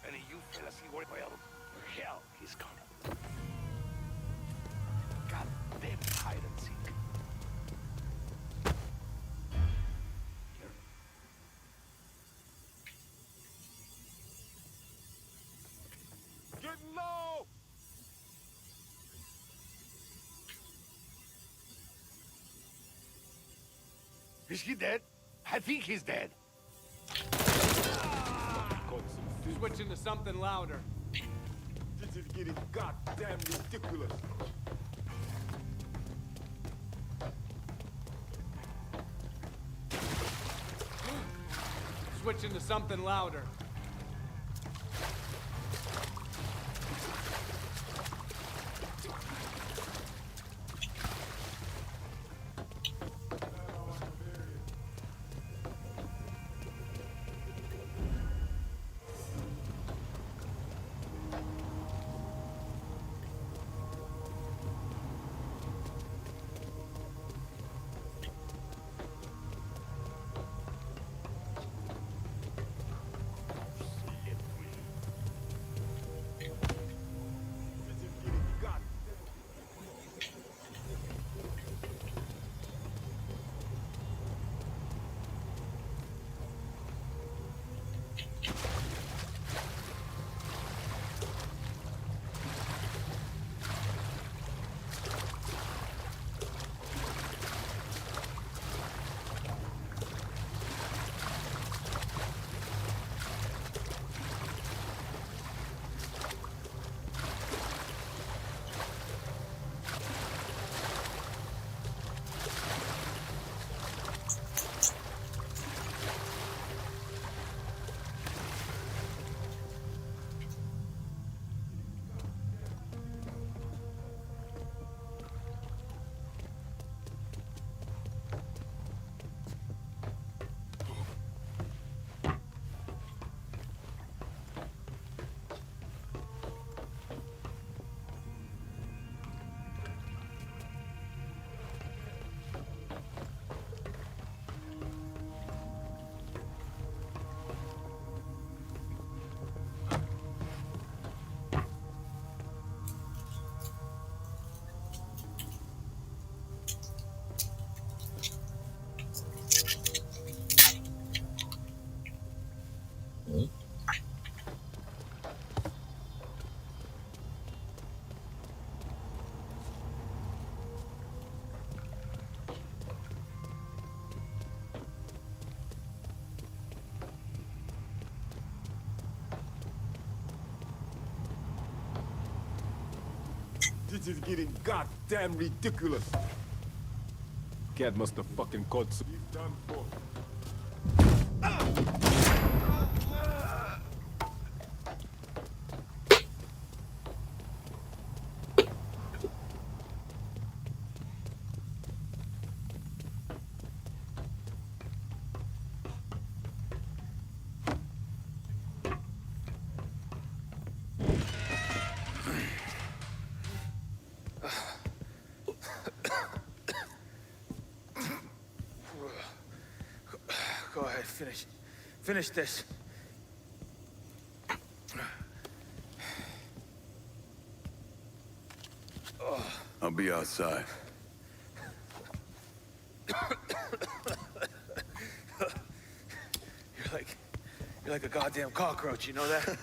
Any of you fellas see where well, hell, he's coming. God damn hide and seek. Get low! Is he dead? I think he's dead. Switching to something louder. This is getting goddamn ridiculous. Switching to something louder. This is getting goddamn ridiculous. Cat must have fucking caught some. He's done for. Go ahead, finish this. I'll be outside. You're like a goddamn cockroach, you know that?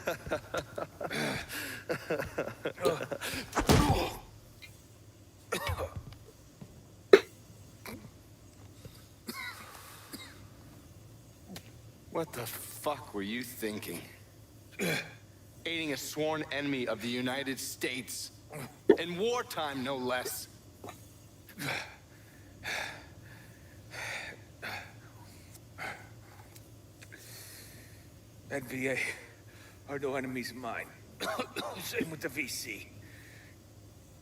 What the fuck were you thinking? Aiding a sworn enemy of the United States. In wartime, no less. That VA are no enemies of mine. Same with the VC.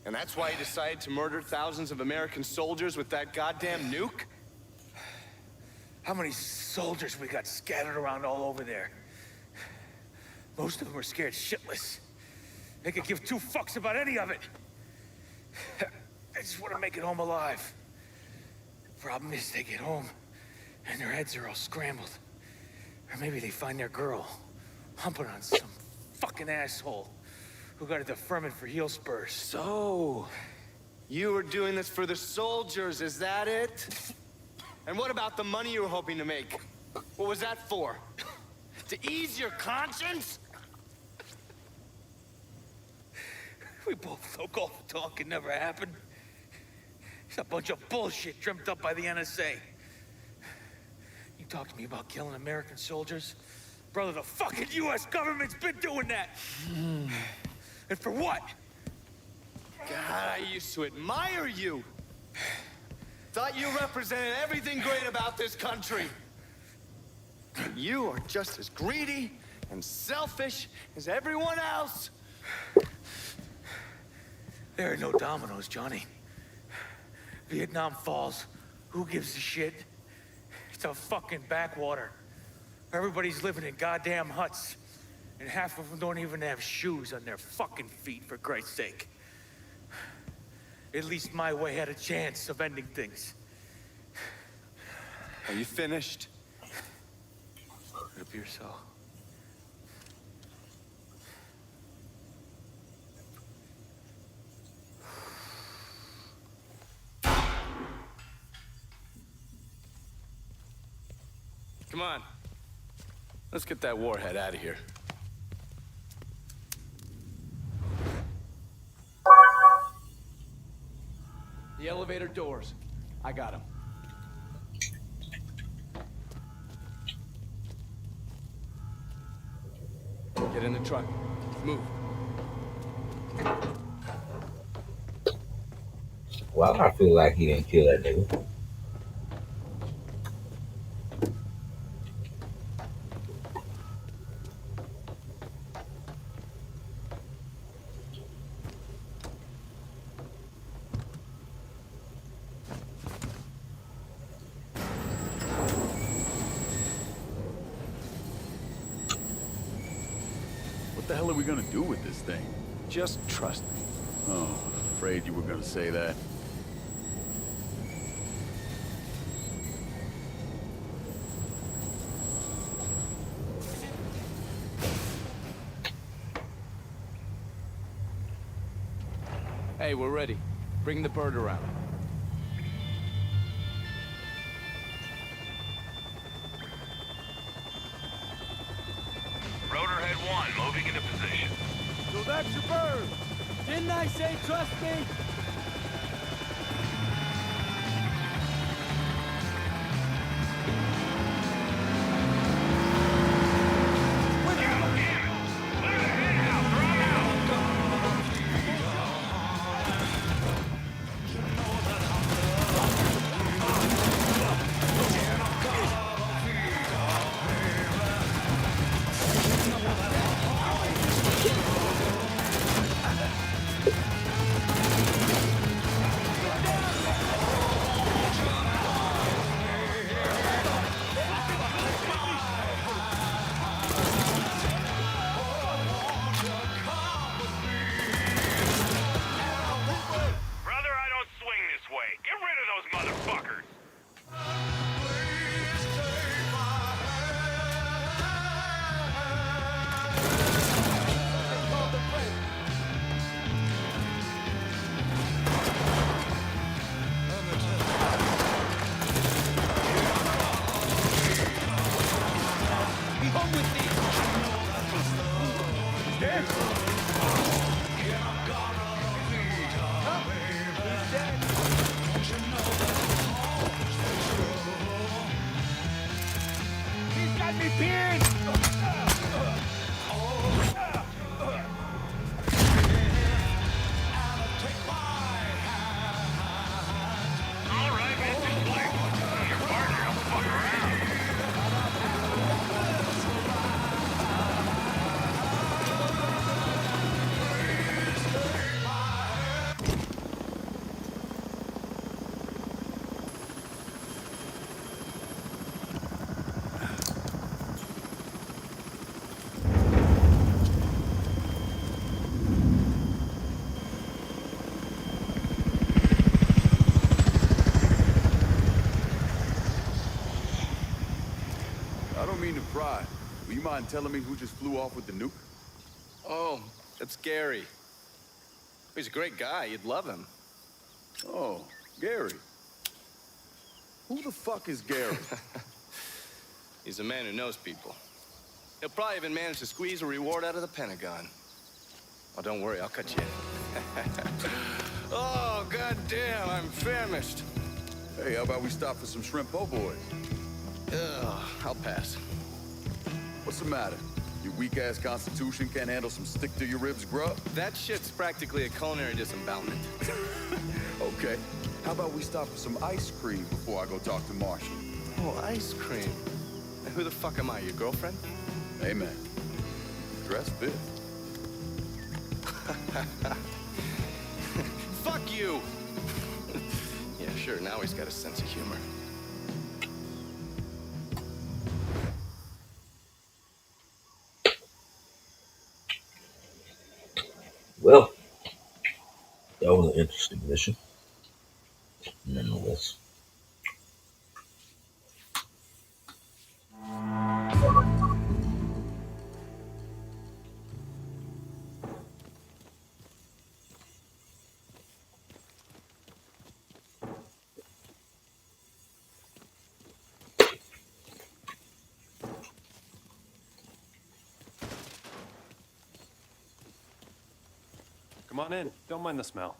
And that's why you decided to murder thousands of American soldiers with that goddamn nuke? How many soldiers we got scattered around all over there? Most of them are scared shitless. They could give two fucks about any of it. They just want to make it home alive. The problem is they get home and their heads are all scrambled. Or maybe they find their girl humping on some fucking asshole who got a deferment for heel spurs. So, you were doing this for the soldiers, is that it? And what about the money you were hoping to make? What was that for? To ease your conscience? We both know golf talk can never happen. It's a bunch of bullshit dreamt up by the NSA. You talk to me about killing American soldiers? Brother, the fucking US government's been doing that! And for what? God, I used to admire you. Thought you represented everything great about this country. You are just as greedy and selfish as everyone else. There are no dominoes, Johnny. Vietnam falls. Who gives a shit? It's a fucking backwater. Everybody's living in goddamn huts. And half of them don't even have shoes on their fucking feet, for Christ's sake. At least my way had a chance of ending things. Are you finished? It appears so. Come on. Let's get that warhead out of here. The elevator doors. I got them. Get in the truck. Move. Well, I feel like he didn't kill that nigga. What the hell are we gonna do with this thing? Just trust me. Oh, afraid you were gonna say that. Hey, we're ready. Bring the bird around. Rotorhead 1, moving into position. So that's your bird. Didn't I say trust me? I don't mean to pry. Will you mind telling me who just flew off with the nuke? Oh, that's Gary. He's a great guy. You'd love him. Oh, Gary. Who the fuck is Gary? He's a man who knows people. He'll probably even manage to squeeze a reward out of the Pentagon. Oh, don't worry, I'll cut you in. Oh, goddamn, I'm famished. Hey, how about we stop for some shrimp po' boys? I'll pass. What's the matter? Your weak-ass constitution can't handle some stick-to-your-ribs grub? That shit's practically a culinary disembowelment. Okay. How about we stop for some ice cream before I go talk to Marshall? Oh, ice cream. Who the fuck am I, your girlfriend? Hey, man. Dress fit. Fuck you! Yeah, sure, now he's got a sense of humor. Well, that was an interesting mission, nonetheless. Come on in. Don't mind the smell.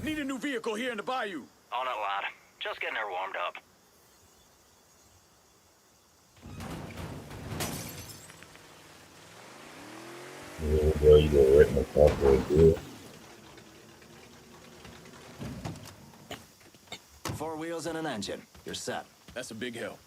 Need a new vehicle here in the bayou. On it, lad. Just getting her warmed up. There we go, you go right in the top right there. 4 wheels and an engine. You're set. That's a big help.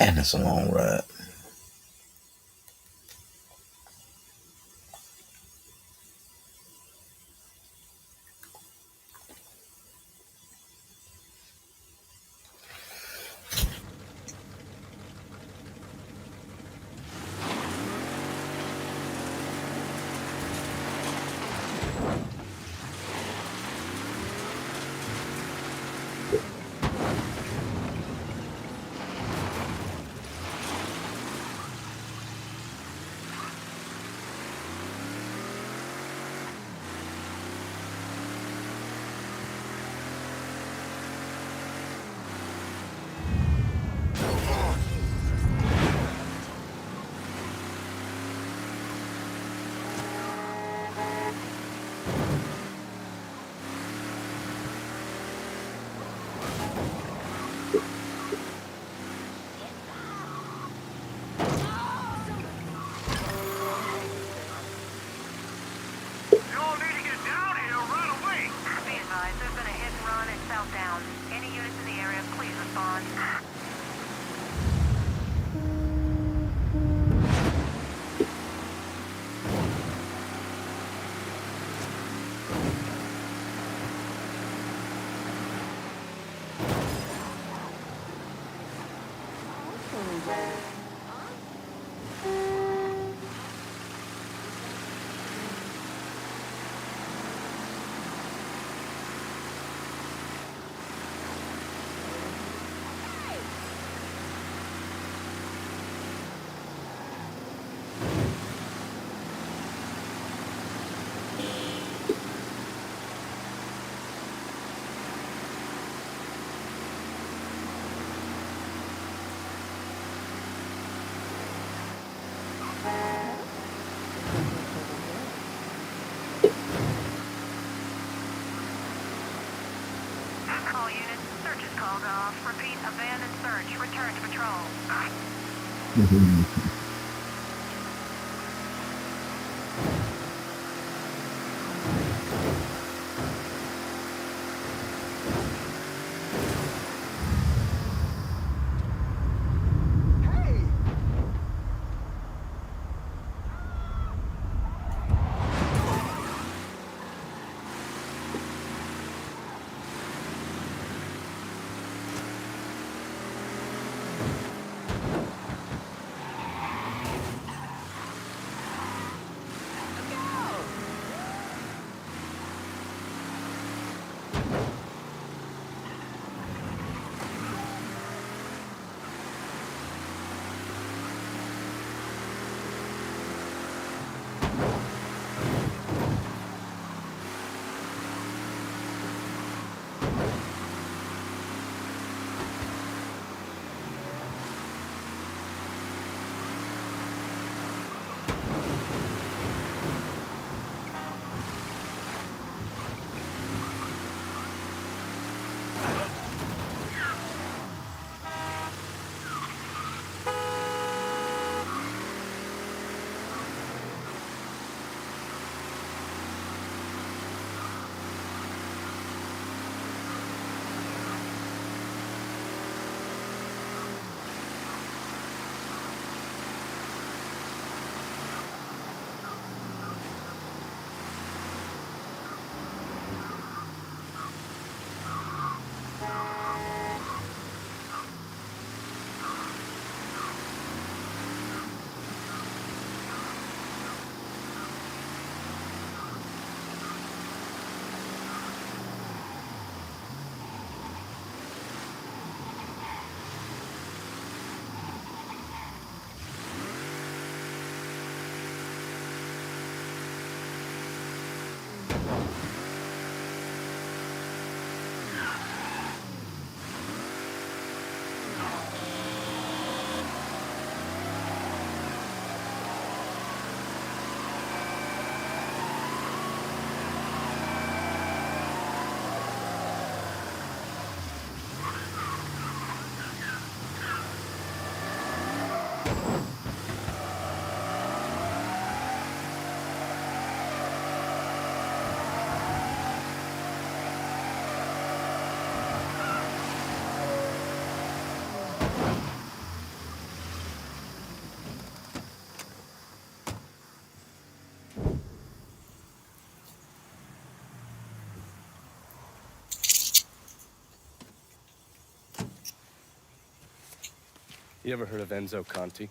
Man, that's a long ride. All units, search is called off. Repeat, abandoned search. Return to patrol. You ever heard of Enzo Conti?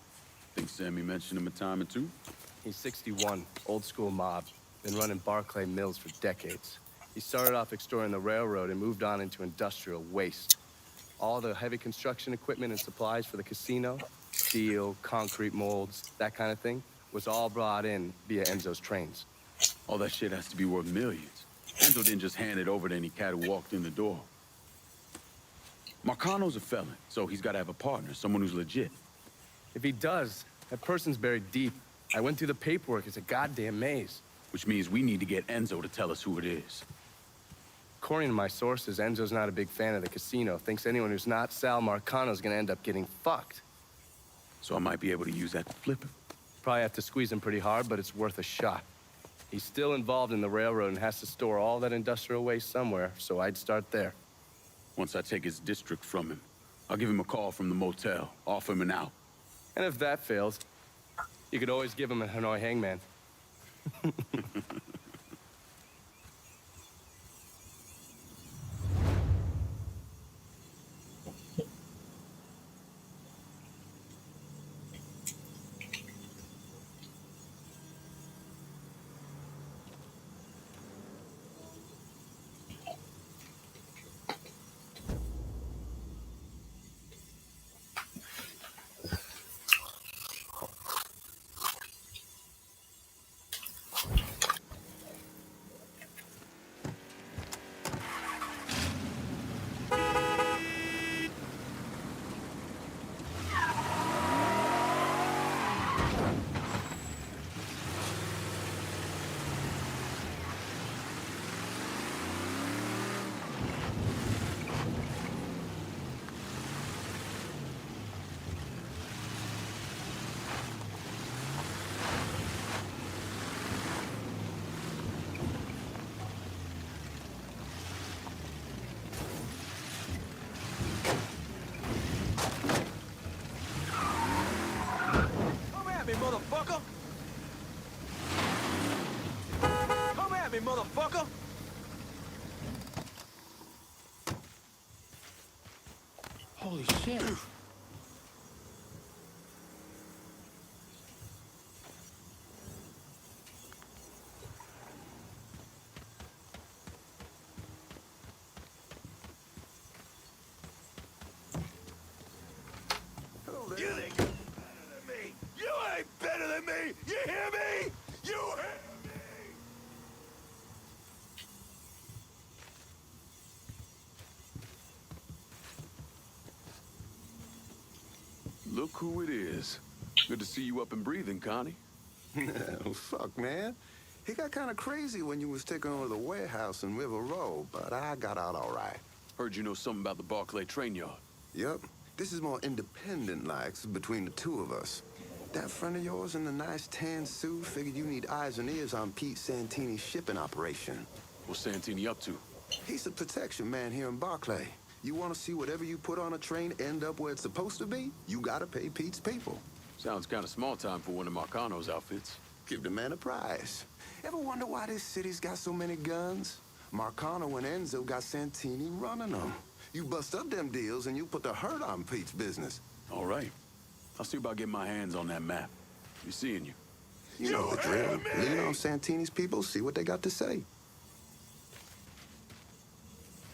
Think Sammy mentioned him a time or two? He's 61, old school mob. Been running Barclay Mills for decades. He started off extorting the railroad and moved on into industrial waste. All the heavy construction equipment and supplies for the casino, steel, concrete molds, that kind of thing, was all brought in via Enzo's trains. All that shit has to be worth millions. Enzo didn't just hand it over to any cat who walked in the door. Marcano's a felon, so he's got to have a partner, someone who's legit. If he does, that person's buried deep. I went through the paperwork. It's a goddamn maze. Which means we need to get Enzo to tell us who it is. According to my sources, Enzo's not a big fan of the casino. Thinks anyone who's not Sal Marcano's gonna end up getting fucked. So I might be able to use that to flip him. Probably have to squeeze him pretty hard, but it's worth a shot. He's still involved in the railroad and has to store all that industrial waste somewhere, so I'd start there. Once I take his district from him, I'll give him a call from the motel, offer him an out. And if that fails, you could always give him a Hanoi hangman. Motherfucker! Come at me, motherfucker! Holy shit. You think you're better than me? You ain't better than me! You hear me? You hear me? Look who it is. Good to see you up and breathing, Connie. Oh, fuck, man. He got kind of crazy when you was taking over the warehouse in River Road, but I got out all right. Heard you know something about the Barclay train yard. Yep. This is more independent-like between the two of us. That friend of yours in the nice tan suit figured you need eyes and ears on Pete Santini's shipping operation. What's Santini up to? He's a protection man here in Barclay. You want to see whatever you put on a train end up where it's supposed to be? You gotta pay Pete's people. Sounds kind of small time for one of Marcano's outfits. Give the man a prize. Ever wonder why this city's got so many guns? Marcano and Enzo got Santini running them. You bust up them deals and you put the hurt on Pete's business. All right. I'll see about getting my hands on that map. Be seeing you. You know the drill. Lean on Santini's people, see what they got to say.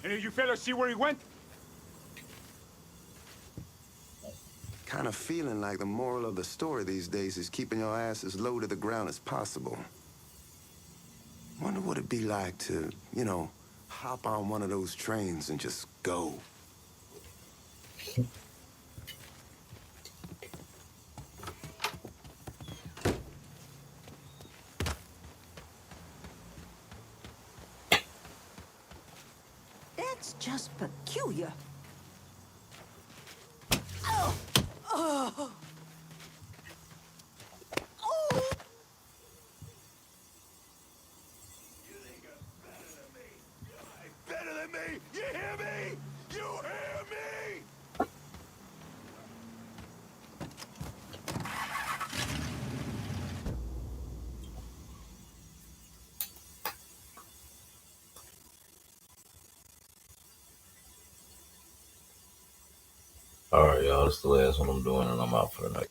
Any of you fellas see where he went? Kind of feeling like the moral of the story these days is keeping your ass as low to the ground as possible. Wonder what it'd be like to, you know, hop on one of those trains and just go. That's just peculiar. Oh! Oh! Oh! Better than me! You hear me? You hear me? Alright, y'all. That's the last one I'm doing, and I'm out for the night.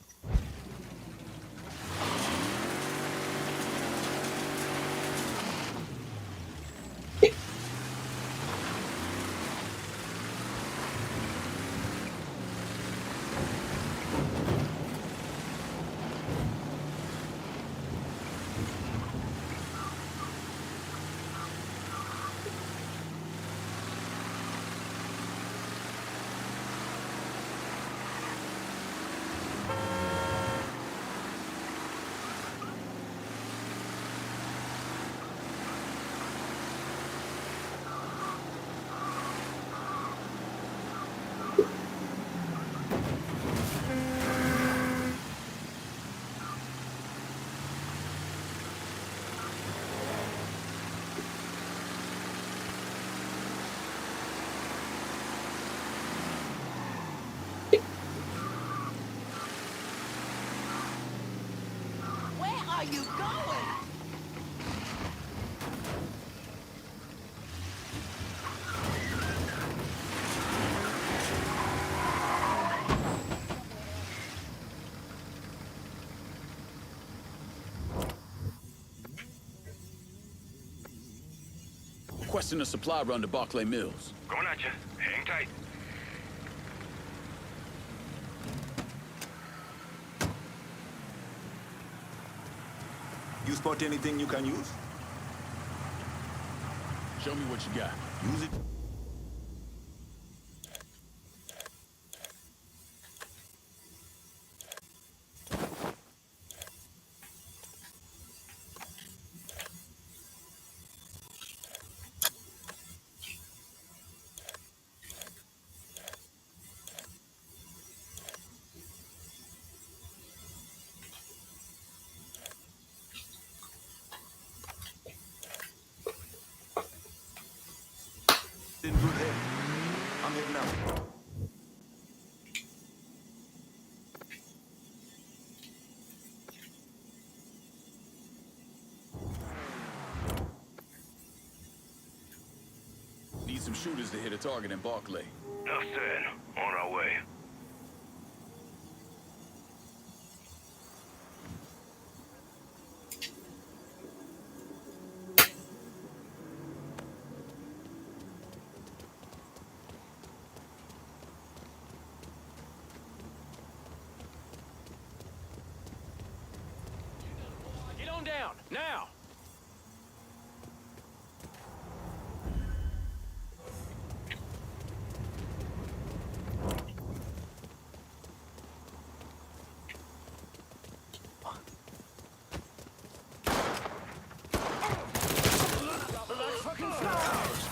Where are you going? Requesting a supply run to Barclay Mills. Going at you. Hang tight. You spot anything you can use? Show me what you got. Use it. In good head. I'm heading out. Need some shooters to hit a target in Barclay. Enough said. On our way. Get on down, now!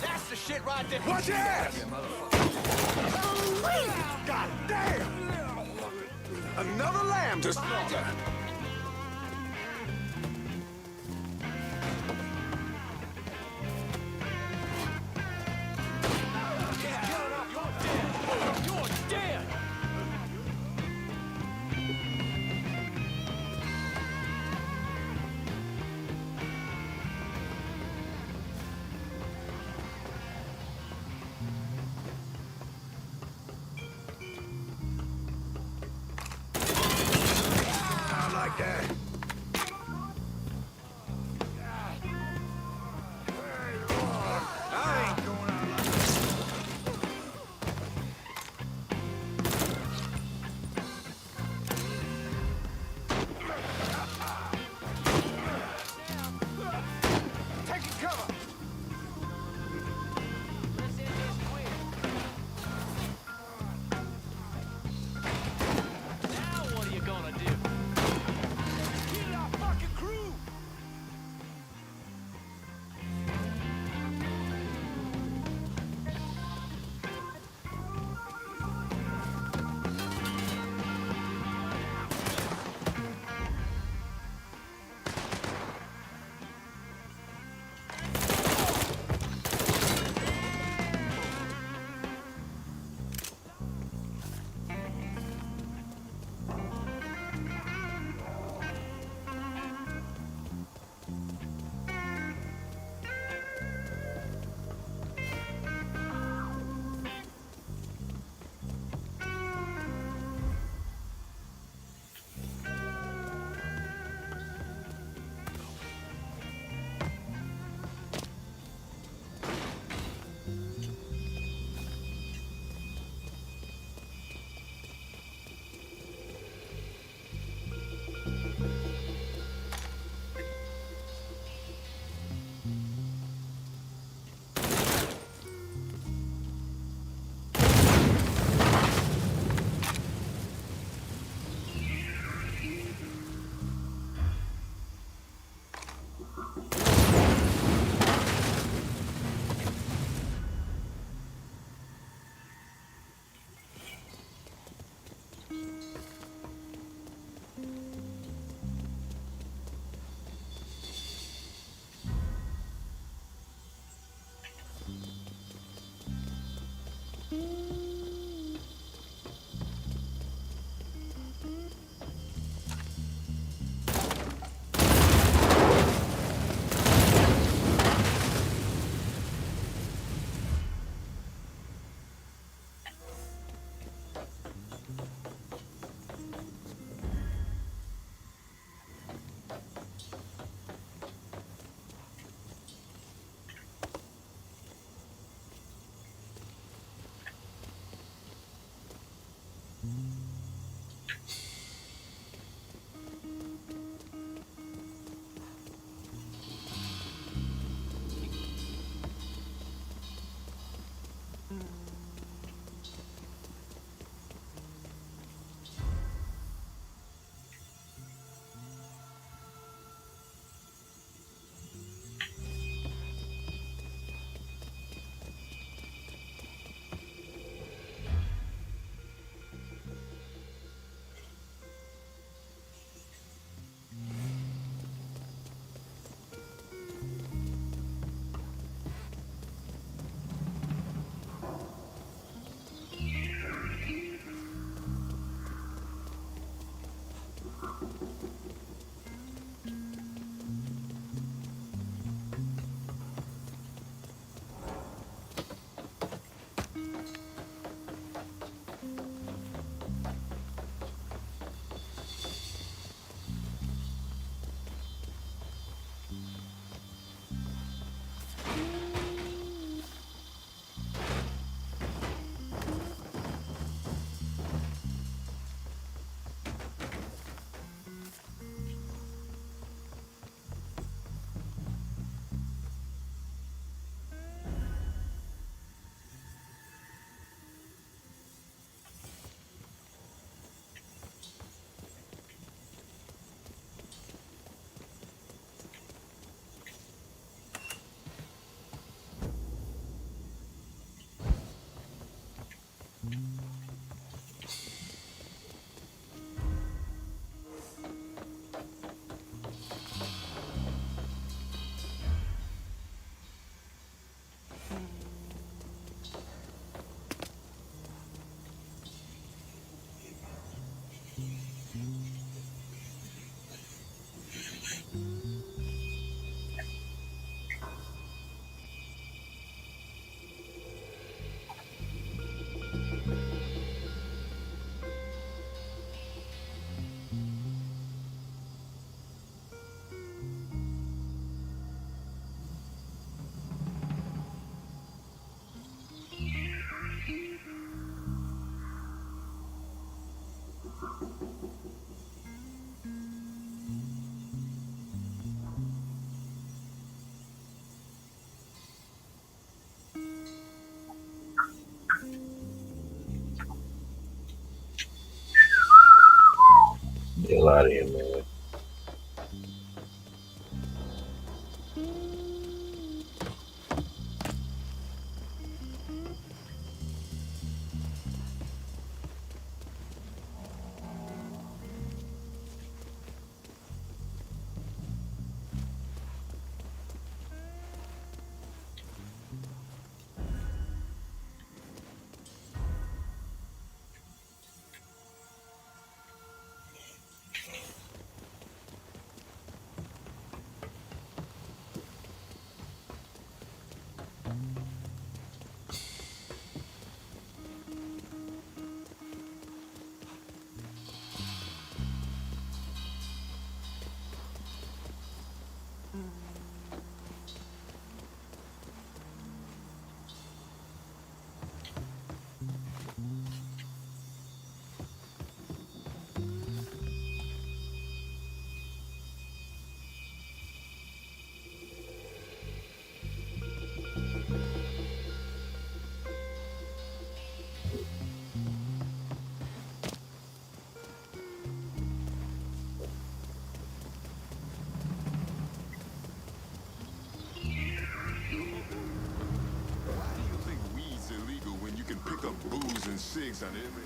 That's the shit right there. Watch your ass! God damn! Another lamb to slaughter! You're dead! out of here, man. Why do you think weed's illegal when you can pick up booze and cigs on every...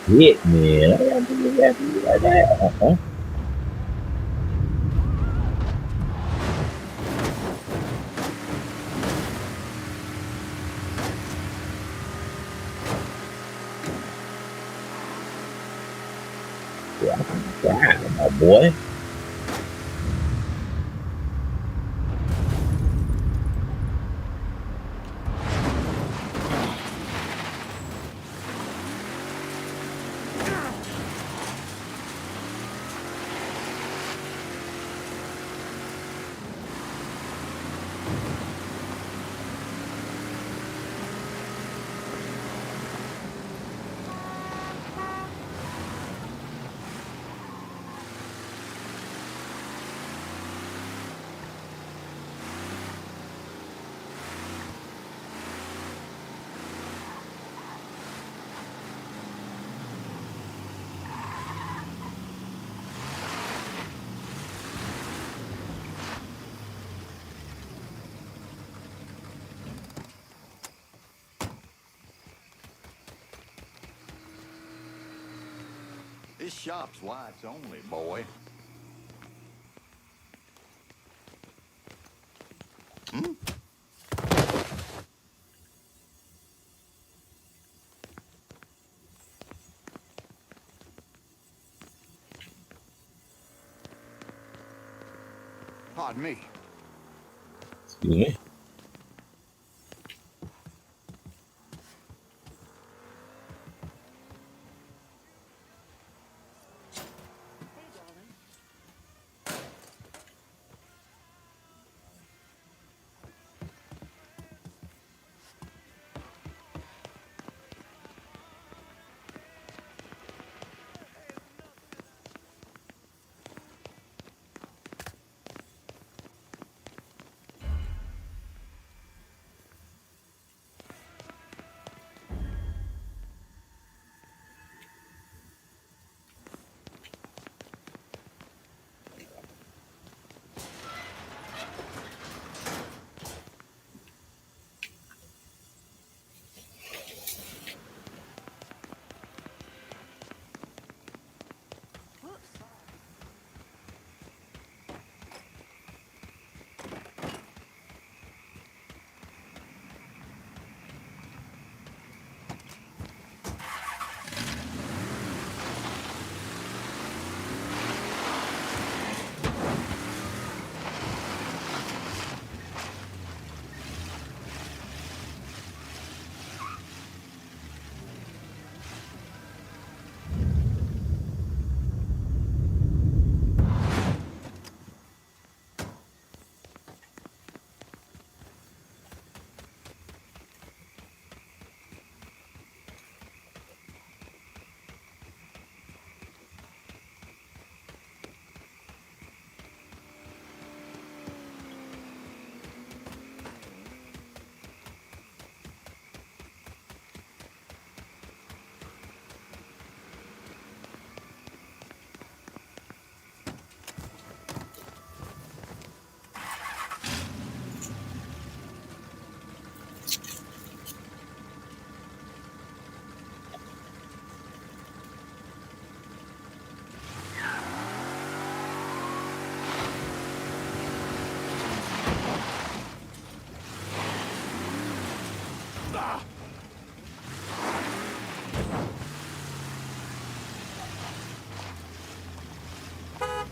Hit me. I gotta do that right there. Huh? Yeah, my boy. This shop's whites only, boy. Hmm? Pardon me. Excuse me.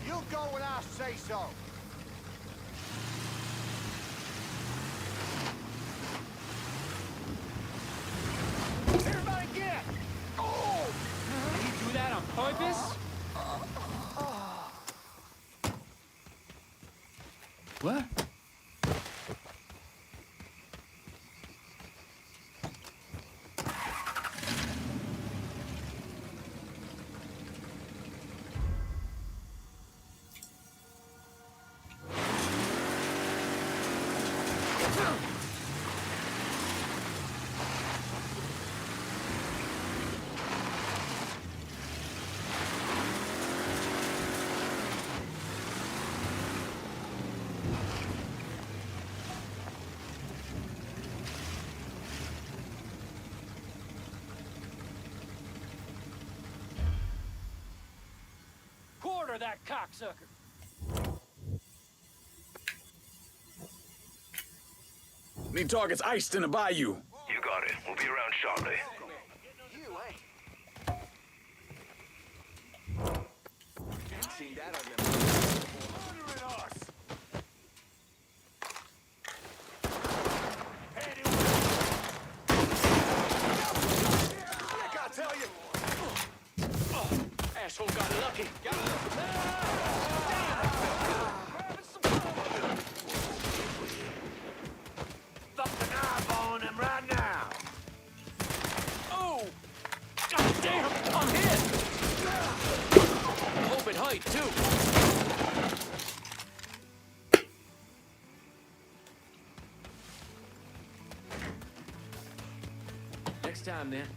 You go when I say so. Everybody get! Oh! Did you do that on purpose? What? Quarter that cocksucker. Need targets iced in the bayou. You got it. We'll be around shortly. Ain't seen that on them. I tell you. Asshole got lucky. Fucking eyeballing him right now. Oh! God damn! I'm hit! Hope it height, too. Next time, then.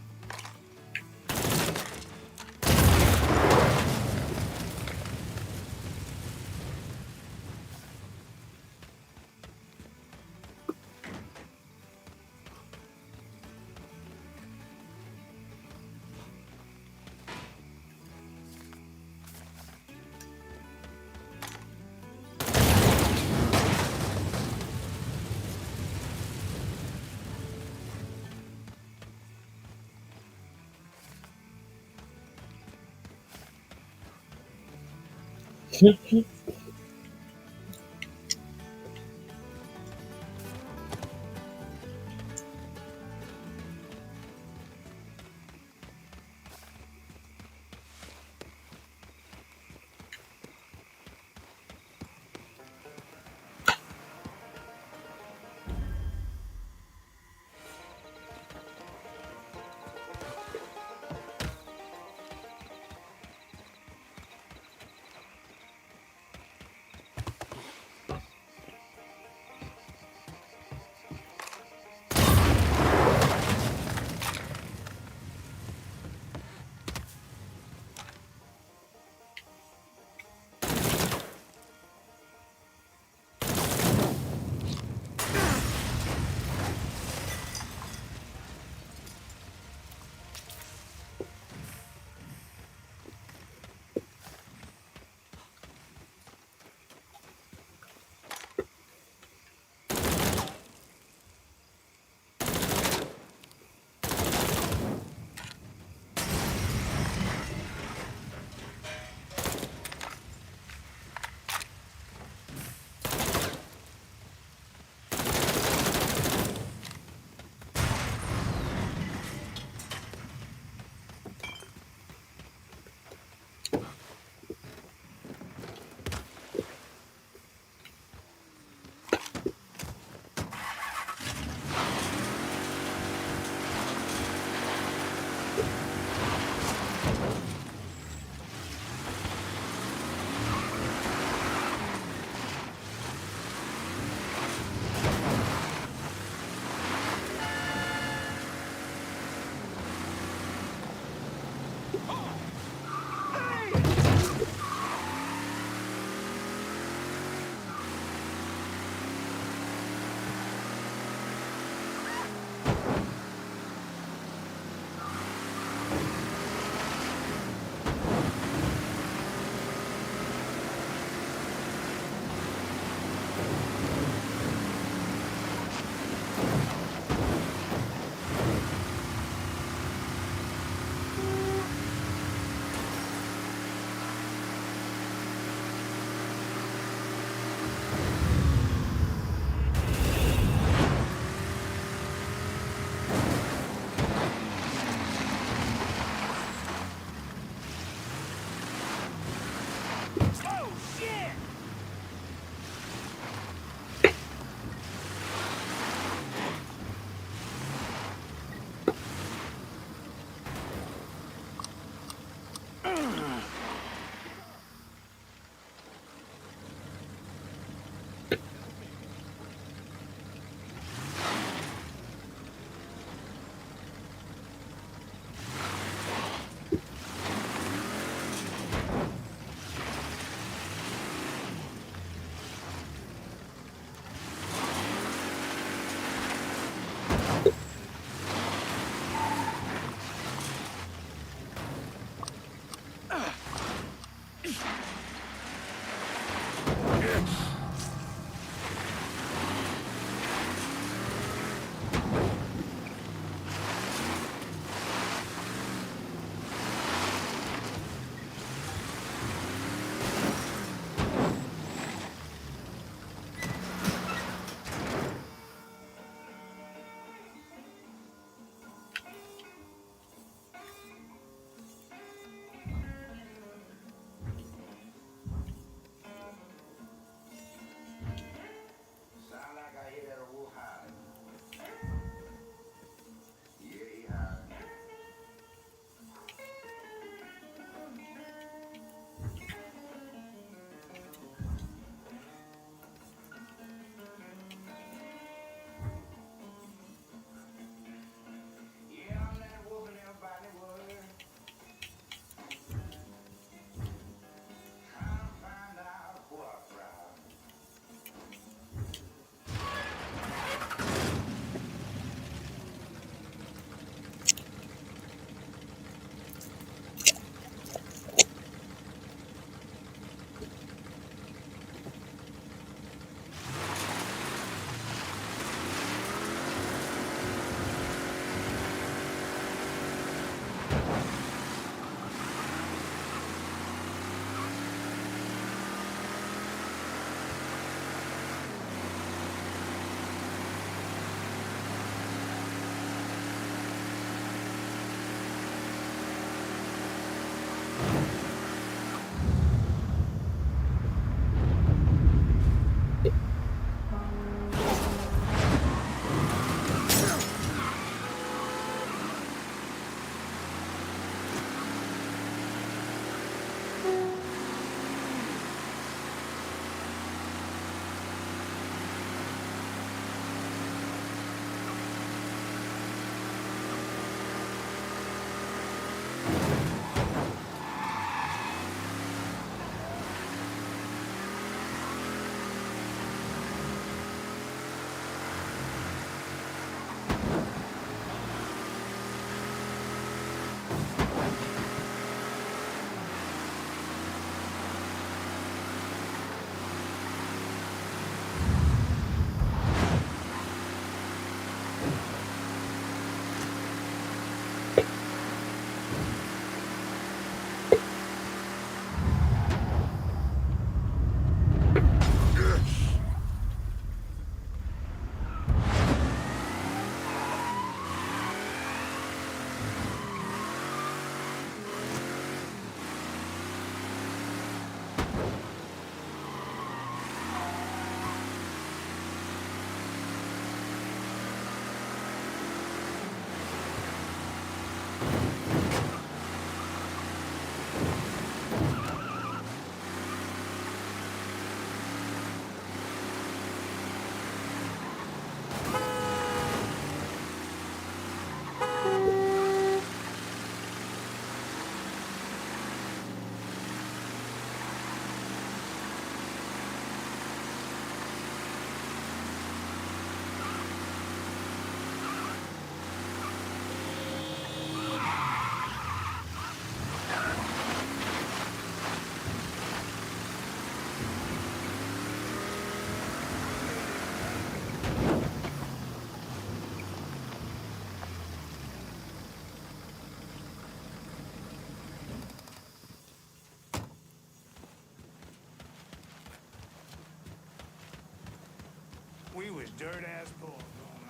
We was dirt-ass poor growing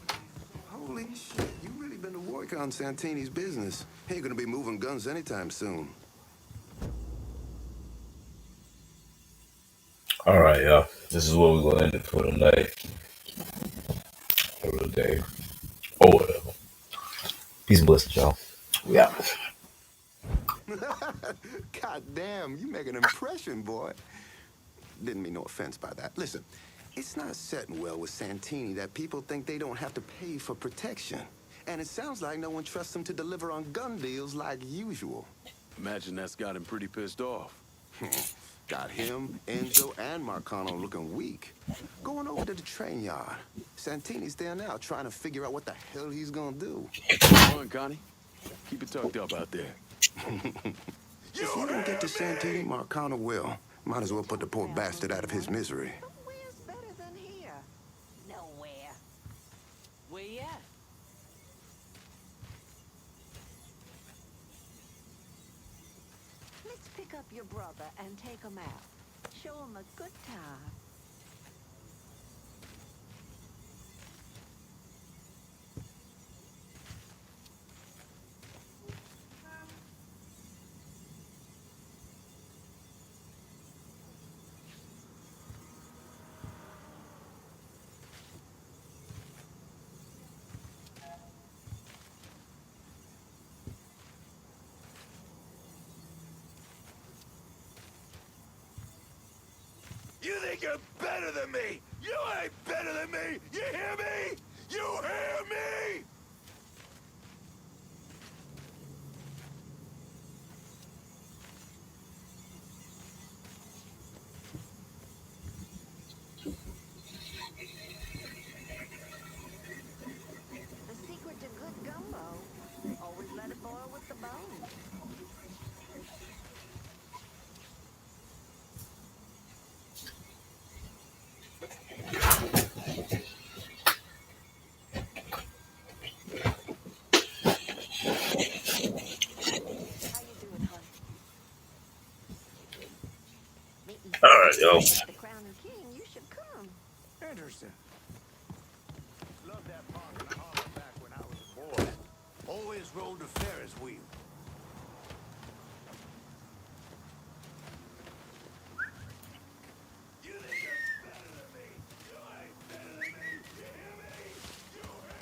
up. Holy shit, you really been to work on Santini's business. He ain't gonna be moving guns anytime soon. All right, y'all. This is where we're gonna end it for tonight or the day or whatever. Peace and blessings, y'all. We out. God damn, you make an impression, boy. Didn't mean no offense by that. Listen, it's not setting well with Santini that people think they don't have to pay for protection. And it sounds like no one trusts him to deliver on gun deals like usual. Imagine that's got him pretty pissed off. Got him, Enzo, and Marcano looking weak. Going over to the train yard. Santini's there now trying to figure out what the hell he's gonna do. Come on, Connie. Keep it tucked up out there. If you don't get to Santini, Marcano will. Might as well put the poor bastard out of his misery. Where's better than here? Nowhere. Where you at? Let's pick up your brother and take him out. Show him a good time. You think you're better than me? You ain't better than me! You hear me? You hear me? The secret to good gumbo. Always let it boil with the bones. All right, y'all. The Crown and King, you should come. Interesting. Loved that park in the harbor back when I was a boy. Always rode the Ferris wheel. You think you're better than me? You ain't better than me. You hear me? You hear me?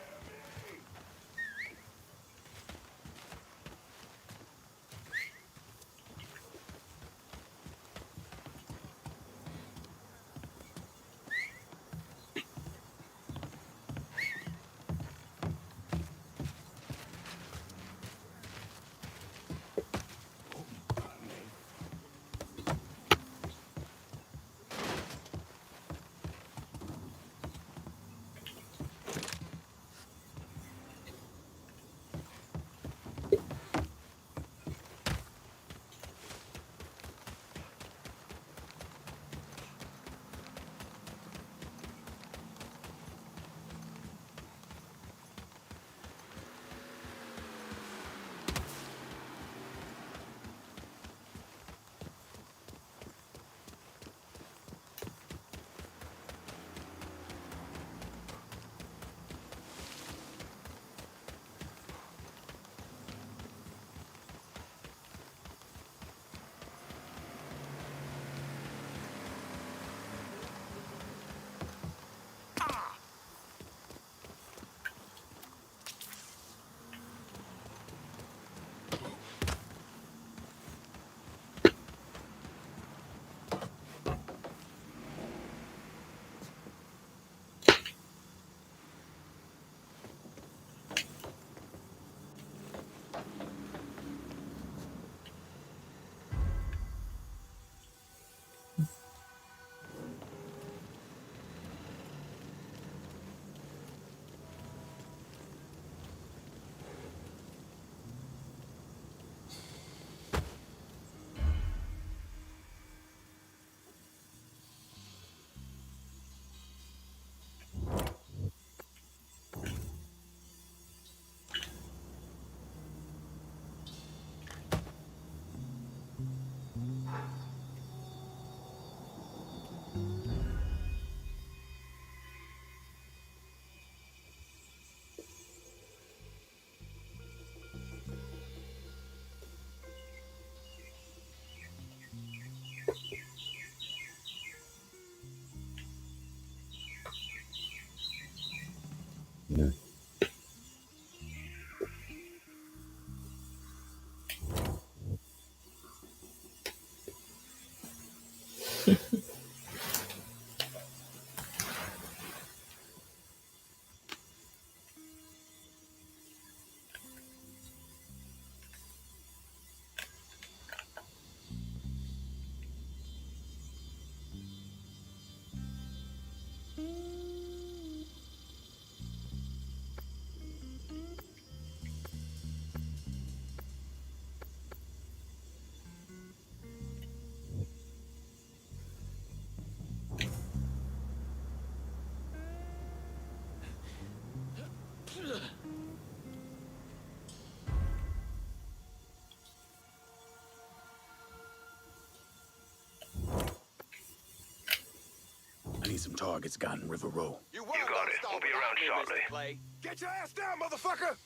I need some targets got in River Row. You got it. We'll be around shortly. Clay. Get your ass down, motherfucker!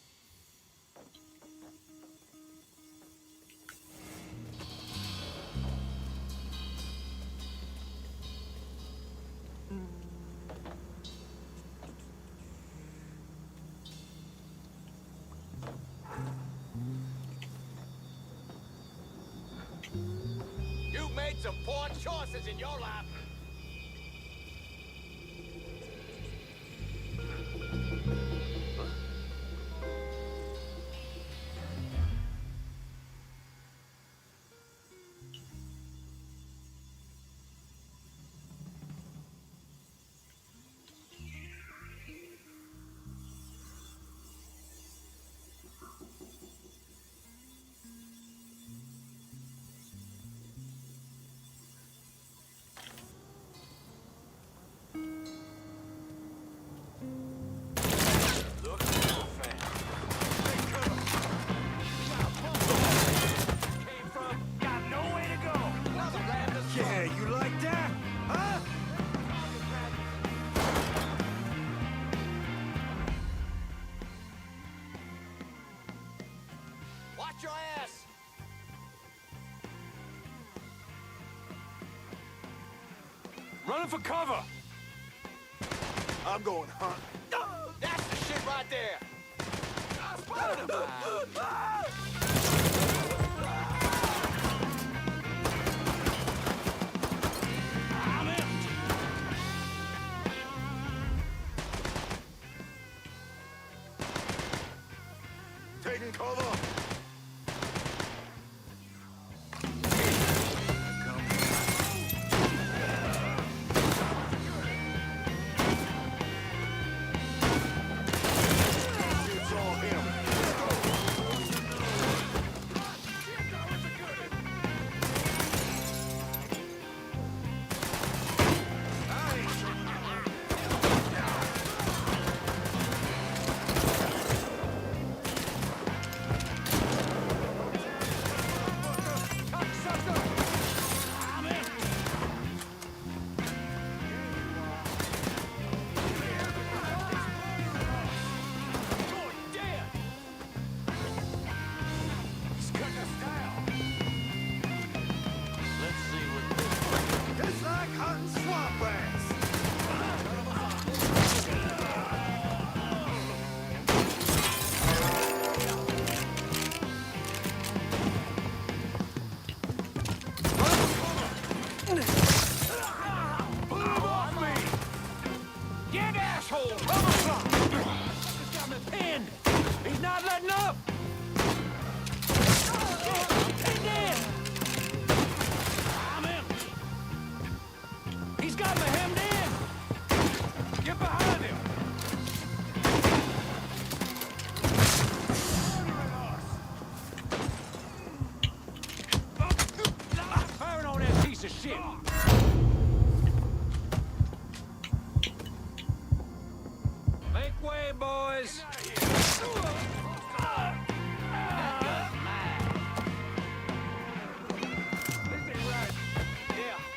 You made some poor choices in your life. Yeah, you like that? Huh? Watch your ass! Running for cover! I'm going hunt. That's the shit right there! I spotted him! I'm empty! Taking cover. It's all him. It's like hunting swamp rats! Off me! Get asshole! Cover some! He's got me pinned! He's not letting up! Pinned in! I'm empty! He's got me hemmed in! Get behind him! Firing on that piece of shit! Make way, boys!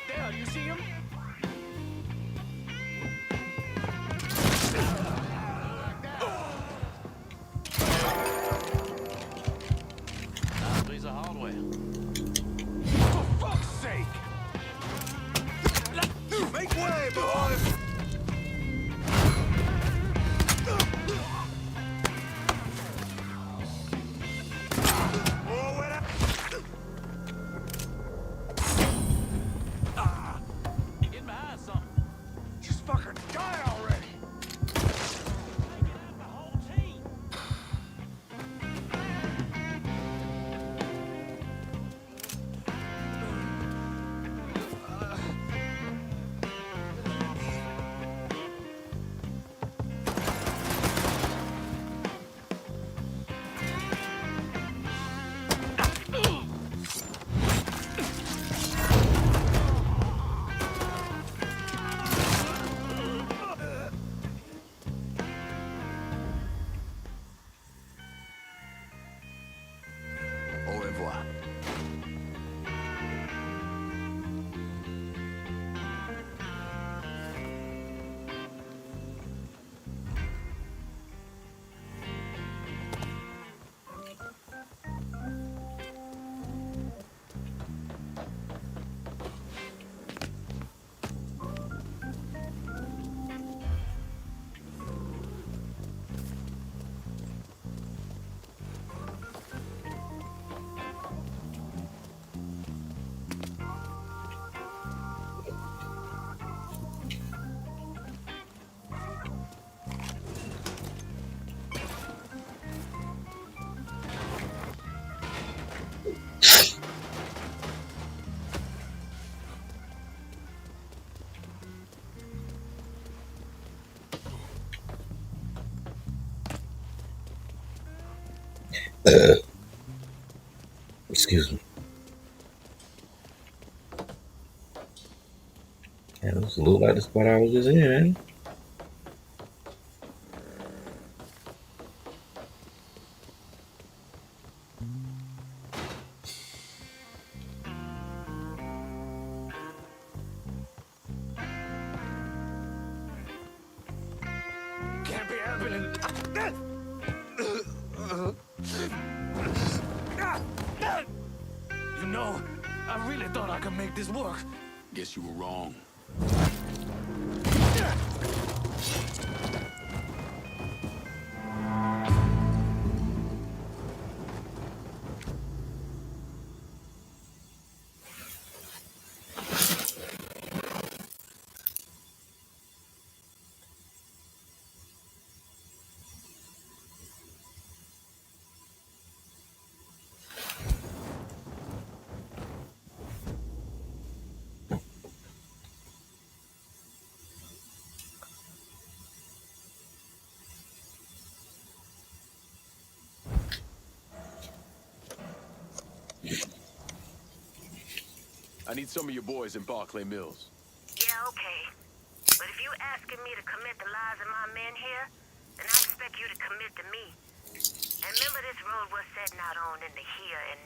There, you see him? Piece of hardware. For fuck's sake! Make way, boys! Excuse me. Yeah, this look like the spot I was just in, man. Can't be happening. You know, I really thought I could make this work. Guess you were wrong. I need some of your boys in Barclay Mills. Yeah, okay. But if you asking me to commit the lives of my men here, then I expect you to commit to me. And remember this road we're setting out on in the here and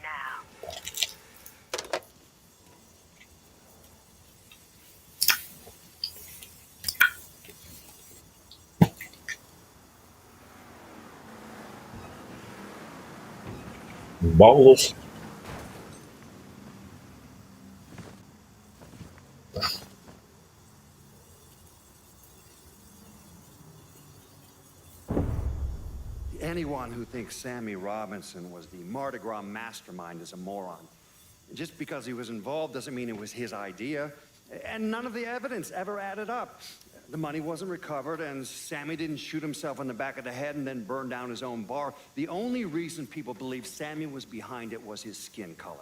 now. Balls. Anyone who thinks Sammy Robinson was the Mardi Gras mastermind is a moron. Just because he was involved doesn't mean it was his idea. And none of the evidence ever added up. The money wasn't recovered, and Sammy didn't shoot himself in the back of the head and then burn down his own bar. The only reason people believe Sammy was behind it was his skin color.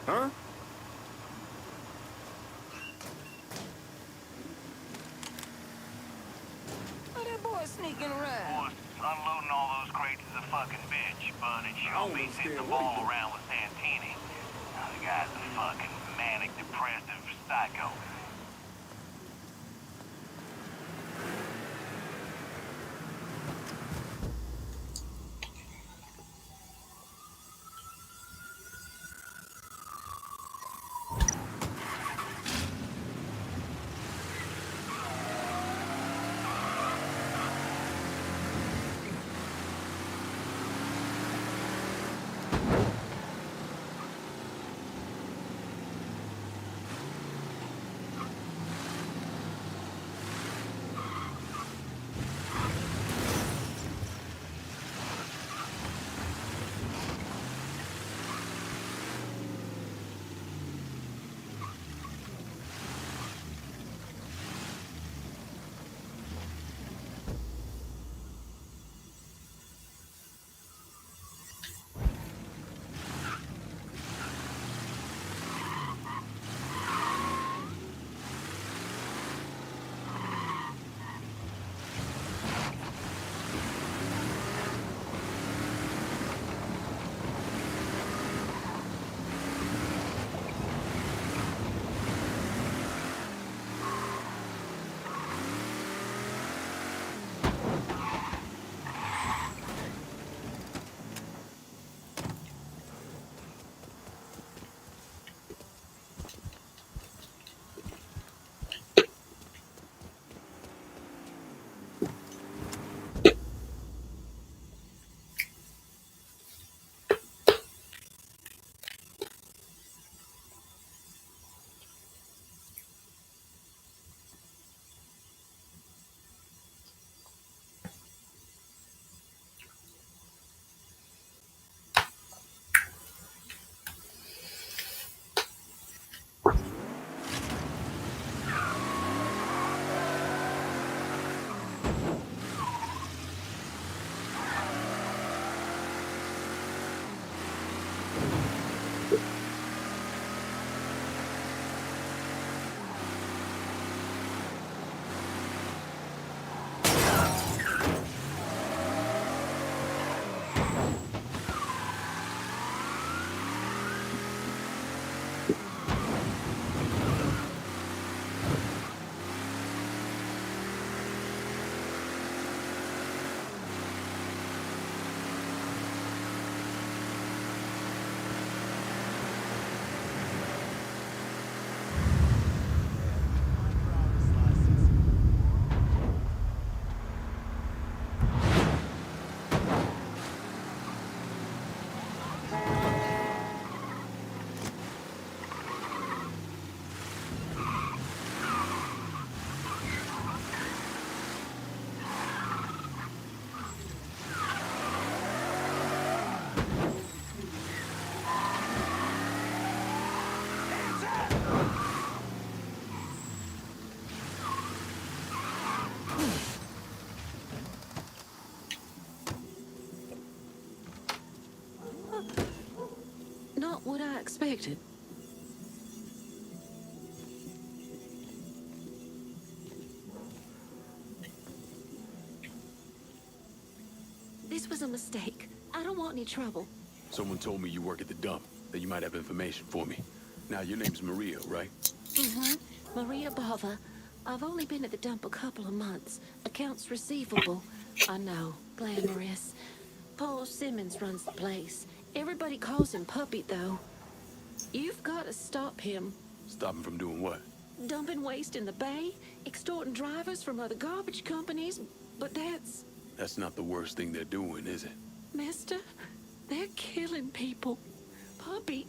Huh? Oh, that boy sneaking around. Unloading all those crates is a fucking bitch, but it sure beats hitting the ball around with Santini. The guy's a fucking manic depressive psycho. Not what I expected. This was a mistake. I don't want any trouble. Someone told me you work at the dump, that you might have information for me. Now, your name's Maria, right? Mm-hmm. Maria Bava. I've only been at the dump a couple of months. Accounts receivable. I know. Glamorous. Paul Simmons runs the place. Everybody calls him Puppy, though. You've got to stop him. Stop him from doing what? Dumping waste in the bay, extorting drivers from other garbage companies, but That's not the worst thing they're doing, is it? Mister, they're killing people. Puppy,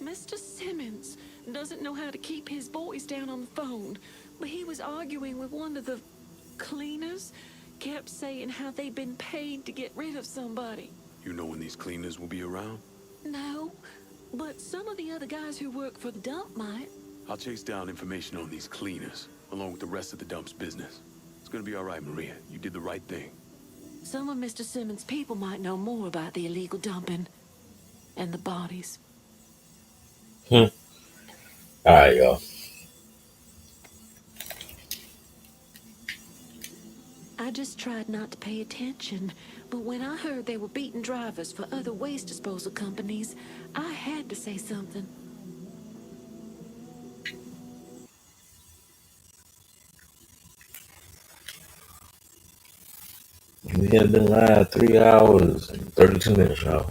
Mr. Simmons doesn't know how to keep his voice down on the phone, but he was arguing with one of the cleaners, kept saying how they'd been paid to get rid of somebody. You know when these cleaners will be around? No, but some of the other guys who work for the dump might. I'll chase down information on these cleaners, along with the rest of the dump's business. It's gonna be all right, Maria. You did the right thing. Some of Mr. Simmons' people might know more about the illegal dumping and the bodies. All right, y'all. I just tried not to pay attention, but when I heard they were beating drivers for other waste disposal companies, I had to say something. We have been live 3 hours and 32 minutes, y'all.